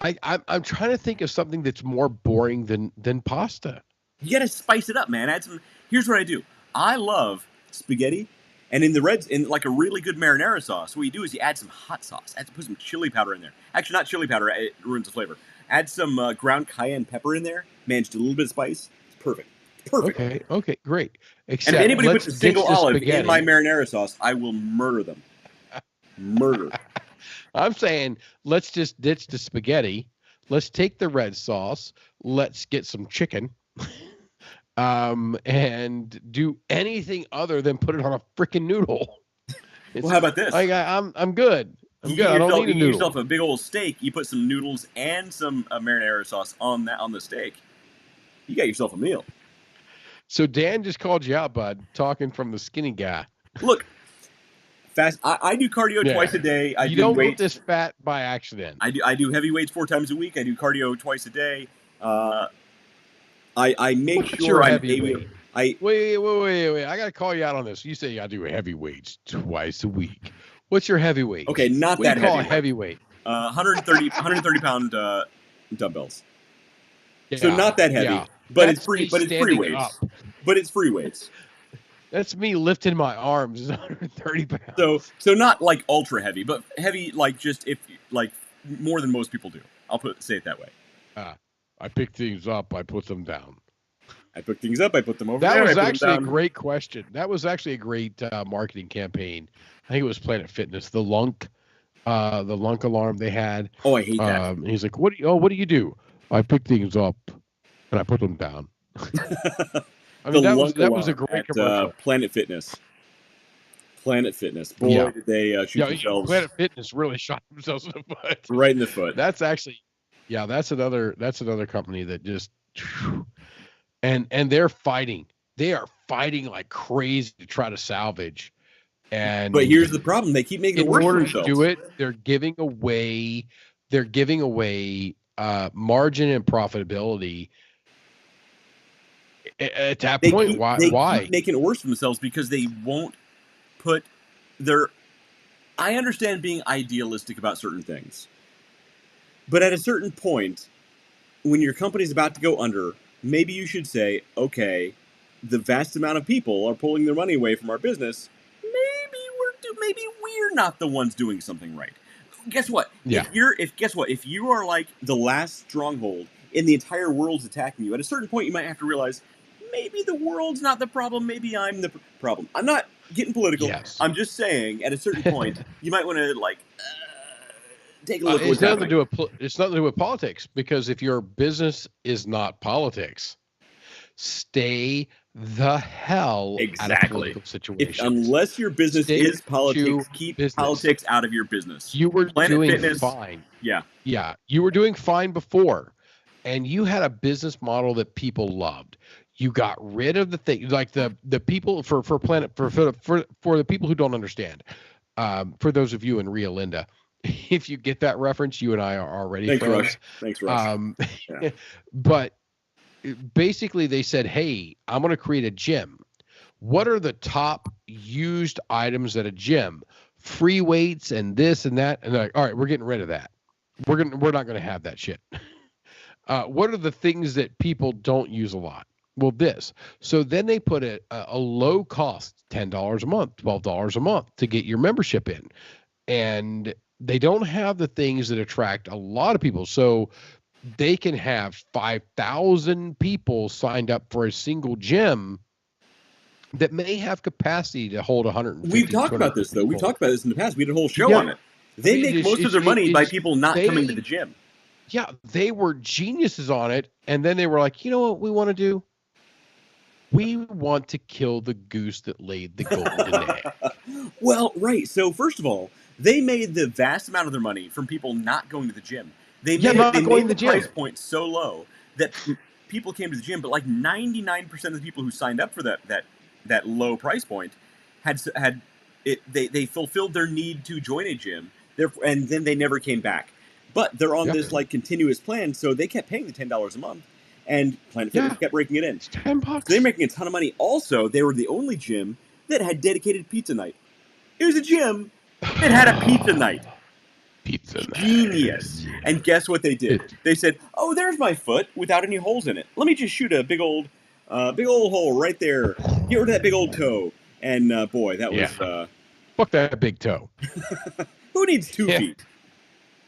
I'm trying to think of something that's more boring than pasta. You gotta spice it up, man. Here's what I do. I love spaghetti, and in like a really good marinara sauce, what you do is you add some hot sauce. Put some chili powder in there. Actually, not chili powder. It ruins the flavor. Add some ground cayenne pepper in there. Man, just a little bit of spice. It's perfect. Perfect. Okay, great. Except, and if anybody puts a single olive in my marinara sauce, I will murder them. Murder. I'm saying let's just ditch the spaghetti. Let's take the red sauce. Let's get some chicken. And do anything other than put it on a freaking noodle. Well, how about this? I'm good. I don't need a noodle. You get yourself a big old steak. You put some noodles and some marinara sauce on the steak. You got yourself a meal. So Dan just called you out, bud, talking from the skinny guy. Look, fast. I do cardio twice a day. You don't get this fat by accident. I do heavy weights 4 times a week. I do cardio twice a day. I make sure I'm able. Wait. I got to call you out on this. You say I do heavy weights twice a week. What's your heavyweight? Okay, not that heavy. What do you call a heavyweight? 130 pound dumbbells. Yeah, so not that heavy. Yeah. But it's free weights. Up. But it's free weights. That's me lifting my arms. Is 130 pounds. So not like ultra heavy, but heavy like just if like more than most people do. I'll say it that way. I pick things up. I put them down. I pick things up. I put them over. That was actually a great question. That was actually a great marketing campaign. I think it was Planet Fitness. The lunk alarm they had. Oh, I hate that. And he's like, what do you do? I pick things up and I put them down. I mean, that was a great commercial. Planet Fitness. Boy, did they shoot themselves. Planet Fitness really shot themselves in the foot. Right in the foot. That's actually, that's another company that just, and they're fighting. They are fighting like crazy to try to salvage. But here's the problem: they keep making it worse for themselves. In order to do it, they're giving away margin and profitability. At that point, why? Keep making it worse for themselves because they won't put their. I understand being idealistic about certain things, but at a certain point, when your company's about to go under, maybe you should say, "Okay, the vast amount of people are pulling their money away from our business. Maybe we're not the ones doing something right." Guess what? Yeah. If you are like the last stronghold and the entire world's attacking you, at a certain point you might have to realize maybe the world's not the problem. Maybe I'm the problem. I'm not getting political. Yes. I'm just saying at a certain point you might want to take a look at what's happening. It's nothing to do with politics, because if your business is not politics, stay the hell out of political situations. Unless your business is politics, keep politics out of your business. You were doing fine. Yeah. You were doing fine before, and you had a business model that people loved. You got rid of the thing, like the people for the people who don't understand. For those of you in Rio Linda, if you get that reference, you and I are already friends. Thanks, Rush. Yeah. But basically they said, hey, I'm going to create a gym. What are the top used items at a gym? Free weights and this and that. And they're like, all right, we're getting rid of that. We're not going to have that shit. What are the things that people don't use a lot? Well, this. So then they put a low cost, $10 a month, $12 a month to get your membership in. And they don't have the things that attract a lot of people. So they can have 5,000 people signed up for a single gym that may have capacity to hold 150. We've talked about this, though. We've talked about this in the past. We did a whole show Yeah. on it. They make most of their money by people not coming to the gym. Yeah, they were geniuses on it, and then they were like, you know what we want to do? We want to kill the goose that laid the golden egg. Well, right. So first of all, they made the vast amount of their money from people not going to the gym. They made the price point so low that people came to the gym, but like 99% of the people who signed up for that low price point had it. They fulfilled their need to join a gym, and then they never came back. But they're on this like continuous plan, so they kept paying the $10 a month, and Planet Fitness kept breaking it in. It's $10. So they're making a ton of money. Also, they were the only gym that had dedicated pizza night. It was a gym that had a pizza night. Genius. And guess what they did? They said, "Oh, there's my foot without any holes in it. Let me just shoot a big old hole right there. Get rid of that big old toe." And boy, that was fuck that big toe. Who needs 2 feet?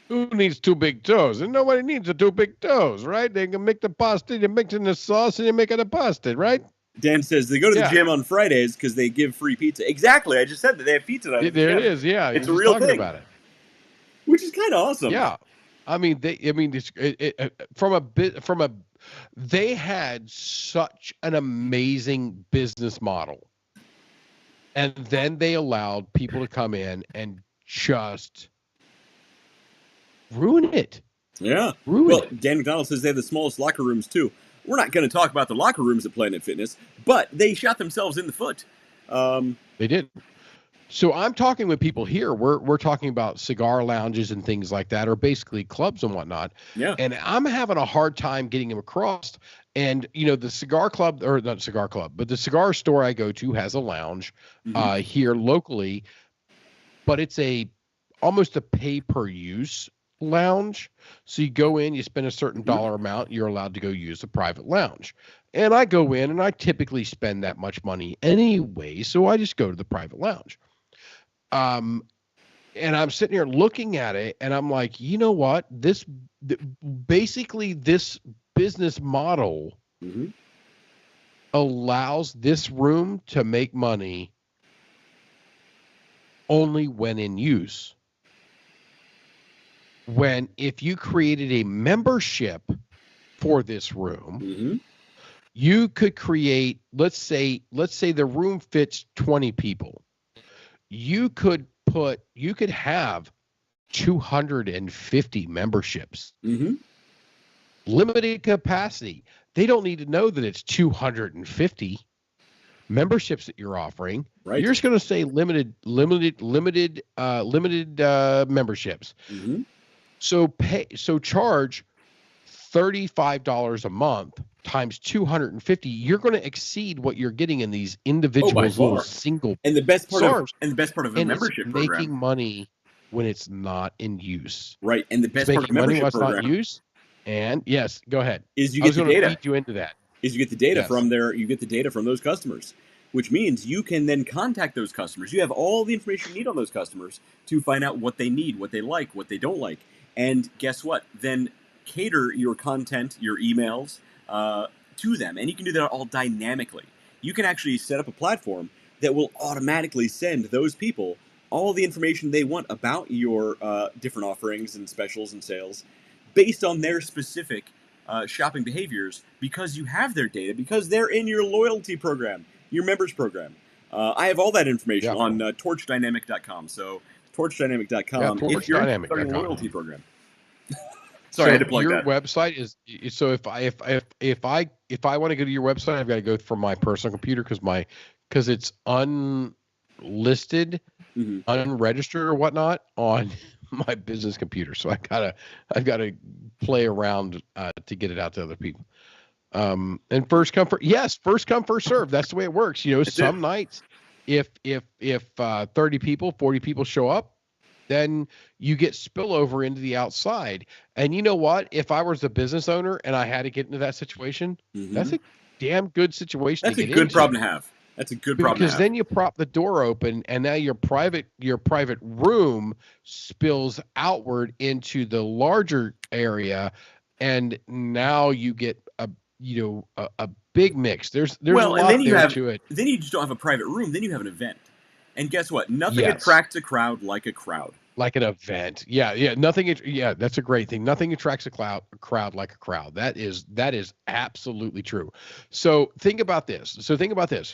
Who needs 2 big toes? And nobody needs the 2 big toes, right? They can make the pasta, you mix in the sauce, and you make it a pasta, right? Dan says they go to the gym on Fridays because they give free pizza. Exactly. I just said that they have pizza night. There it is. Yeah, it's a real thing. About it. Which is kind of awesome. Yeah, I mean, they had such an amazing business model, and then they allowed people to come in and just ruin it. Yeah. Dan McDonald says they have the smallest locker rooms too. We're not going to talk about the locker rooms at Planet Fitness, but they shot themselves in the foot. They did. So I'm talking with people here. We're talking about cigar lounges and things like that, or basically clubs and whatnot. Yeah. And I'm having a hard time getting them across. And the cigar club, or not cigar club, but the cigar store I go to has a lounge here locally, but it's almost a pay per use lounge. So you go in, you spend a certain dollar amount, you're allowed to go use a private lounge. And I go in and I typically spend that much money anyway, so I just go to the private lounge. And I'm sitting here looking at it and I'm like, you know what? This business model allows this room to make money only when in use. If you created a membership for this room, you could create, let's say the room fits 20 people. You could have 250 memberships. Limited capacity. They don't need to know that it's 250 memberships that you're offering. Right. You're just going to say limited memberships. So charge $35 a month times 250. You're going to exceed what you're getting in these individual little single. And the best part of a membership program, making money when it's not in use. Right. And the best part of a membership program, not in use. And yes, go ahead. Is you get the data. Feed you into that. Is you get the data from there. You get the data from those customers, which means you can then contact those customers. You have all the information you need on those customers to find out what they need, what they like, what they don't like. And guess what? Then cater your content, your emails to them. And you can do that all dynamically. You can actually set up a platform that will automatically send those people all the information they want about your different offerings and specials and sales based on their specific shopping behaviors, because you have their data, because they're in your loyalty program, your members program. I have all that information on torchdynamic.com. So torchdynamic.com if you're starting a loyalty program. Sorry, I had to plug your that. Website is so if I want to go to your website, I've got to go from my personal computer because it's unlisted, unregistered or whatnot on my business computer. So I've got to play around to get it out to other people. And first come first serve. That's the way it works. Some nights if 30 people, 40 people show up, then you get spillover into the outside. And you know what? If I was a business owner and I had to get into that situation, that's a damn good situation. That's a good problem to have. That's a good problem. Because then you prop the door open, and now your private room spills outward into the larger area, and now you get a big mix. There's a Well, and lot then you there have to it. then you just don't have a private room. Then you have an event, and guess what? Nothing Yes. attracts a crowd like a crowd. Like an event. Yeah. Nothing. Yeah, that's a great thing. Nothing attracts a crowd like a crowd. That is absolutely true. So think about this.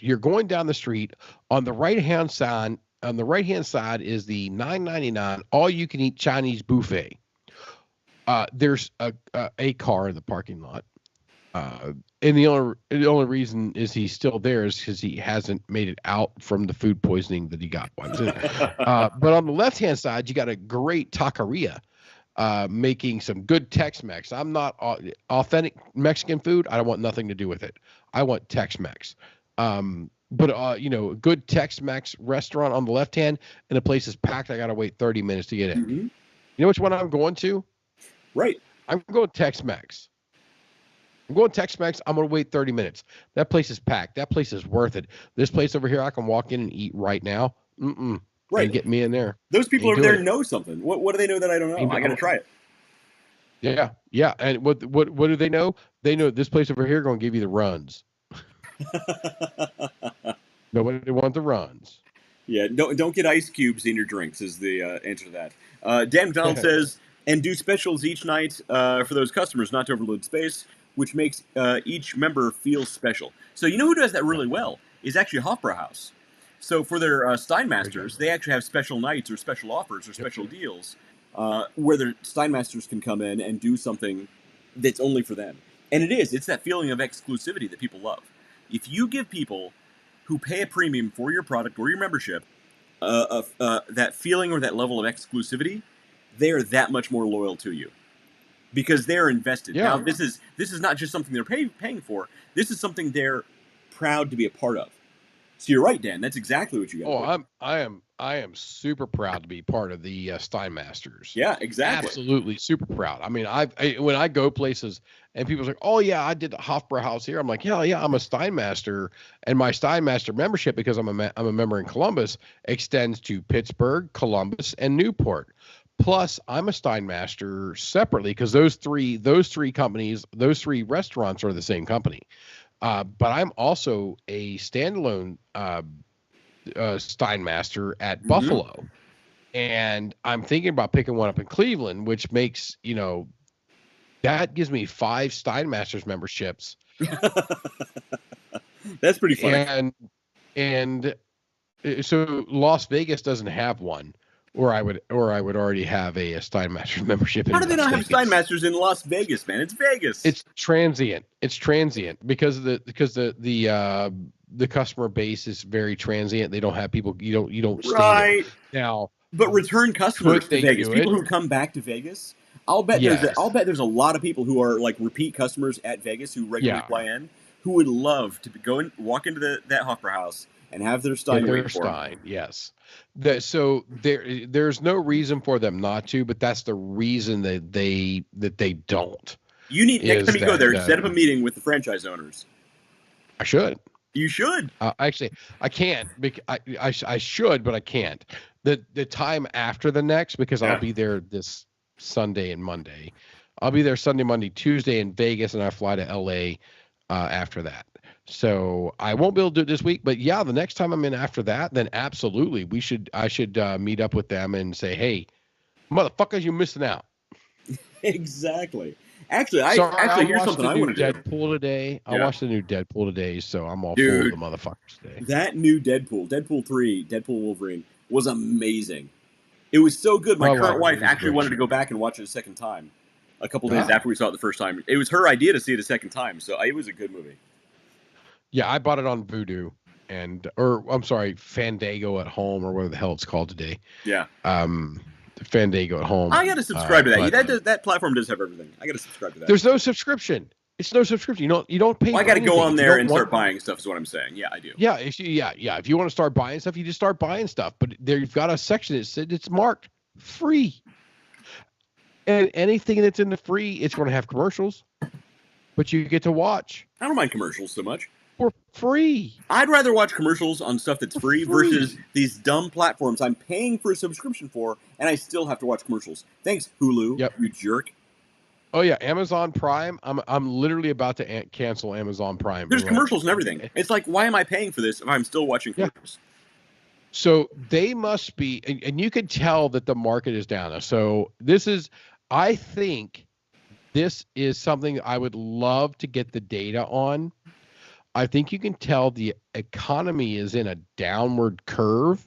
You're going down the street on the right-hand side. On the right-hand side is the $9.99 all-you-can-eat Chinese buffet. There's a car in the parking lot. And the only reason is he's still there is because he hasn't made it out from the food poisoning that he got once. But on the left-hand side, you got a great taqueria making some good Tex-Mex. I'm not authentic Mexican food. I don't want nothing to do with it. I want Tex-Mex. But a good Tex-Mex restaurant on the left hand, and the place is packed. I got to wait 30 minutes to get in. Mm-hmm. You know which one I'm going to? Right. I'm going Tex-Mex. I'm going Tex-Mex. I'm going to wait 30 minutes. That place is packed. That place is worth it. This place over here, I can walk in and eat right now. Right. And get me in there. Those people over there know something. What do they know that I don't know? I got to try it. Yeah. And what do they know? They know this place over here going to give you the runs. Nobody wants the runs. Yeah, don't get ice cubes in your drinks is the answer to that. Dan McDonald says, and do specials each night for those customers not to overload space, which makes each member feel special. So you know who does that really well is actually Hofbrauhaus. So for their Steinmasters, they actually have special nights or special offers or special deals where their Steinmasters can come in and do something that's only for them. And it's that feeling of exclusivity that people love. If you give people who pay a premium for your product or your membership that feeling or that level of exclusivity, they are that much more loyal to you because they're invested. Yeah. Now, this is not just something they're paying for. This is something they're proud to be a part of. So you're right, Dan. That's exactly what you got. Oh, I am super proud to be part of the Steinmasters. Yeah, exactly. Absolutely super proud. I mean, when I go places and people's like, "Oh yeah, I did the Hofbrauhaus here." I'm like, "Yeah, I'm a Steinmaster, and my Steinmaster membership because I'm a member in Columbus extends to Pittsburgh, Columbus, and Newport. Plus, I'm a Steinmaster separately because those three companies, those three restaurants are the same company. But I'm also a standalone Steinmaster at Buffalo, and I'm thinking about picking one up in Cleveland, which makes that gives me 5 Steinmasters memberships. That's pretty funny. And so Las Vegas doesn't have one, or I would already have a Steinmasters membership. How do they not have Steinmasters in Las Vegas, man? It's Vegas. It's transient. Because the customer base is very transient. They don't have people. You don't stay right there. Now. But return customers to Vegas, people it? who come back to Vegas, I'll bet there's a lot of people who are like repeat customers at Vegas who regularly fly in, who would love to go and walk into that Hofbrauhaus and have their Stein waiting for them. Yes. So there's no reason for them not to, but that's the reason that they don't. You need next time you go there, set up a meeting with the franchise owners. I should. You should. Actually, I can't. I should, but I can't. The time after the next, because I'll be there this Sunday and Monday. I'll be there Sunday, Monday, Tuesday in Vegas, and I fly to LA after that. So I won't be able to do it this week, but yeah, the next time I'm in after that, then absolutely I should meet up with them and say, hey, motherfuckers, you're missing out. Exactly. Actually, here's something I want to do. Deadpool today. I watched the new Deadpool today, so I'm all full of the motherfuckers today. That new Deadpool 3, Deadpool Wolverine, was amazing. It was so good. My current wife actually wanted to go back and watch it a second time. A couple days after we saw it the first time. It was her idea to see it a second time, so it was a good movie. Yeah, I bought it on Vudu Fandango at home, or whatever the hell it's called today. Yeah. Fandango at home. I got to subscribe to that. That platform does have everything. I got to subscribe to that. There's no subscription. It's no subscription. You don't pay. Well, I got to go on there and start buying stuff. Is what I'm saying. Yeah, I do. Yeah, if you want to start buying stuff, you just start buying stuff. But there, you've got a section that said it's marked free, and anything that's in the free, it's going to have commercials, but you get to watch. I don't mind commercials so much. For free. I'd rather watch commercials on stuff that's free versus these dumb platforms I'm paying for a subscription for, and I still have to watch commercials. Thanks, Hulu. Yep. You jerk. Oh yeah, Amazon Prime. I'm literally about to cancel Amazon Prime. There's Right. commercials and everything. It's like, why am I paying for this if I'm still watching Yeah. commercials? So they must be, and you can tell that the market is down. So this is, I think, this is something I would love to get the data on. I think you can tell the economy is in a downward curve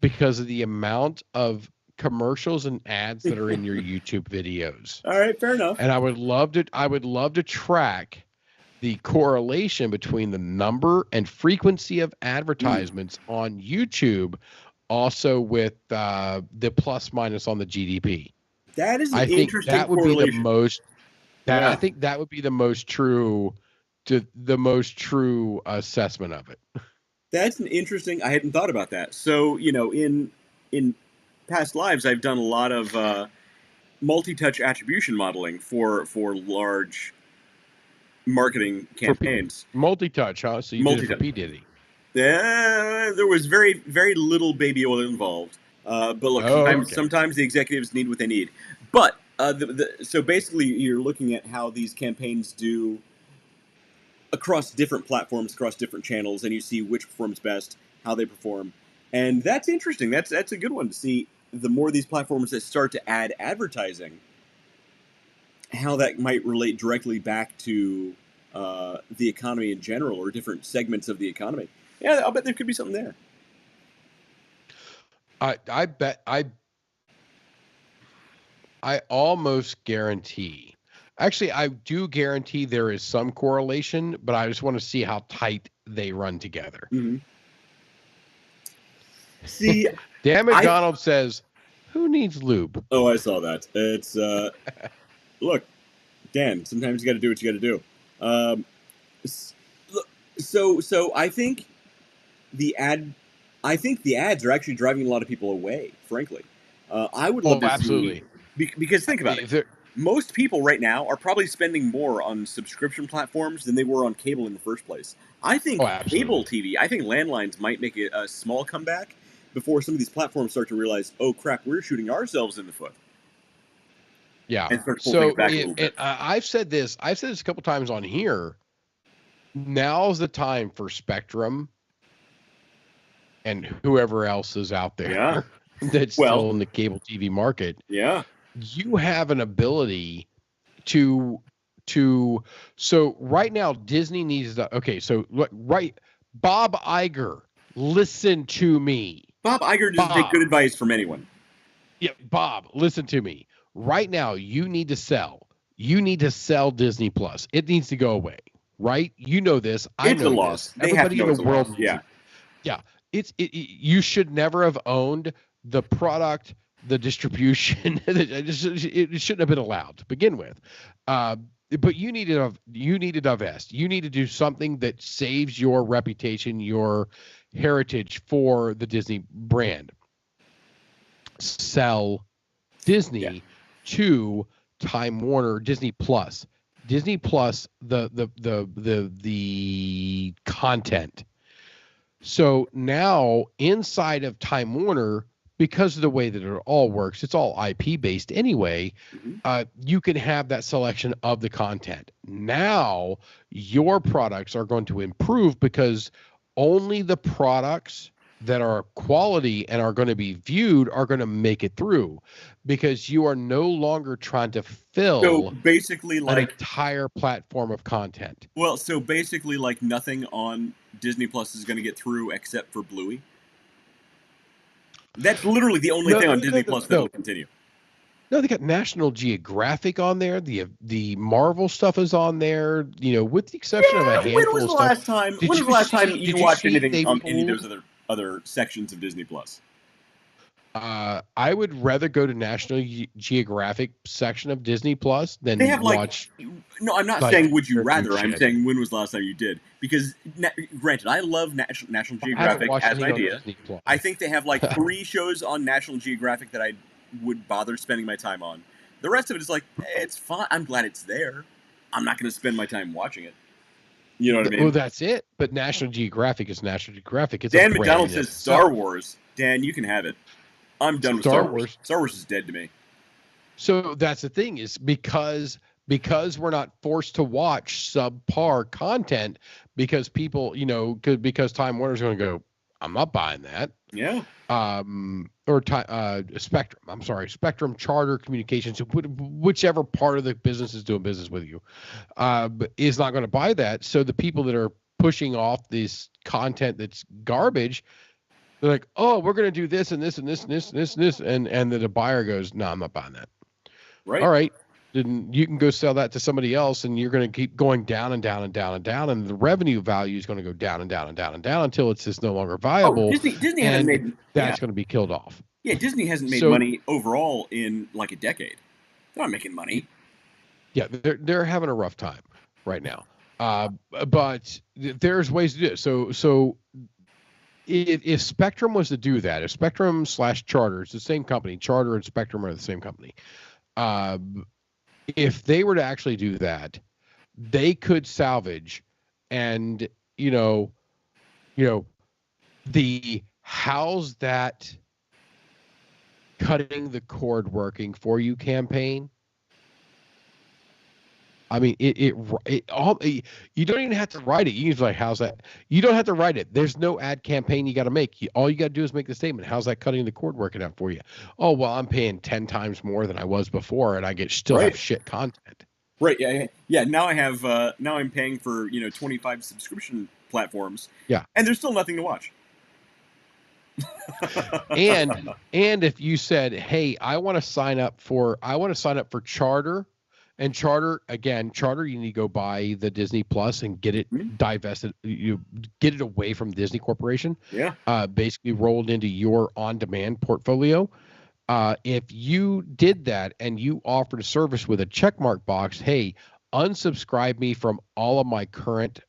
because of the amount of commercials and ads that are in your YouTube videos. All right, fair enough. And I would love to track the correlation between the number and frequency of advertisements on YouTube, also with the plus minus on the GDP. That is an I think interesting that would be the correlation. most. Yeah. I think that would be the most true, assessment of it. That's an interesting. I hadn't thought about that. So in past lives, I've done a lot of multi-touch attribution modeling for large marketing campaigns. Multi-touch, huh? So you did it for P. Diddy. There was very, very little baby oil involved. But look, sometimes the executives need what they need. But so basically, you're looking at how these campaigns do across different platforms, across different channels, and you see which performs best, how they perform, and that's interesting. That's a good one to see. The more these platforms that start to add advertising, how that might relate directly back to the economy in general or different segments of the economy. Yeah, I'll bet there could be something there. I almost guarantee. Actually, I do guarantee there is some correlation, but I just want to see how tight they run together. Mm-hmm. See, Dan McDonald says, "Who needs lube?" Oh, I saw that. It's look, Dan. Sometimes you got to do what you got to do. So I think the ads are actually driving a lot of people away. Frankly, I would love to absolutely. See because think about it. Most people right now are probably spending more on subscription platforms than they were on cable in the first place. I think cable TV, I think landlines might make a small comeback before some of these platforms start to realize, oh crap, we're shooting ourselves in the foot. Yeah. And start to pull things back a little bit. I've said this a couple times on here. Now's the time for Spectrum and whoever else is out there that's still in the cable TV market. Yeah. You have an ability to so right now Disney needs to Bob Iger, listen to me. Bob Iger doesn't take good advice from anyone. Yeah, Bob, listen to me. Right now you need to sell Disney Plus. It needs to go away, right? You know this. I know loss. This. Everybody in the world knows yeah. Yeah. You should never have owned the product, the distribution. It shouldn't have been allowed to begin with. But you need to divest. You need to do something that saves your reputation, your heritage for the Disney brand. Sell Disney to Time Warner, Disney Plus. Disney Plus, the content. So now inside of Time Warner, because of the way that it all works, it's all IP based anyway. You can have that selection of the content. Now your products are going to improve because only the products that are quality and are going to be viewed are going to make it through, because you are no longer trying to fill basically an entire platform of content. Well, so basically like nothing on Disney Plus is going to get through except for Bluey. That's literally the only thing on Disney Plus that will continue. No, they got National Geographic on there. The Marvel stuff is on there. With the exception of a handful of stuff. When was the last time you watched anything on any of those other sections of Disney Plus? I would rather go to National Geographic section of Disney Plus than watch. No, I'm not saying would you rather. I'm saying when was the last time you did? Because granted, I love National Geographic as an idea. I think they have like 3 shows on National Geographic that I would bother spending my time on. The rest of it is like, it's fun. I'm glad it's there. I'm not going to spend my time watching it. You know what I mean? Well, that's it. But National Geographic is National Geographic. It's Dan McDonald says Star Wars. Dan, you can have it. I'm done with Star Wars. Star Wars is dead to me. So that's the thing, is because we're not forced to watch subpar content, because people, because Time Warner's going to go, I'm not buying that. Yeah. Spectrum. I'm sorry, Spectrum, Charter Communications, whichever part of the business is doing business with you, is not going to buy that. So the people that are pushing off this content that's garbage, they're like, oh, we're going to do this and this and this and this and this and this, and the buyer goes, no, I'm not buying that. Right. All right. Then you can go sell that to somebody else, and you're going to keep going down and down and down and down, and the revenue value is going to go down and down and down and down until it's just no longer viable. Disney and hasn't made that's going to be killed off. Yeah, Disney hasn't made money overall in like a decade. They're not making money. Yeah, they're having a rough time right now. But there's ways to do it. So if Spectrum was to do that, if Spectrum / Charter, it's the same company, Charter and Spectrum are the same company. If they were to actually do that, they could salvage, and the how's that cutting the cord working for you campaign. I mean, you don't even have to write it. You can like, how's that? You don't have to write it. There's no ad campaign you got to make. All you got to do is make the statement. How's that cutting the cord working out for you? Oh, well, I'm paying 10 times more than I was before, and I still have shit content. Right. Yeah. Now I have. Now I'm paying for 25 subscription platforms. Yeah. And there's still nothing to watch. and if you said, hey, I want to sign up for Charter. And Charter, you need to go buy the Disney Plus and get it divested. You get it away from Disney Corporation. Yeah. Basically rolled into your on-demand portfolio. If you did that and you offered a service with a checkmark box, hey, unsubscribe me from all of my current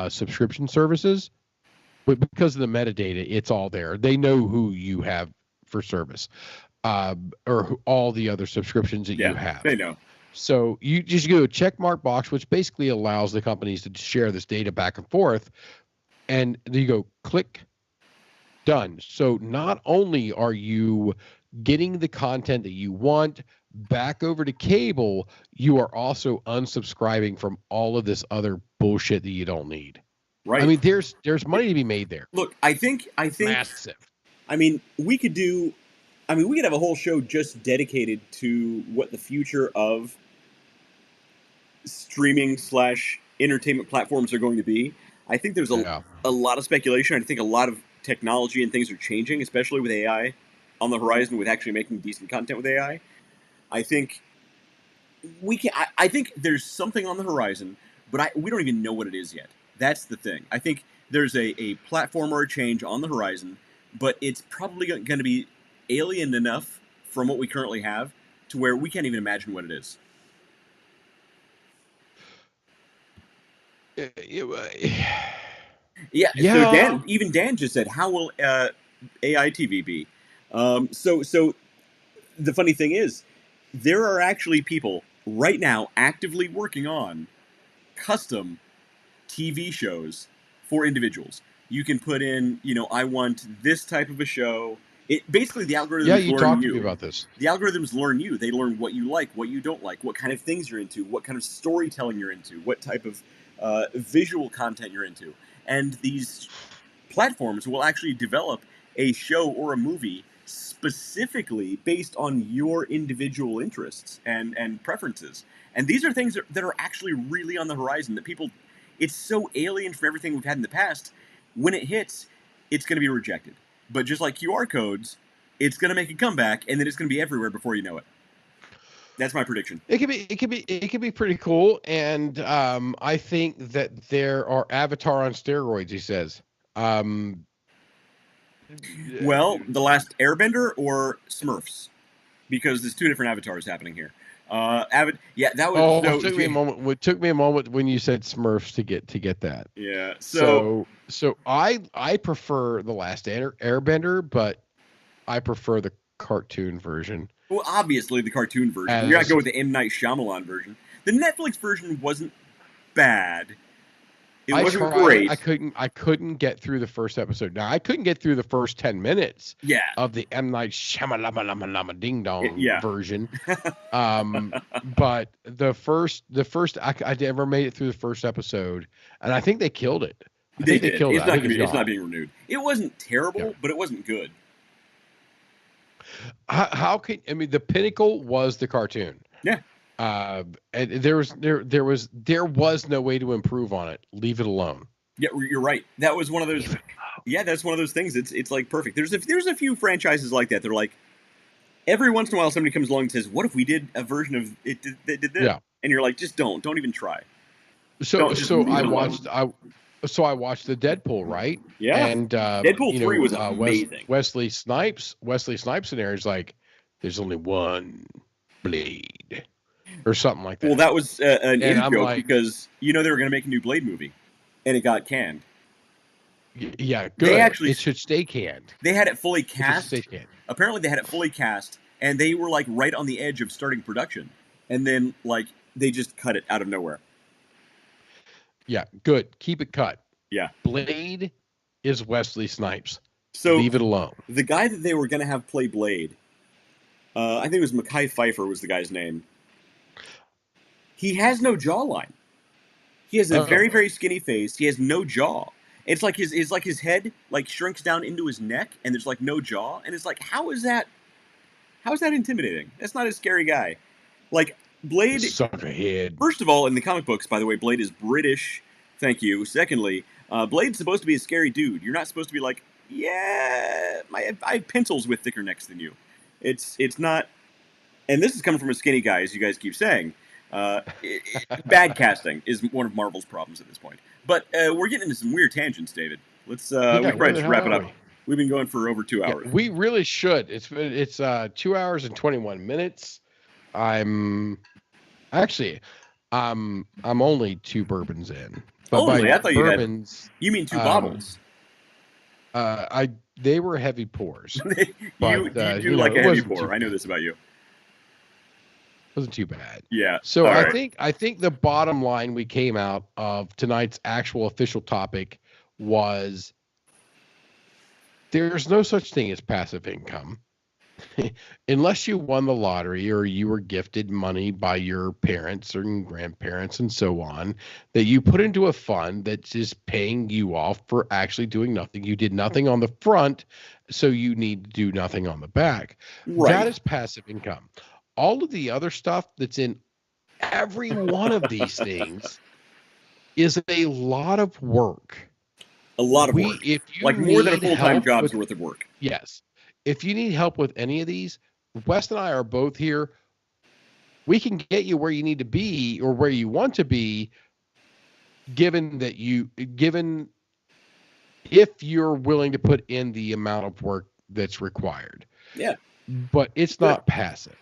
subscription services, but because of the metadata, it's all there. They know who you have for service, or all the other subscriptions that you have. They know. So you just go to a checkmark box, which basically allows the companies to share this data back and forth. And you go click, done. So not only are you getting the content that you want back over to cable, you are also unsubscribing from all of this other bullshit that you don't need. Right. I mean, there's money to be made there. Look, I think massive. I mean, we could have a whole show just dedicated to what the future of streaming / entertainment platforms are going to be. I think there's a lot of speculation. I think a lot of technology and things are changing, especially with AI on the horizon, with actually making decent content with AI. I think I think there's something on the horizon, but we don't even know what it is yet. That's the thing. I think there's a platform or a change on the horizon, but it's probably going to be alien enough from what we currently have to where we can't even imagine what it is. Yeah. So Dan just said, how will AI TV be? So the funny thing is, there are actually people right now actively working on custom TV shows for individuals. You can put in, I want this type of a show. Basically, the algorithms learn you. Yeah, you talked to me about this. The algorithms learn you. They learn what you like, what you don't like, what kind of things you're into, what kind of storytelling you're into, what type of visual content you're into. And these platforms will actually develop a show or a movie specifically based on your individual interests and preferences. And these are things that are actually really on the horizon that people... It's so alien from everything we've had in the past. When it hits, it's going to be rejected. But just like QR codes, it's going to make a comeback, and then it's going to be everywhere before you know it. That's my prediction. It could be pretty cool, and I think that there are Avatar on steroids. He says. Well, The Last Airbender or Smurfs, because there's two different avatars happening here. That was. It took me a moment. It took me a moment when you said Smurfs to get that. Yeah. So I prefer The Last Airbender, but I prefer the cartoon version. Well, obviously the cartoon version. You're not going with the M. Night Shyamalan version. The Netflix version wasn't bad. It wasn't great. I couldn't get through the first episode. Now I couldn't get through the first 10 minutes Yeah. of the M. Night Shyamalan Ding Dong Yeah. version. But the first I never made it through the first episode, and I think they killed it. They did. Killed it's it. It's not being renewed. It wasn't terrible, but it wasn't good. How can the pinnacle was the cartoon? Yeah. And there was no way to improve on it. Leave it alone. Yeah, you're right. That was one of those. Yeah, that's one of those things. It's like perfect. There's a few franchises like that. They're like, every once in a while somebody comes along and says, "What if we did a version of it that did this?" Yeah. And you're like, just don't even try. So I watched the Deadpool, right? Yeah. And Deadpool 3 was amazing. Wesley Snipes in there is like, there's only one Blade, or something like that. Well, that was an in-joke like, because they were going to make a new Blade movie, and it got canned. Yeah, good. It should stay canned. They had it fully cast. Stay canned. Apparently, they had it fully cast, and they were like right on the edge of starting production, and then like they just cut it out of nowhere. Yeah, good. Keep it cut. Yeah. Blade is Wesley Snipes. So leave it alone. The guy that they were going to have play Blade, I think it was Mekhi Phifer was the guy's name. He has no jawline. He has a very, very skinny face. He has no jaw. It's like his head like shrinks down into his neck, and there's like no jaw. And it's like, how is that intimidating? That's not a scary guy. Like Blade. Suckerhead. First of all, in the comic books, by the way, Blade is British. Thank you. Secondly, Blade's supposed to be a scary dude. You're not supposed to be like, yeah, I have pencils with thicker necks than you. It's not. And this is coming from a skinny guy, as you guys keep saying. Bad casting is one of Marvel's problems at this point. But we're getting into some weird tangents, David. Let's probably just wrap it up. We've been going for over 2 hours. Yeah, we really should. It's 2 hours and 21 minutes. I'm only 2 bourbons in. But I thought bourbons, you mean 2 bottles. They were heavy pours. you do like a heavy pour. I know this about you. Wasn't too bad. Yeah. So I think the bottom line we came out of tonight's actual official topic was there's no such thing as passive income. Unless you won the lottery or you were gifted money by your parents or grandparents and so on, that you put into a fund that's just paying you off for actually doing nothing. You did nothing on the front, so you need to do nothing on the back. Right. That is passive income. All of the other stuff that's in every one of these things is a lot of work. A lot of work. If you like more than a full-time job's worth of work. Yes. If you need help with any of these, Wes and I are both here. We can get you where you need to be or where you want to be, given if you're willing to put in the amount of work that's required. Yeah. But it's not passive.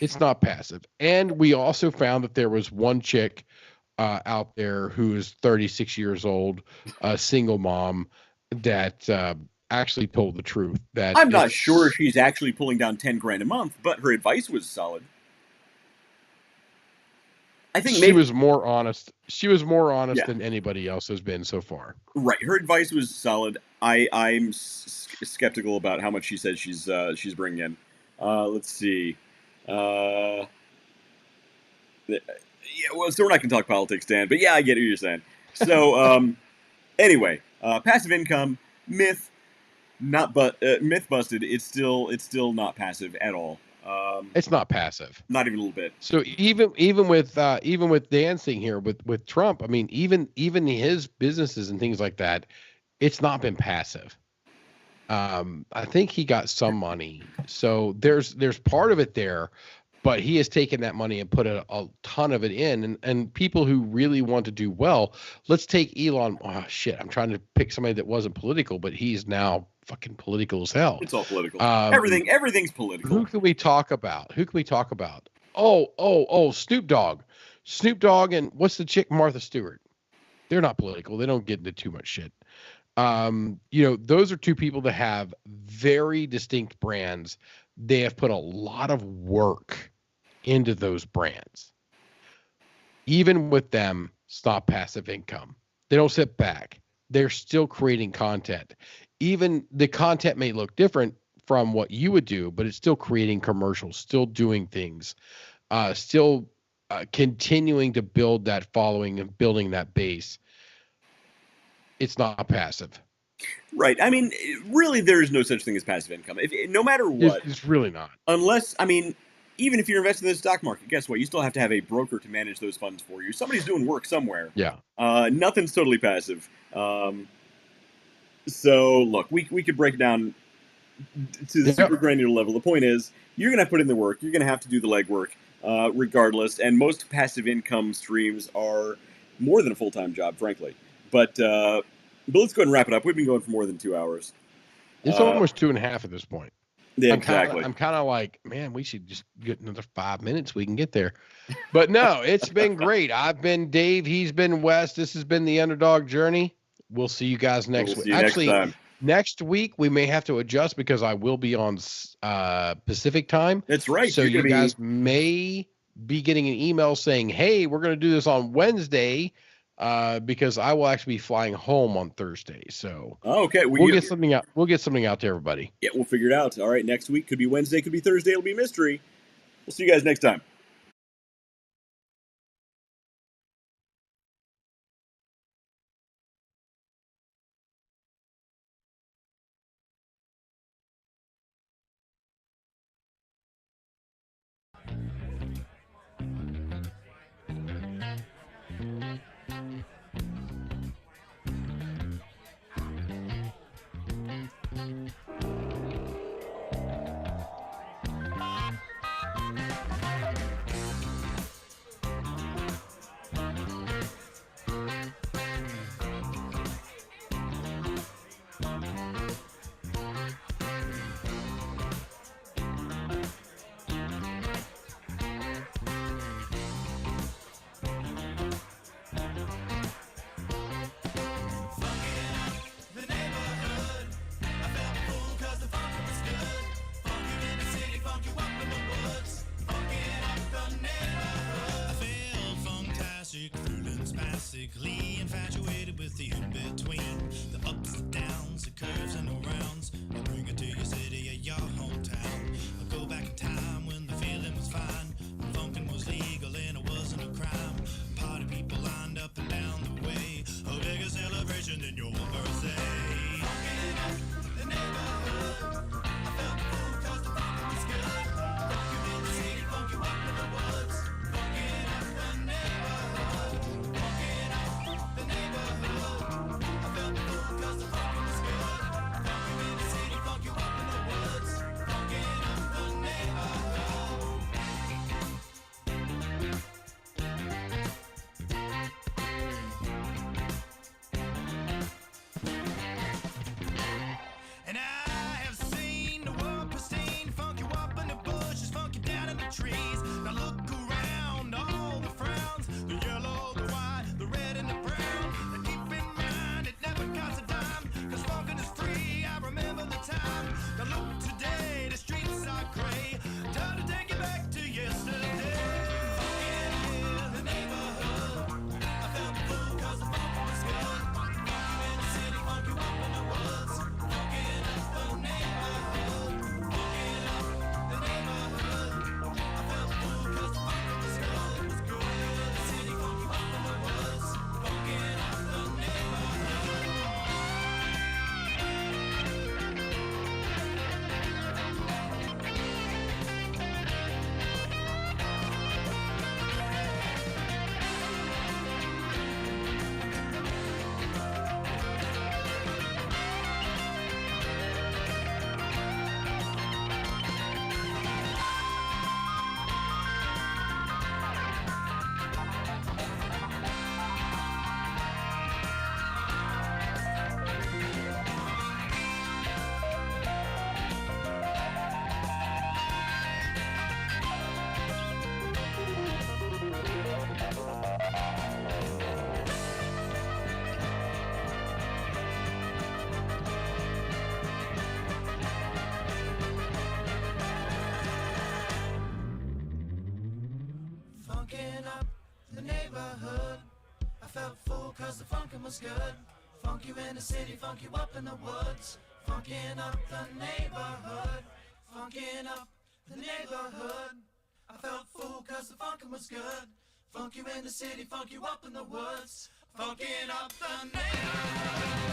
It's not passive. And we also found that there was one chick out there who is 36 years old, a single mom, that actually told the truth. That I'm not sure she's actually pulling down $10,000 a month, but her advice was solid. I think she was more honest. She was more honest than anybody else has been so far. Right, her advice was solid. I'm skeptical about how much she said she's bringing in. Let's see. So we're not going to talk politics, Dan. But yeah, I get what you're saying. So anyway, passive income myth. Myth busted. It's still not passive at all. It's not passive. Not even a little bit. So even with dancing here with Trump, I mean, even his businesses and things like that, it's not been passive. I think he got some money, so there's part of it there, but he has taken that money and put a ton of it in, and people who really want to do well. Let's take Elon. Oh shit, I'm trying to pick somebody that wasn't political, but he's now fucking political as hell. It's all political. Everything's political. Who can we talk about? Oh, Snoop Dogg, and what's the chick, Martha Stewart? They're not political. They don't get into too much shit. Those are 2 people that have very distinct brands. They have put a lot of work into those brands. Even with them, it's not passive income. They don't sit back. They're still creating content. Even the content may look different from what you would do, but it's still creating commercials, still doing things, still continuing to build that following and building that base. It's not passive. Right. I mean, really, there is no such thing as passive income. No matter what, It's really not. Unless, I mean, even if you're investing in the stock market, guess what? You still have to have a broker to manage those funds for you. Somebody's doing work somewhere. Yeah. Nothing's totally passive. So, look, we could break it down to the super granular level. The point is, you're going to have to put in the work. You're going to have to do the legwork, regardless. And most passive income streams are more than a full-time job, frankly. But let's go ahead and wrap it up. We've been going for more than 2 hours. It's almost 2.5 at this point. Yeah, exactly. I'm kind of like, man, we should just get another 5 minutes. We can get there. But no, it's been great. I've been Dave. He's been Wes. This has been the Underdog Journey. We'll see you guys next week. Actually, next week we may have to adjust because I will be on Pacific time. That's right. So you guys may be getting an email saying, hey, we're going to do this on Wednesday. Because I will actually be flying home on Thursday. So okay, we'll get something out. We'll get something out to everybody. Yeah, we'll figure it out. All right, next week could be Wednesday, could be Thursday. It'll be mystery. We'll see you guys next time. Basically infatuated with the in-between, the ups and downs, the curves and the rounds. I bring it to your city or your hometown. I go back in time when the feeling was fine, when funkin' was legal and it wasn't a crime. Party people lined up and down the way, a bigger celebration than your birthday. Funkin' up the neighborhood, I felt the fool 'cause the funkin' was good. Funk you in the city, funk you up in the woods. Funkin' up the neighborhood, funkin' up the neighborhood. I felt the fool 'cause the funkin' was good. Funk you in the city, funk you up in the woods. Funkin' up the neighborhood. And I have seen the world pristine, funk you up in the bushes, funk you down in the trees. Now look around, all the frowns, the yellow, the white, the red and the brown. Now keep in mind, it never costs a dime, 'cause funkin' is free, I remember the time. Now look today, the streets are gray, time to take it back to yesterday. Funkin' in the neighborhood, I felt the fool 'cause the funk was good. Funk you in the city, funk you up in the woods. Funkin' up the neighborhood, funkin' up the neighborhood. I felt was good. Funk you in the city, funk you up in the woods. Funkin' up the neighborhood. Funkin' up the neighborhood. I felt fool cause the funkin' was good. Funk you in the city, funk you up in the woods. Funkin' up the neighborhood.